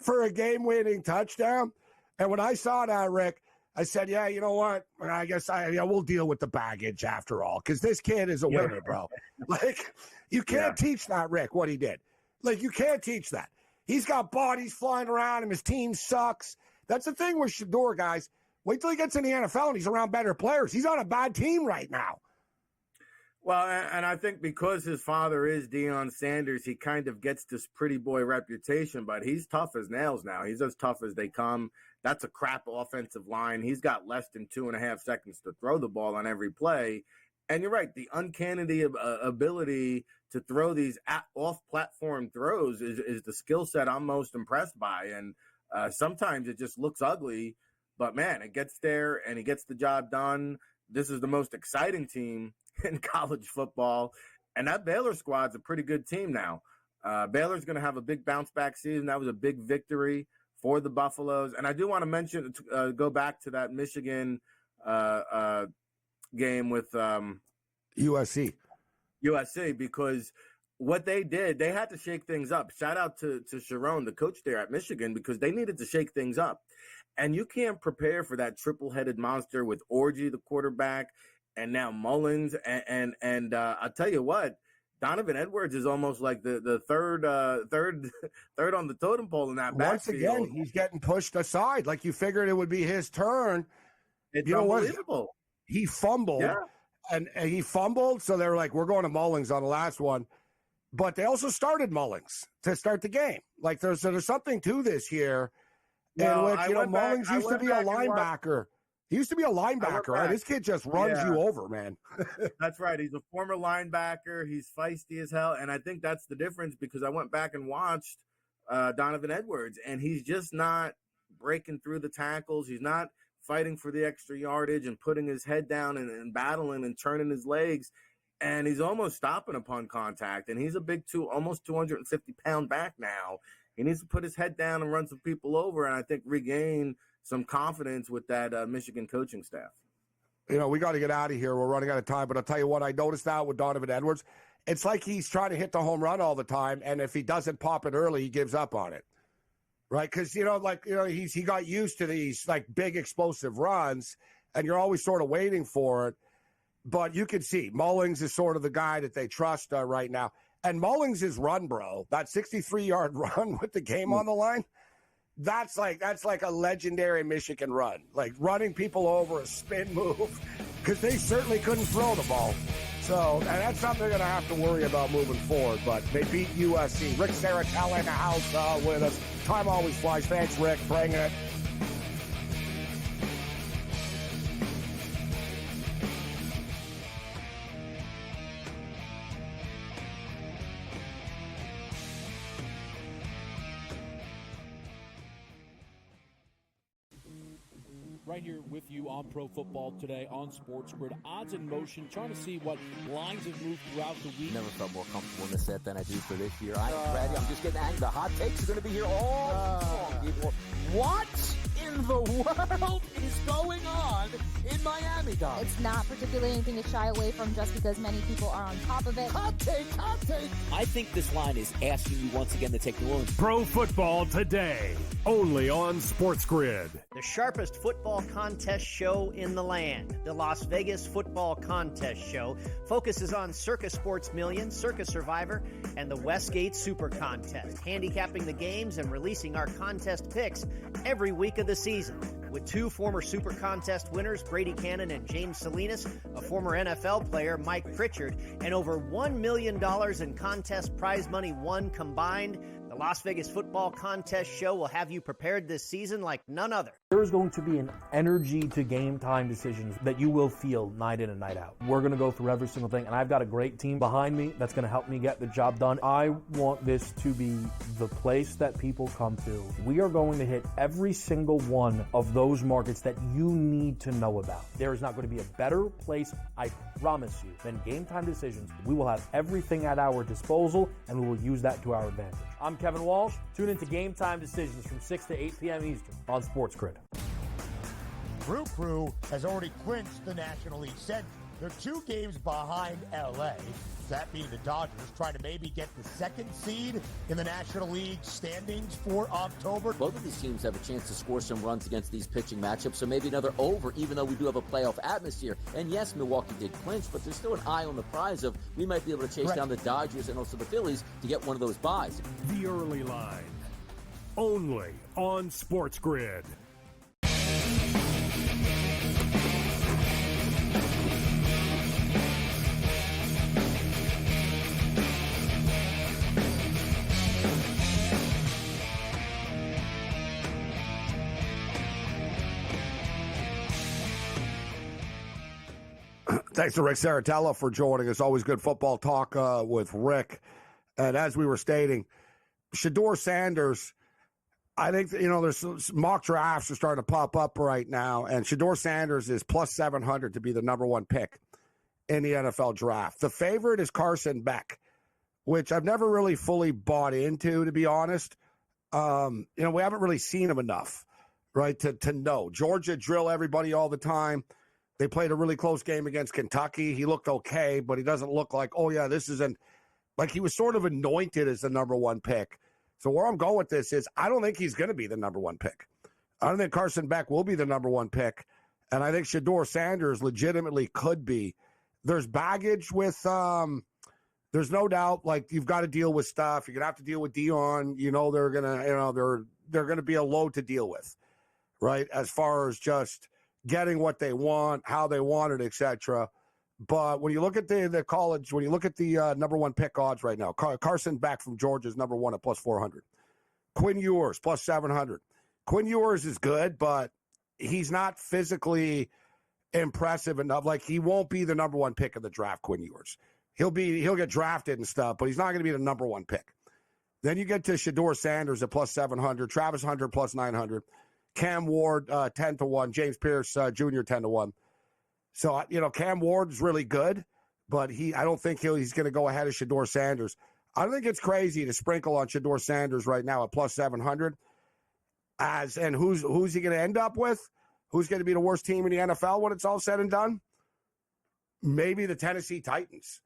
for a game-winning touchdown. And when I saw that, Rick, I said, yeah, you know what? I guess we'll deal with the baggage after all, because this kid is a winner, bro. Like, you can't teach that, Rick, what he did. Like, you can't teach that. He's got bodies flying around him. His team sucks. That's the thing with Shedeur, guys. Wait till he gets in the NFL and he's around better players. He's on a bad team right now. Well, and I think because his father is Deion Sanders, he kind of gets this pretty boy reputation, but he's tough as nails now. He's as tough as they come. That's a crap offensive line. He's got less than 2.5 seconds to throw the ball on every play. And you're right, the uncanny ability to throw these off-platform throws is the skill set I'm most impressed by. And sometimes it just looks ugly, but, man, it gets there and he gets the job done. This is the most exciting team in college football, and that Baylor squad's a pretty good team now. Baylor's going to have a big bounce-back season. That was a big victory for the Buffaloes. And I do want to mention, go back to that Michigan game with USC, because what they did, they had to shake things up. Shout out to Sharon, the coach there at Michigan, because they needed to shake things up. And you can't prepare for that triple-headed monster with Orji, the quarterback, and now Mullins. And I'll tell you what, Donovan Edwards is almost like the third on the totem pole in that backfield. Once again, he's getting pushed aside. Like you figured it would be his turn. It's What? unbelievable. He fumbled. Yeah. And he fumbled, so they were like, we're going to Mullins on the last one. But they also started Mullins to start the game. Like there's something to this here. In which, Mullins used to be a linebacker. He used to be a linebacker, right? This kid just runs you over, man. That's right. He's a former linebacker. He's feisty as hell. And I think that's the difference, because I went back and watched Donovan Edwards, and he's just not breaking through the tackles. He's not fighting for the extra yardage and putting his head down and battling and turning his legs. And he's almost stopping upon contact. And he's a big almost 250-pound back now. He needs to put his head down and run some people over, and I think regain some confidence with that Michigan coaching staff. We got to get out of here. We're running out of time. But I'll tell you what, I noticed that with Donovan Edwards. It's like he's trying to hit the home run all the time, and if he doesn't pop it early, he gives up on it. Right? Because, he got used to these, big explosive runs, and you're always sort of waiting for it. But you can see Mullins is sort of the guy that they trust right now. And Mullins' run, bro, that 63-yard run with the game on the line, that's like a legendary Michigan run. Like running people over, a spin move, because they certainly couldn't throw the ball. So, and that's something they're going to have to worry about moving forward. But they beat USC. Rick Saratella in the house with us. Time always flies. Thanks, Rick. Bring it. Right here with you on Pro Football Today on SportsGrid. Odds in motion, trying to see what lines have moved throughout the week. Never felt more comfortable in the set than I do for this year. Brady, I'm just getting angry. The hot takes are going to be here all long, people. What in the world is going on in Miami, Dom? It's not particularly anything to shy away from just because many people are on top of it. Hot take. I think this line is asking you once again to take New Orleans. Pro Football Today, only on SportsGrid. The sharpest football contest show in the land, the Las Vegas Football Contest Show, focuses on Circus Sports Million, Circus Survivor, and the Westgate Super Contest, handicapping the games and releasing our contest picks every week of the season. With two former Super Contest winners, Brady Cannon and James Salinas, a former NFL player, Mike Pritchard, and over $1 million in contest prize money won combined, the Las Vegas Football Contest Show will have you prepared this season like none other. There is going to be an energy to game time decisions that you will feel night in and night out. We're going to go through every single thing, and I've got a great team behind me that's going to help me get the job done. I want this to be the place that people come to. We are going to hit every single one of those markets that you need to know about. There is not going to be a better place, I promise you, than Game Time Decisions. We will have everything at our disposal, and we will use that to our advantage. I'm Kevin Walsh. Tune into Game Time Decisions from 6 to 8 p.m. Eastern on SportsGrid. Brew Crew has already clinched the National League Central. They're 2 games behind LA, that being the Dodgers, trying to maybe get the 2nd seed in the National League standings for October. Both of these teams have a chance to score some runs against these pitching matchups, so maybe another over, even though we do have a playoff atmosphere. And yes, Milwaukee did clinch, but there's still an eye on the prize of we might be able to chase down the Dodgers and also the Phillies to get one of those buys. The early line, only on SportsGrid. Thanks to Rick Saratella for joining us. Always good football talk with Rick. And as we were stating, Shedeur Sanders, I think, there's some mock drafts are starting to pop up right now, and Shedeur Sanders is plus 700 to be the number 1 pick in the NFL draft. The favorite is Carson Beck, which I've never really fully bought into, to be honest. We haven't really seen him enough, right, to know. Georgia drill everybody all the time. They played a really close game against Kentucky. He looked okay, but he doesn't look like, oh, yeah, this isn't Like, he was sort of anointed as the number one pick. So where I'm going with this is I don't think he's going to be the number one pick. I don't think Carson Beck will be the number one pick. And I think Shedeur Sanders legitimately could be. There's baggage with there's no doubt, like, you've got to deal with stuff. You're going to have to deal with Dion. They're going to, they're going to be a load to deal with, right? As far as just getting what they want, how they want it, etc. But when you look at the college, when you look at the number one pick odds right now, Carson Beck from Georgia is number one at plus 400. Quinn Ewers plus 700. Quinn Ewers is good, but he's not physically impressive enough. Like, he won't be the number one pick of the draft, Quinn Ewers. He'll get drafted and stuff, but he's not going to be the number one pick. Then you get to Shedeur Sanders at plus 700, Travis Hunter plus 900, Cam Ward 10-1, James Pierce Jr. 10-1. So, Cam Ward is really good, but I don't think he's going to go ahead of Shedeur Sanders. I don't think it's crazy to sprinkle on Shedeur Sanders right now at plus 700. And who's he going to end up with? Who's going to be the worst team in the NFL when it's all said and done? Maybe the Tennessee Titans,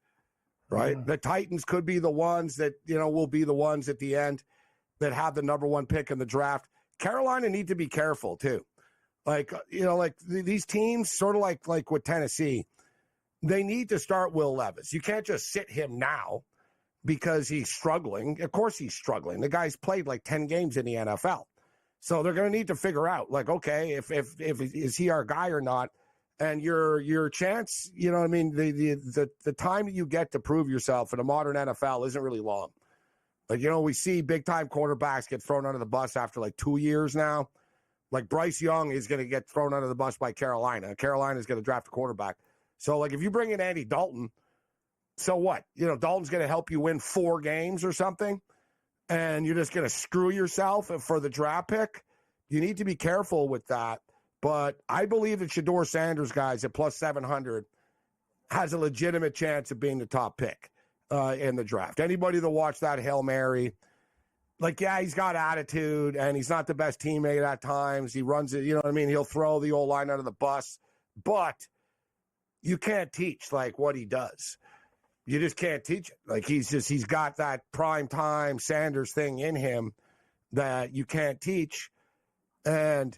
right? The Titans could be the ones that, will be the ones at the end that have the number one pick in the draft. Carolina need to be careful too. Like, these teams, sort of like with Tennessee, they need to start Will Levis. You can't just sit him now because he's struggling. Of course he's struggling. The guy's played like 10 games in the NFL. So they're going to need to figure out, like, okay, if is he our guy or not? And your chance, the time that you get to prove yourself in a modern NFL isn't really long. Like, we see big-time quarterbacks get thrown under the bus after like 2 years now. Like, Bryce Young is going to get thrown under the bus by Carolina. Carolina is going to draft a quarterback. So, like, if you bring in Andy Dalton, so what? Dalton's going to help you win 4 games or something, and you're just going to screw yourself for the draft pick. You need to be careful with that. But I believe that Shedeur Sanders, guys, at plus 700 has a legitimate chance of being the top pick in the draft. Anybody that watched that Hail Mary, like, yeah, he's got attitude, and he's not the best teammate at times. He runs it, he'll throw the old line under the bus. But you can't teach, like, what he does. You just can't teach it. Like, he's got that prime time Sanders thing in him that you can't teach. And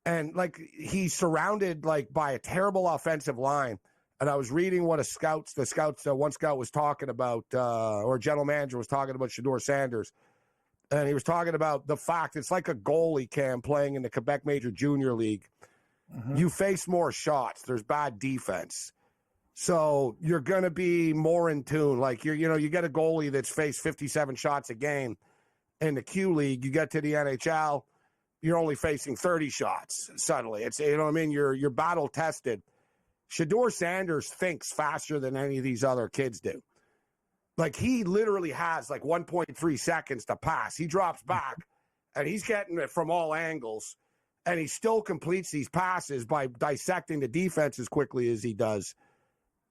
like, he's surrounded, like, by a terrible offensive line. And I was reading what one scout was talking about, or a general manager was talking about Shedeur Sanders. And he was talking about the fact it's like a goalie, Cam, playing in the Quebec Major Junior League. Mm-hmm. You face more shots. There's bad defense. So you're going to be more in tune. Like, you get a goalie that's faced 57 shots a game in the Q League. You get to the NHL, you're only facing 30 shots suddenly. It's, you're battle tested. Shedeur Sanders thinks faster than any of these other kids do. Like, he literally has like 1.3 seconds to pass. He drops back and he's getting it from all angles, and he still completes these passes by dissecting the defense as quickly as he does.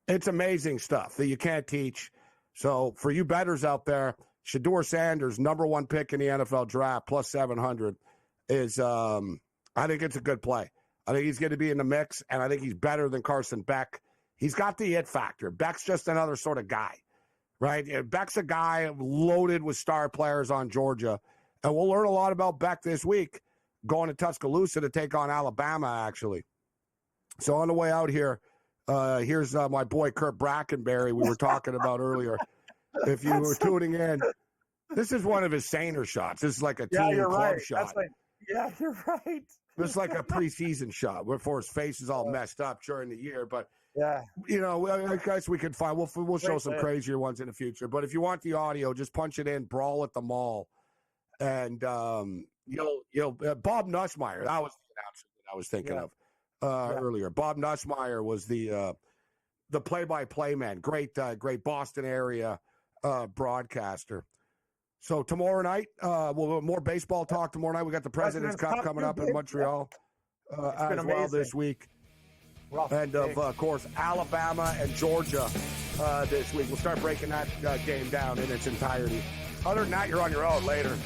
It's amazing stuff that you can't teach. So for you bettors out there, Shedeur Sanders, number one pick in the NFL draft, plus 700 is, I think it's a good play. I think he's going to be in the mix, and I think he's better than Carson Beck. He's got the it factor. Beck's just another sort of guy, right? Beck's a guy loaded with star players on Georgia, and we'll learn a lot about Beck this week going to Tuscaloosa to take on Alabama, actually. So on the way out here, here's my boy Kurt Brackenberry we were talking about earlier. If you were tuning in, this is one of his saner shots. This is like a team club shot. Yeah, you're right. This is like a preseason shot before his face is all messed up during the year. But, yeah, I guess we can find, we'll show some crazier ones in the future. But if you want the audio, just punch it in, Brawl at the Mall. And you'll Bob Nussmeier, that was the announcer that I was thinking of earlier. Bob Nussmeier was the play-by-play man. Great Boston area broadcaster. So tomorrow night, we'll have more baseball talk tomorrow night. We got the President's Cup coming up in Montreal as well this week. And, of course, Alabama and Georgia this week. We'll start breaking that game down in its entirety. Other than that, you're on your own later.